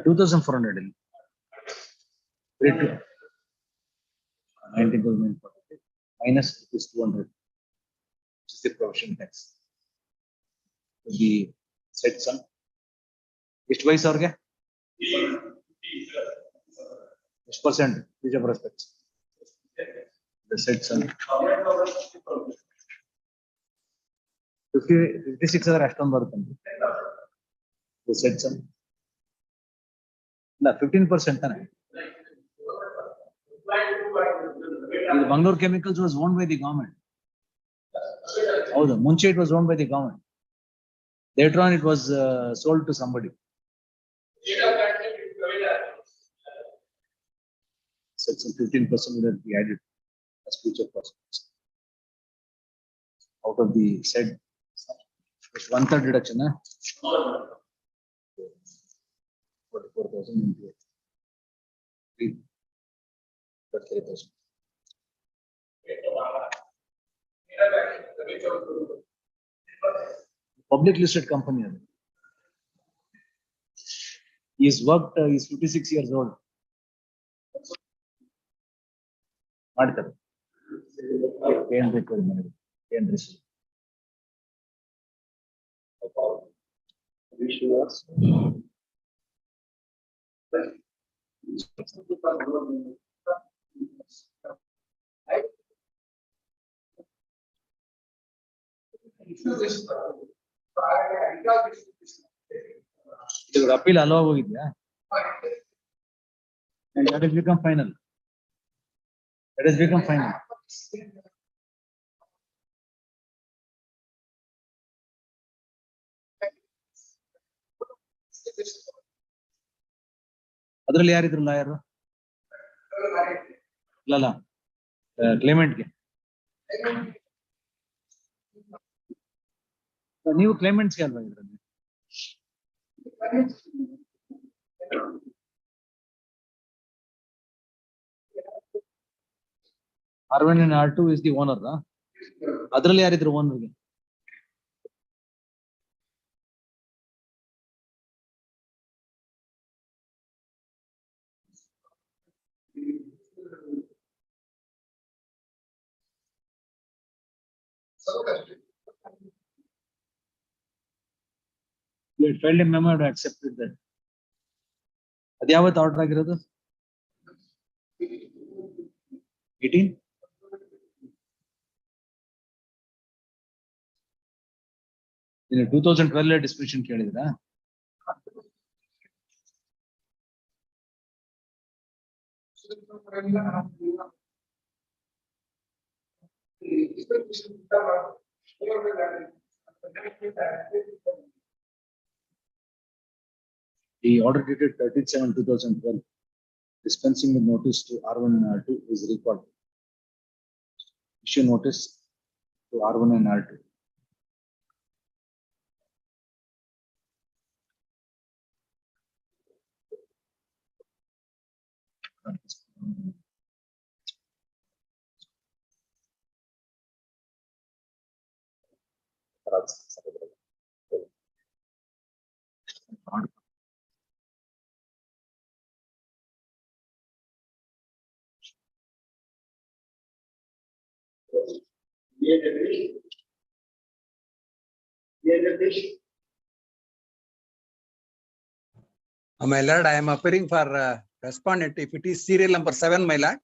2,400 19,943 minus rupees 200, which is the provision tax. The said sum. ಎಷ್ಟು ವಯಸ್ಸು ಅವ್ರಿಗೆ ಎಷ್ಟು percent is of respect the said sum 56 ಅದರ ಅಷ್ಟೊಂದು ಬರುತ್ತೆ the said sum ಇಲ್ಲ 15% ತಾನೆ Bangalore Chemicals was owned by the government. ಹೌದು ಮುಂಚೆ it was owned by the government. Later on it was sold to somebody. So 15% will be added as future prospects. Out of the said, it's 1/3 deduction, 44,000 into 33,000. Public listed company. He's worked, he's 56 years old. ಮಾಡ್ತಾರೆ ಏನ್ ಬೇಕು ಏನ್ receive appeal hello ಹೋಗಿದ್ಯಾ that has become final. That has become final. ಅದರಲ್ಲಿ ಯಾರಿದ್ರು lawyer ಇಲ್ಲ ಕ್ಲೇಮೆಂಟ್ಗೆ ನೀವು ಕ್ಲೇಮೆಂಟ್ಸ್ಗೆ ಅಲ್ವಾ ಇದ್ರಲ್ಲಿ R1 and R2 is the owner, ಅದ್ರಲ್ಲಿ ಯಾರಿದ್ರು ಓನರ್ಗೆ? You had filed a memo to accept that. ಅದು ಯಾವತ್ತು ಆರ್ಡರ್ ಆಗಿರೋದು? 18? ಇನ್ನು 2012 description ಕೇಳಿದ್ರಾ? The order dated 13/7/2012 dispensing the notice to R1 and R2 is recalled. Issue notice to R1 and R2. My lord, I am appearing for respondent. If it is serial number 7, my lord.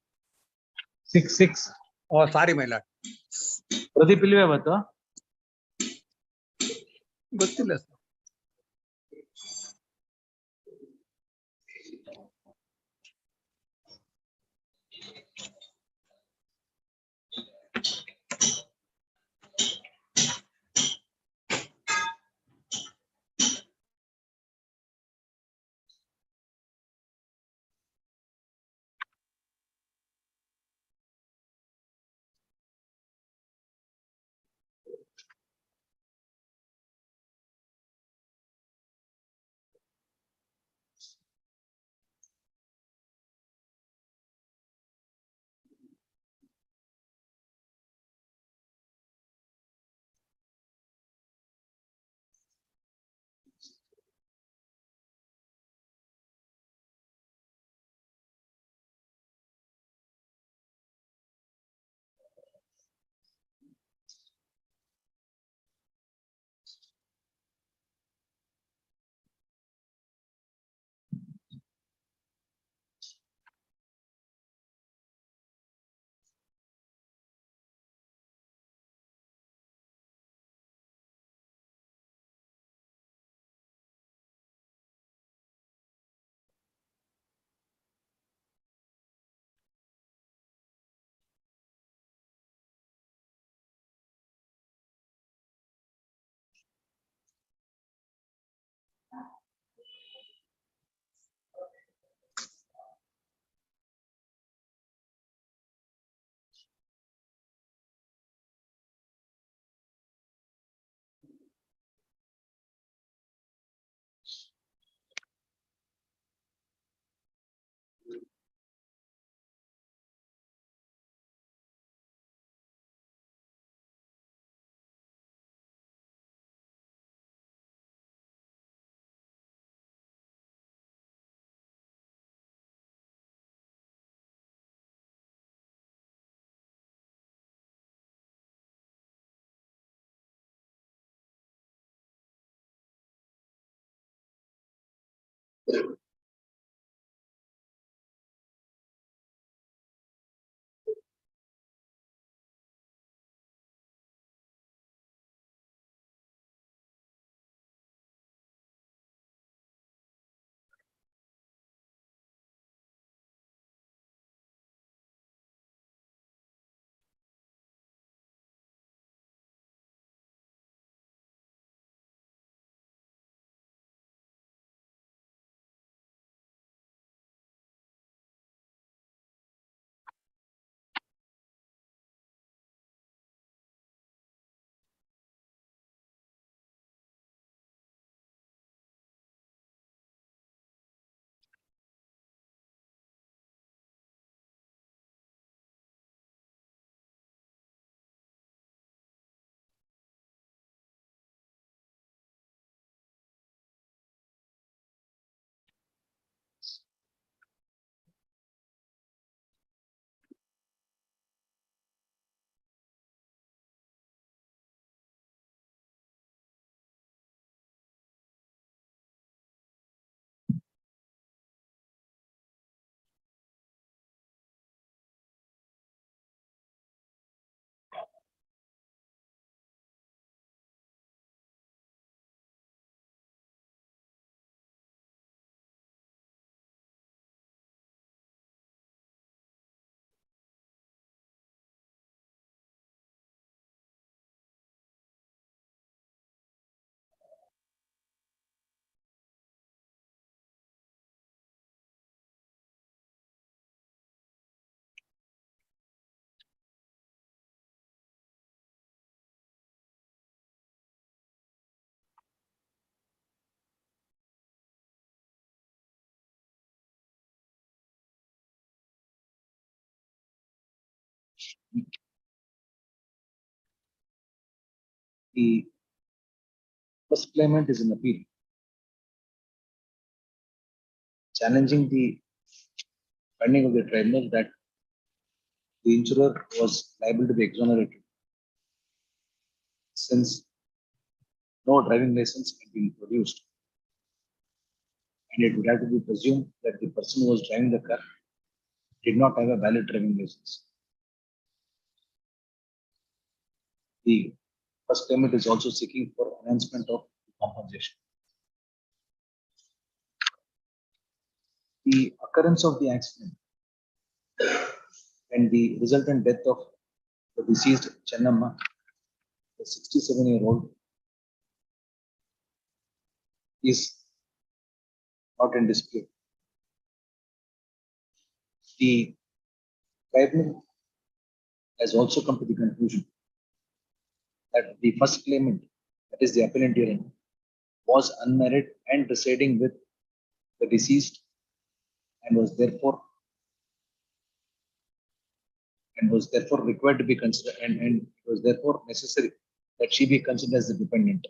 6. Oh, sorry, my lord. Pradeep ಇಲ್ವೇ ಅವತ್ತು? ಗೊತ್ತಿಲ್ಲ sir. The first claimant is an appeal challenging the finding of the tribunal that the insurer was liable to be exonerated since no driving license had been produced. And it would have to be presumed that the person who was driving the car did not have a valid driving license. The first claimant is also seeking for enhancement of compensation. The occurrence of the accident and the resultant death of the deceased Chennamma, the 67-year-old, is not in dispute. The tribunal has also come to the conclusion that the first claimant, that is the appellant herein, was unmarried and residing with the deceased and was therefore required to be considered and it was therefore necessary that she be considered as the dependent.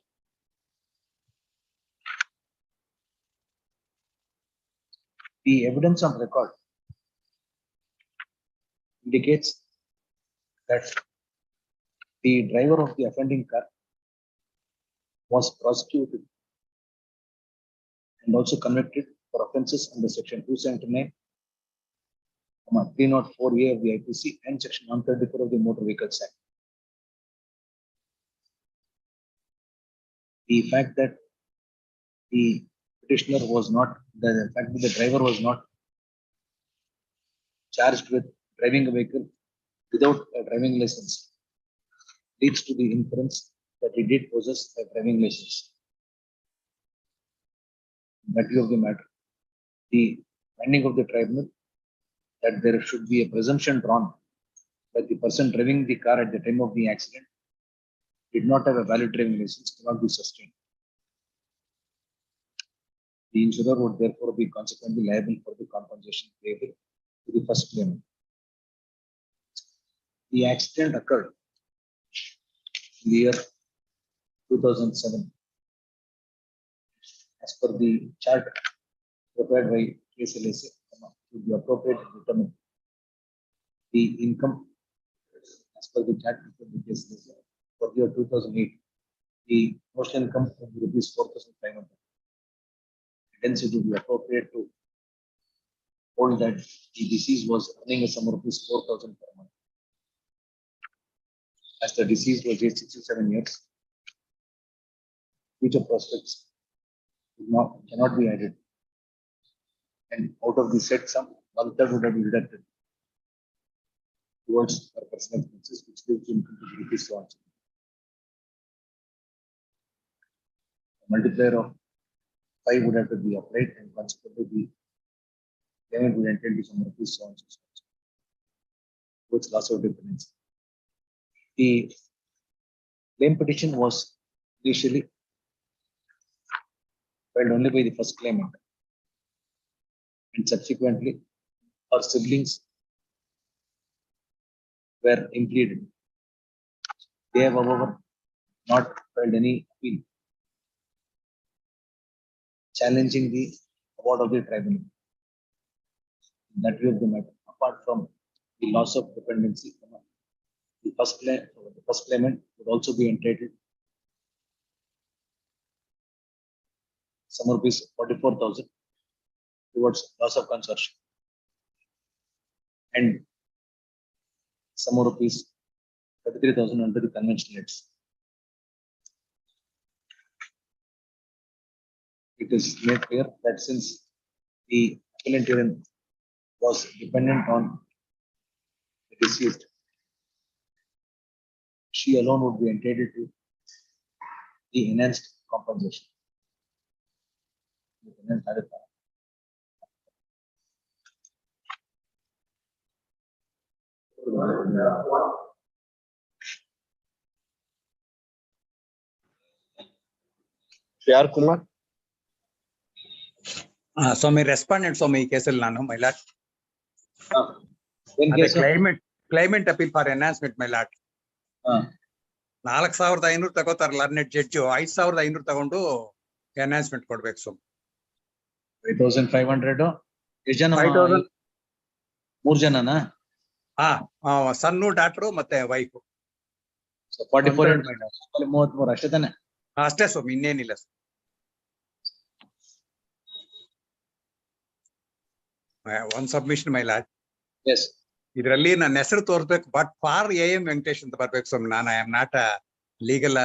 The evidence on record indicates that the driver of the offending car was prosecuted and also convicted for offences under section 279, 304A of the IPC and section 134 of the Motor Vehicles Act. The fact that the petitioner was not, the fact that the driver was not charged with driving a vehicle without a driving license leads to the inference that he did possess a driving license. That view of the matter, the finding of the tribunal that there should be a presumption drawn that the person driving the car at the time of the accident did not have a valid driving license cannot be sustained. The insurer would therefore be consequently liable for the compensation payable to the first claimant. The accident occurred in the year 2007. As per the chart prepared by KSLSA, to be appropriate to determine the income as per the chart prepared by KSLSA for the year 2008. The notional income of rupees 4,500. Hence, it would be appropriate to hold that the deceased was earning a sum of rupees 4,000 per month. As the deceased was aged 67 years, future prospects cannot be added. And out of the said sum, 1/3 would have been deducted towards her personal expenses, which gives income to the rupees so much. A multiplier of 5 would have to be applied, and consequently the payment would entail to some rupees so much, which loss of dependency. The claim petition was initially filed only by the first claimant, and subsequently her siblings were included. They have, however, not filed any appeal challenging the award of the tribunal. In that view of the matter, apart from the loss of dependency, the first claimant would also be entitled some rupees 44,000 towards loss of consortium and some rupees 33,000 under the conventional rates. It is made clear that since the appellant herein was dependent on the deceased, she alone would be entitled to the enhanced compensation. Shayar Kumar. Swami respondent, Swami Kesal Nanu, my lord. In case of claimant, claimant appeal for enhancement, my lord. 4,500 ತಗೋತಾರ learned judge, 5,500 ತಗೊಂಡು enhancement ಕೊಡ್ಬೇಕು. So 5,500 ಎಷ್ಟು ಜನ? 5,000 3 ಜನನಾ? Son, doctor ಮತ್ತೆ wife. 44 33 ಅಷ್ಟೇ ತಾನೆ? ಅಷ್ಟೇ ಸ್ವಾಮಿ, ಇನ್ನೇನಿಲ್ಲ. One submission my lord. Yes. ಇದರಲ್ಲಿ ನನ್ನ ಹೆಸರು ತೋರ್ಬೇಕು, ಬಟ್ ಫಾರ್ AM ವೆಂಕಟೇಶ್ ಅಂತ ಬರ್ಬೇಕು ಸ್ವಾಮಿ. ನಾನು I am not a legal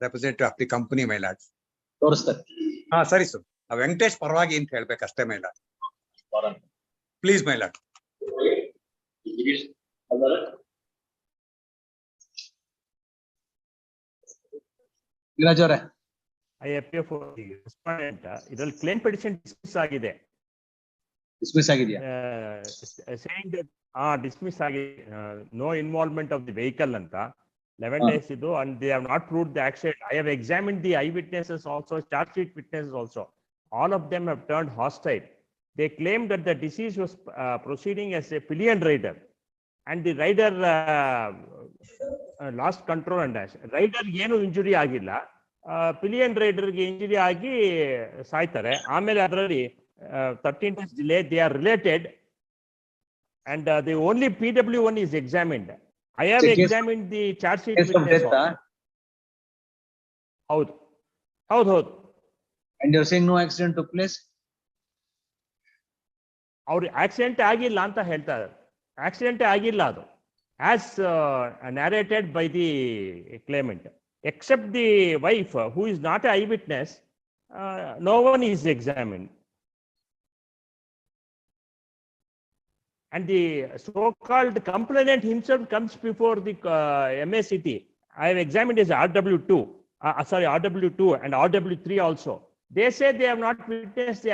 representative of the company my lord. ತೋರಿಸ್ತಾರೆ. ಸರಿ ಸ್ವಾಮಿ, ವೆಂಕಟೇಶ್ ಪರವಾಗಿ ಅಂತ ಹೇಳ್ಬೇಕು ಅಷ್ಟೇ my lord. Please my lord. Viraj ಅವರೇ, I appear for the respondent. ಇದರಲ್ಲಿ ಕ್ಲೇಮ್ ಪಿಟಿಷನ್ ಡಿಸ್ಮಿಸ್ ಆಗಿದೆ. ಡಿಸ್ಮಿಸ್ ಆಗಿದೆಯಾ? Saying that ಡಿಸ್ಮಿಸ್ ಆಗಿದೆ, no involvement of the vehicle ಅಂತ 11 days ಇದು, and they have not proved the accident. I have examined the eyewitnesses also, charge sheet witnesses also. All of them have turned hostile. They claim that the deceased was proceeding as a pillion rider, and the rider lost control and dash. Rider ಏನು injury ಆಗಿಲ್ಲ, pillion ರೈಡರ್ಗೆ injury ಆಗಿ ಸಾಯ್ತಾರೆ. ಆಮೇಲೆ ಅದರಲ್ಲಿ 13 days delay, they are related, and the only PW1 is examined. I have examined the charge sheet witness. ಹೌದು. And you're saying no accident took place? ಅವ್ರು accident ಆಗಿಲ್ಲ ಅಂತ ಹೇಳ್ತಾರೆ. ಆಕ್ಸಿಡೆಂಟ್ ಆಗಿಲ್ಲ ಅದು, as narrated by the claimant. Except the wife, who is not an eyewitness, no one is examined. And the so-called complainant himself comes before the MACT. I have examined his RW2, and RW3 also. They say they have not witnessed the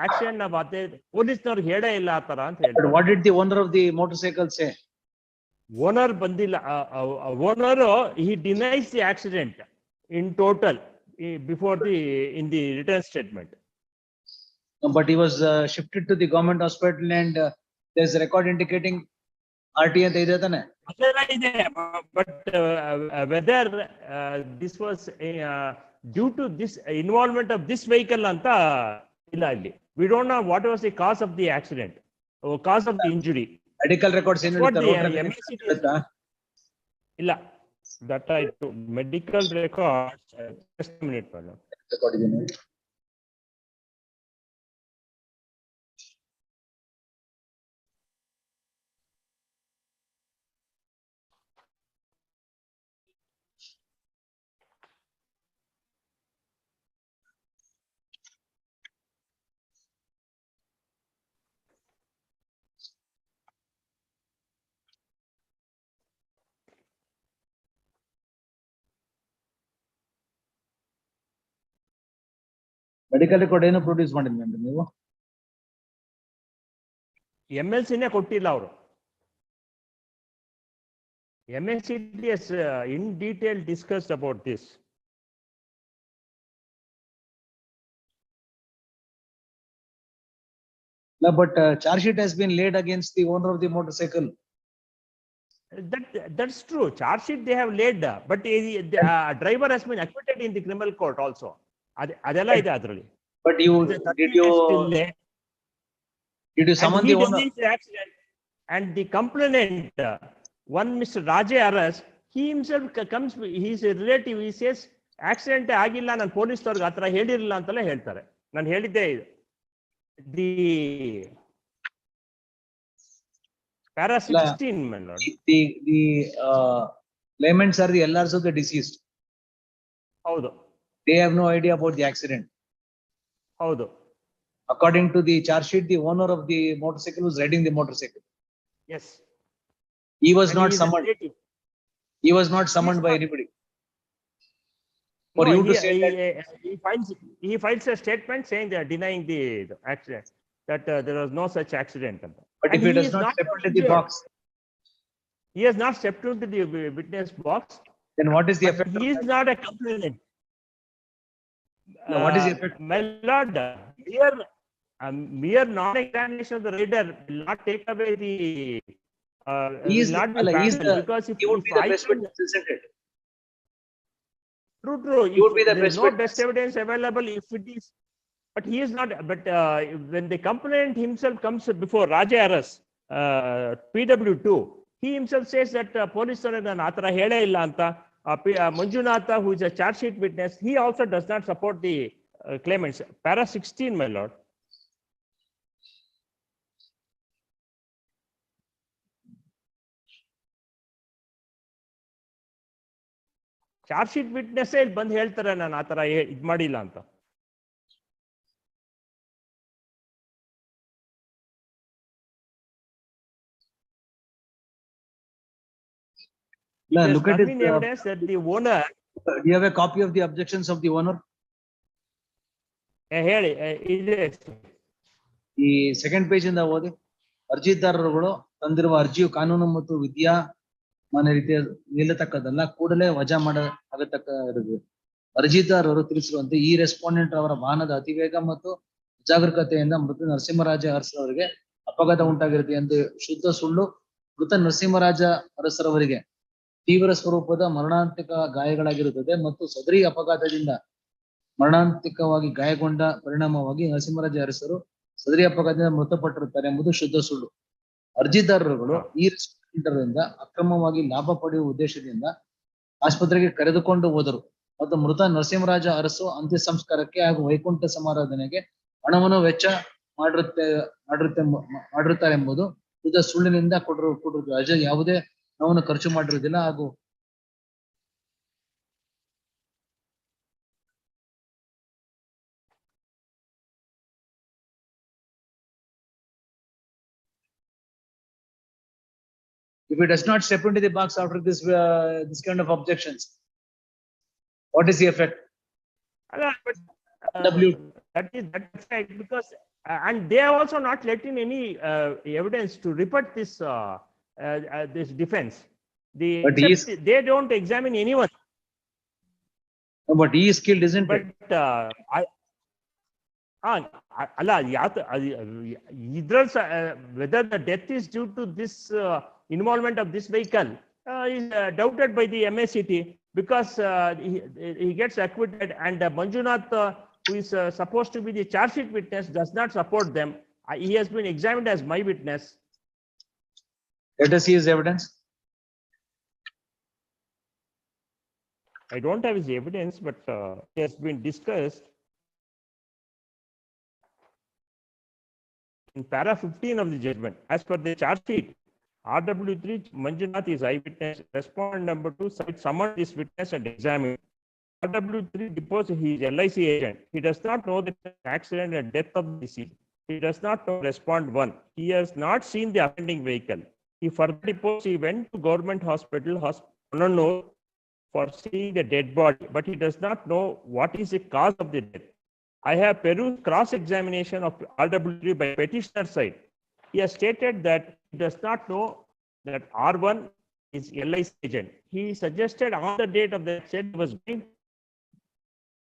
action of other police nor heda illa atara anta heltare. But what did the owner of the motorcycle say? Owner bandilla, owner he denies the accident in total before in the written statement. No, but he was shifted to the government hospital, and there's a record indicating RT ಅಂತ ಇದೆ ತಾನೆ? ಅದೆಲ್ಲ ಇದೆ, but whether this was due to this involvement of this vehicle anta illa illi. We don't know what was the cause of the accident or cause of the injury. Medical records ಏನು ಹೇಳ್ತಾರೆ? ಇಲ್ಲ, that I medical records, just a minute madam. Medical record ಏನು produce ಮಾಡಿದ್ರಿ ನೀವು? MLC-ನೇ ಕೊಟ್ಟಿಲ್ಲ ಅವರು. MLC has in detail discussed about this. No, but charge sheet has been laid against the owner of the motorcycle. That's true. Charge sheet they have laid, but the driver has been acquitted in the criminal court also. ಅದೆಲ್ಲ ಇದೆ ಅದರಲ್ಲಿ. But did you summon the owner? And the complainant, one Mr. Rajay Aras, he himself comes, he is a relative, he says accident ಆಗಿಲ್ಲ, ನಾನು police ಅವ್ರಿಗೆ ಆ ಥರ ಹೇಳಿರಲಿಲ್ಲ ಅಂತೆಲ್ಲ ಹೇಳ್ತಾರೆ. ನಾನು ಹೇಳಿದ್ದೆ the para 16 my lord. The claimants are the LRs of the deceased. ಹೌದು. They have no idea about the accident. ಹೌದು. According to the charge sheet, the owner of the motorcycle was riding the motorcycle. Yes. He was not summoned. He was not summoned by anybody. For you to say that he files a statement saying they are denying the accident, that there was no such accident. But if he does not step into the box, he has not stepped into the witness box. Then what is the effect? He is not a complainant. No, what is the effect? My lord, mere non-examination of the rider will not take away the He will is, not be he's practical the, because he would be the best witness, isn't it? True. He would be If the there is best no witness. best evidence available, if it is, but he is not. But when the complainant himself comes before Raja Aras, PW2, he himself says that police are an Atara Hele illa anta. Manjunatha, who is a charge sheet witness, he also does not support the claimants. Para 16, my lord. Charge sheet witness ಇಲ್ಲಿ ಬಂದು ಹೇಳ್ತಾರೆ ನಾನು ಆ ತರ ಇದು ಮಾಡಿಲ್ಲ ಅಂತ. Yeah, look at it. Evidence that the owner. Do you have a copy of the objections of the owner? ಹೇಳಿ ಇದೆ. ಈ ಸೆಕೆಂಡ್ ಪೇಜ್ ಇಂದ ಓದಿ. ಅರ್ಜಿದಾರರುಗಳು ತಂದಿರುವ ಅರ್ಜಿಯು ಕಾನೂನು ಮತ್ತು ವಿದ್ಯಮಾನ ರೀತಿಯ ನಿಲ್ಲತಕ್ಕದಲ್ಲ, ಕೂಡಲೇ ವಜಾ ಆಗತಕ್ಕ. ಅರ್ಜಿದಾರರು ತಿಳಿಸಿರುವಂತೆ ಈ ರೆಸ್ಪಾಂಡೆಂಟ್ ಅವರ ವಾಹನದ ಅತಿವೇಗ ಮತ್ತು ಅಜಾಗರೂಕತೆಯಿಂದ ಮೃತ ನರಸಿಂಹರಾಜ ಅರಸರವರಿಗೆ ಅಪಘಾತ ಉಂಟಾಗಿರುತ್ತೆ ಎಂದು ಶುದ್ಧ ಸುಳ್ಳು. ಮೃತ ನರಸಿಂಹರಾಜ ಅರಸರವರಿಗೆ ತೀವ್ರ ಸ್ವರೂಪದ ಮರಣಾಂತಿಕ ಗಾಯಗಳಾಗಿರುತ್ತದೆ ಮತ್ತು ಸದರಿ ಅಪಘಾತದಿಂದ ಮರಣಾಂತಿಕವಾಗಿ ಗಾಯಗೊಂಡ ಪರಿಣಾಮವಾಗಿ ನರಸಿಂಹರಾಜ ಅರಸರು ಸದರಿ ಅಪಘಾತದಿಂದ ಮೃತಪಟ್ಟಿರುತ್ತಾರೆ ಎಂಬುದು ಶುದ್ಧ ಸುಳ್ಳು. ಅರ್ಜಿದಾರರುಗಳು ಈ ರೆಸ್ಪಾಂಡೆಂಟ್ ಅಕ್ರಮವಾಗಿ ಲಾಭ ಪಡೆಯುವ ಉದ್ದೇಶದಿಂದ ಆಸ್ಪತ್ರೆಗೆ ಕರೆದುಕೊಂಡು ಹೋದರು ಮತ್ತು ಮೃತ ನರಸಿಂಹರಾಜ ಅರಸು ಅಂತ್ಯ ಸಂಸ್ಕಾರಕ್ಕೆ ಹಾಗೂ ವೈಕುಂಠ ಸಮಾರಾಧನೆಗೆ ಹಣವನ್ನು ವೆಚ್ಚ ಮಾಡಿರುತ್ತಾರೆ ಎಂಬುದು ಶುದ್ಧ ಸುಳ್ಳಿನಿಂದ ಕೊಟ್ಟಿರುವುದು. ಅಜಯ್ ಯಾವುದೇ ಹಣವನ್ನು ಖರ್ಚು ಮಾಡಿರುವುದಿಲ್ಲ ಹಾಗೂ if he does not step into the box after this kind of objections, what is the effect? That's right, because and they are also not letting any evidence to rebut this this defense. They don't examine anyone. No, but he is killed, isn't it? Whether the death is due to this involvement of this vehicle is doubted by the MACT, because he gets acquitted, and Manjunath, who is supposed to be the charge sheet witness, does not support them. He has been examined as my witness. Let us see his evidence. I don't have his evidence, but it has been discussed in para 15 of the judgment. As per the charge sheet, RW3 Manjunath is eyewitness. Respondent number 2 summoned this witness and examined. RW3 deposed he is LIC agent. He does not know the accident and death of the deceased. He does not know respond 1. He has not seen the offending vehicle. He further deposed he went to government hospital for seeing the dead body, but he does not know what is the cause of the death. I have perused cross-examination of RW3 by petitioner side. He has stated that he does not know that R1 is LIC agent. He suggested on the date of the accident was going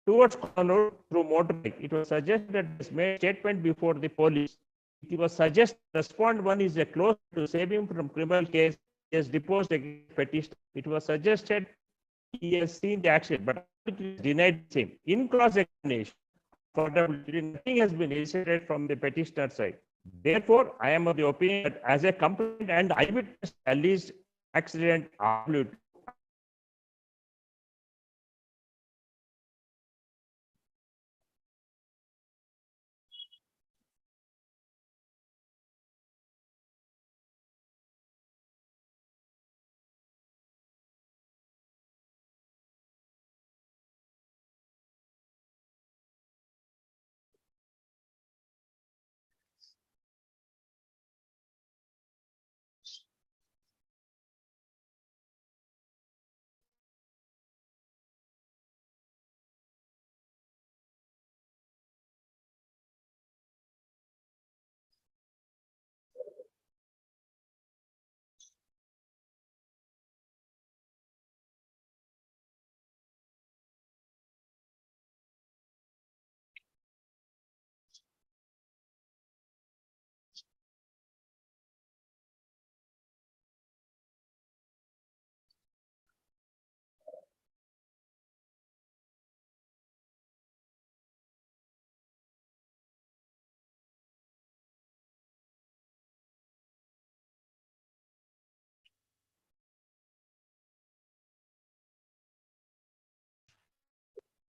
towards Kannur through motorbike. It was suggested that he made statement before the police. It was suggested respond 1 is a close to save him from criminal case. He has deposed against petitioner. It was suggested he has seen the accident, but denied the same. In cross-examination, nothing has been elicited from the petitioner side. Therefore, I am of the opinion that as a complainant and eyewitness alleged accident,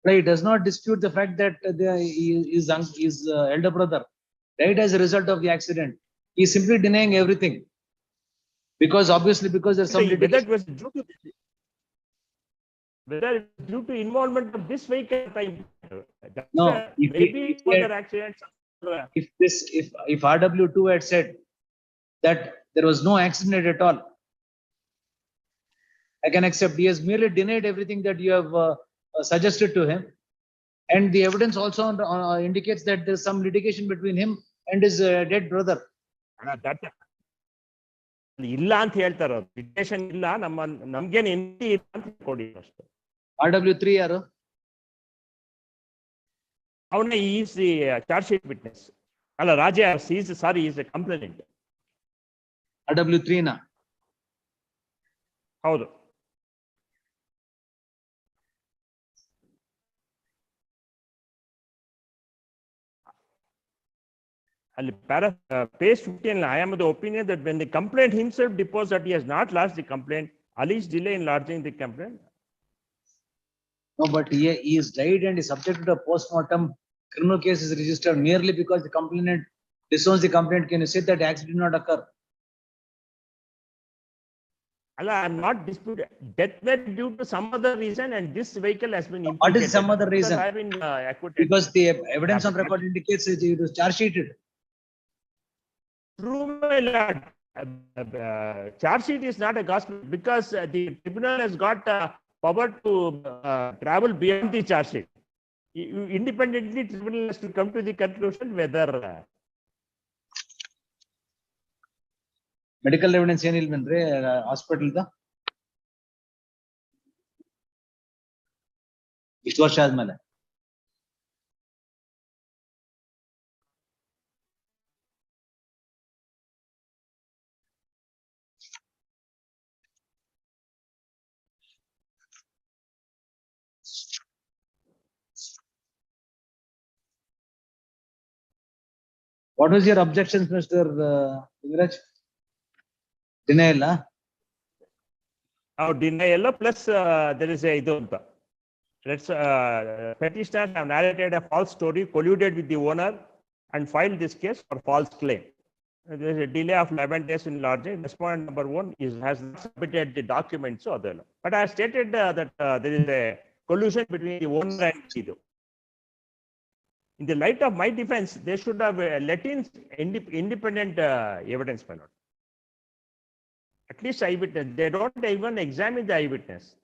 Right, he does not dispute the fact that his elder brother died as a result of the accident. He is simply denying everything. Because obviously, because there's some Whether litigation. it was due to whether it was due to involvement of this vehicle time. No, Maybe other accidents. if RW2 had said that there was no accident at all, I can accept. He has merely denied everything that you have suggested to him. And the evidence also indicates that there's some litigation between him and his dead brother. ಇಲ್ಲ ಅಂತ ಹೇಳ್ತಾರ litigation ಇಲ್ಲ ನಮ್ಗೇನು ಎಂಟಿ ಇಲ್ಲ ಅಂತ ಕೊಡಿ ಅಷ್ಟೇ. RW3 ಯಾರು? ಅವನೇ is the charge sheet witness. ಅಲ್ಲ ರಾಜೇ ಸಾರಿ ಈಸ್ ಎ ಕಂಪ್ಲೇನೆಂಟ್. RW3 ನಾ? ಹೌದು. ಅಲ್ಲಿ page 15 I am of the opinion that when the complainant himself deposed that he has not lodged the complaint, alleged delay in lodging the complaint. No, but he is died and is subjected to a post-mortem. Criminal case is registered merely because the complainant disowns the complaint. Can you say that the accident did not occur? Allah, I am not disputing. Death may be due to some other reason, and this vehicle has been implicated. What is some other reason? I have been acquitted. Because the evidence on record indicates that it was charge sheeted. True, my lord. Charge sheet is not a gospel because the tribunal has got power to travel beyond the charge sheet. Independently, tribunal has to come to the conclusion whether. Medical evidence ಏನಿಲ್ವೇನ್ರಿ hospital ದ ಇಷ್ಟು ವರ್ಷ ಆದ್ಮೇಲೆ? What was your objections, Mr. Viraj? Denial, huh? Now, denial plus there is a idunta. Let's petitioner have narrated a false story, colluded with the owner, and filed this case for false claim. There is a delay of 11 days in lodging. Respondent number 1 has not submitted the documents. So but I stated that there is a collusion between the owner and Idu. In the light of my defense, they should have let in independent evidence, my lord. At least eyewitness. They don't even examine the eyewitness.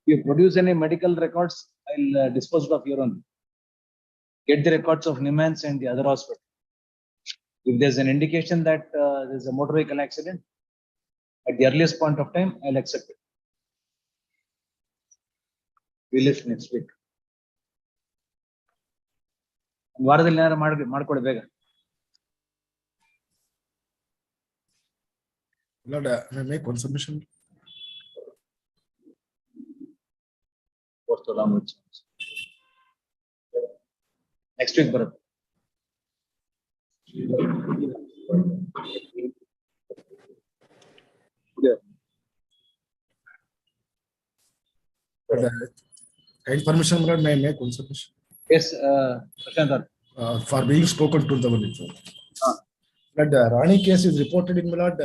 you produce any medical records, I'll dispose of your own. Get the records of Nimans and the other hospital. If there's an indication that there's a motor vehicle accident, at the earliest point of time, I'll accept it. We lift next week. ವಾರದಲ್ಲಿ ಏನಾದ್ರು ಮಾಡ್ಕೊಡಿ ಬೇಗ. Lord, may I make one submission? Next week ಬರುತ್ತೆ. Kind permission, Lord, may I make one submission? Yes, Prashant. For being spoken to the one. But Rani case is reported in Milad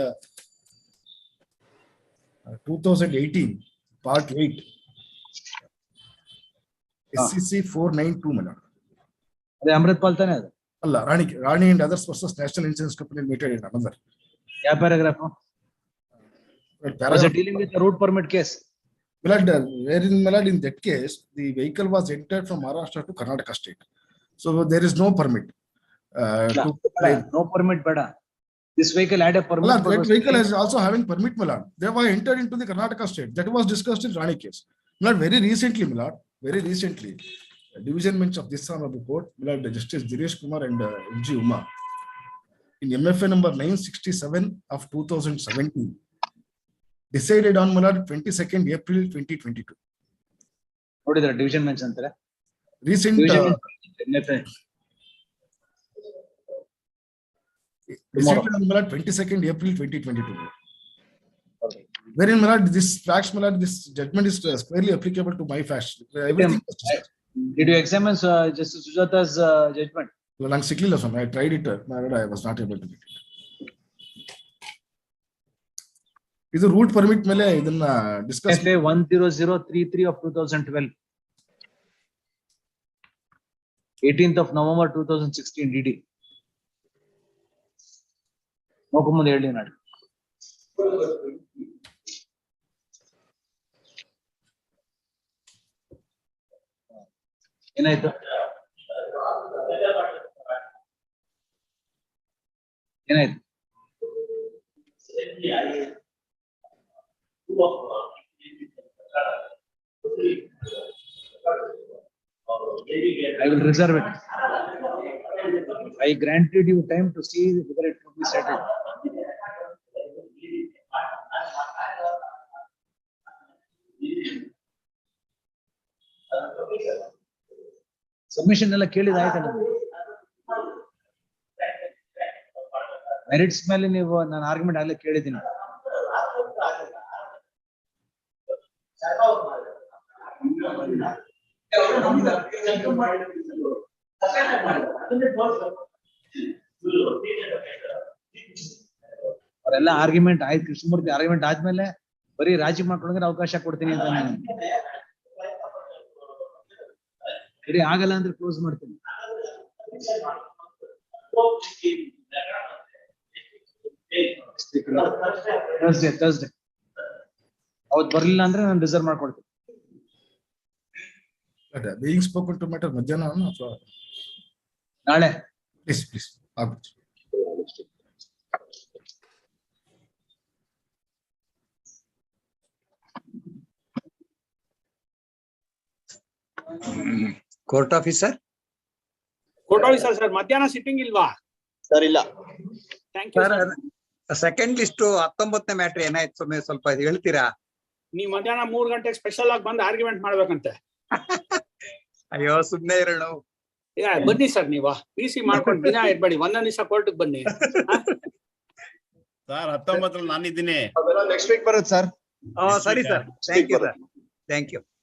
2018, part 8. SCC 492 Milad. ಅದೇ ಅಮೃತ್ ಪಾಲ್ ತಾನೆ ಅದು? ಅಲ್ಲ, ರಾಣಿ and others versus National Insurance Company Limited in another. ಯಾವ paragraph? Was it dealing with the route permit case? Milad, wherein in that case, the vehicle was entered from Maharashtra to Karnataka state. So there is no permit. No permit, bada. This vehicle had a permit. That vehicle is also having permit, Milad. They were entered into the Karnataka state. That was discussed in Rani case. Milad, very recently, division bench of this son of the court, Milad, Justice Dinesh Kumar and MG Uma, in MFA number 967 of 2017, decided on Milad 22nd April 2022. ನೋಡಿದ್ರ division bench ಅಂತಾರೆ? Recent decided on Milad 22nd April 2022. Wherein Milad, this facts, Milad, this judgment is squarely applicable to my facts. Everything. Did you examine Justice Sujata's judgment? Well, I'm sickly, I tried it, I was not able to get it. Is the route permit mele idanna discuss FA 10033 of 2012. 18th of November 2016 DD. ನೋಡ್ಕೊಂಬಂದು ಹೇಳಿ ನಾಡು. ಏನಾಯ್ತು? ಏನಾಯ್ತು? I will reserve it. I granted you time to see whether it could be settled. Submission ಎಲ್ಲ ಕೇಳಿದ ಆಯ್ತಲ್ಲ. Merits ಮೇಲೆ ನೀವು ನಾನು argument ಆಗಲೇ ಕೇಳಿದ್ದೀನಿ. ಅವರೆಲ್ಲ ಆರ್ಗ್ಯುಮೆಂಟ್ ಆಯ್ತು, ಕೃಷ್ಣಮೂರ್ತಿ ಆರ್ಗ್ಯುಮೆಂಟ್ ಆದ್ಮೇಲೆ ಬರೀ ರಾಜಿ ಮಾಡ್ಕೊಂಡ್ರೆ ಅವಕಾಶ ಕೊಡ್ತೀನಿ ಅಂತ ನಾನು ಸರಿ ಆಗಲ್ಲ ಅಂದ್ರೆ ಕ್ಲೋಸ್ ಮಾಡ್ತೀನಿ. ಥರ್ಸ್ಡೇ ಅವತ್ತು ಬರ್ಲಿಲ್ಲ ಅಂದ್ರೆ ನಾನು ರಿಸರ್ವ್ ಮಾಡ್ಕೊಡ್ತೀನಿ. being spoken to matter ಮಧ್ಯಾಹ್ನ ಅಥವಾ ನಾಳೆ? ಪ್ಲೀಸ್ ಆಗುತ್ತೆ. ಕೋರ್ಟ್ ಆಫೀಸರ್ ಸರ್ ಮಧ್ಯಾಹ್ನ ಸಿಟ್ಟಿಂಗ್ ಇಲ್ವಾ ಸರ್? ಇಲ್ಲ thank you sir. Second list 19ನೇ ಮ್ಯಾಟ್ರ್ ಏನಾಯ್ತು ಸ್ವಲ್ಪ ಹೇಳ್ತೀರಾ? ನೀವು ಮಧ್ಯಾಹ್ನ 3 ಗಂಟೆಗೆ ಸ್ಪೆಷಲ್ ಆಗಿ ಬಂದು ಆರ್ಗ್ಯುಮೆಂಟ್ ಮಾಡ್ಬೇಕಂತೆ. ಅಯ್ಯೋ ಸುಮ್ನೆ ಇರೋಣ. ಬನ್ನಿ ಸರ್, ನೀವು PC ಮಾಡ್ಕೊಂಡು ದಿನ ಇರ್ಬೇಡಿ, ಒಂದೊಂದ್ ದಿವಸ ಕೋರ್ಟ್ಗೆ ಬನ್ನಿ. ಸರ್ 19 ನಾನಿದ್ದೀನಿ. ನೆಕ್ಸ್ಟ್ ವೀಕ್ ಬರುತ್ತೆ ಸರ್. ಸರಿ ಸರ್, ಥ್ಯಾಂಕ್ ಯು.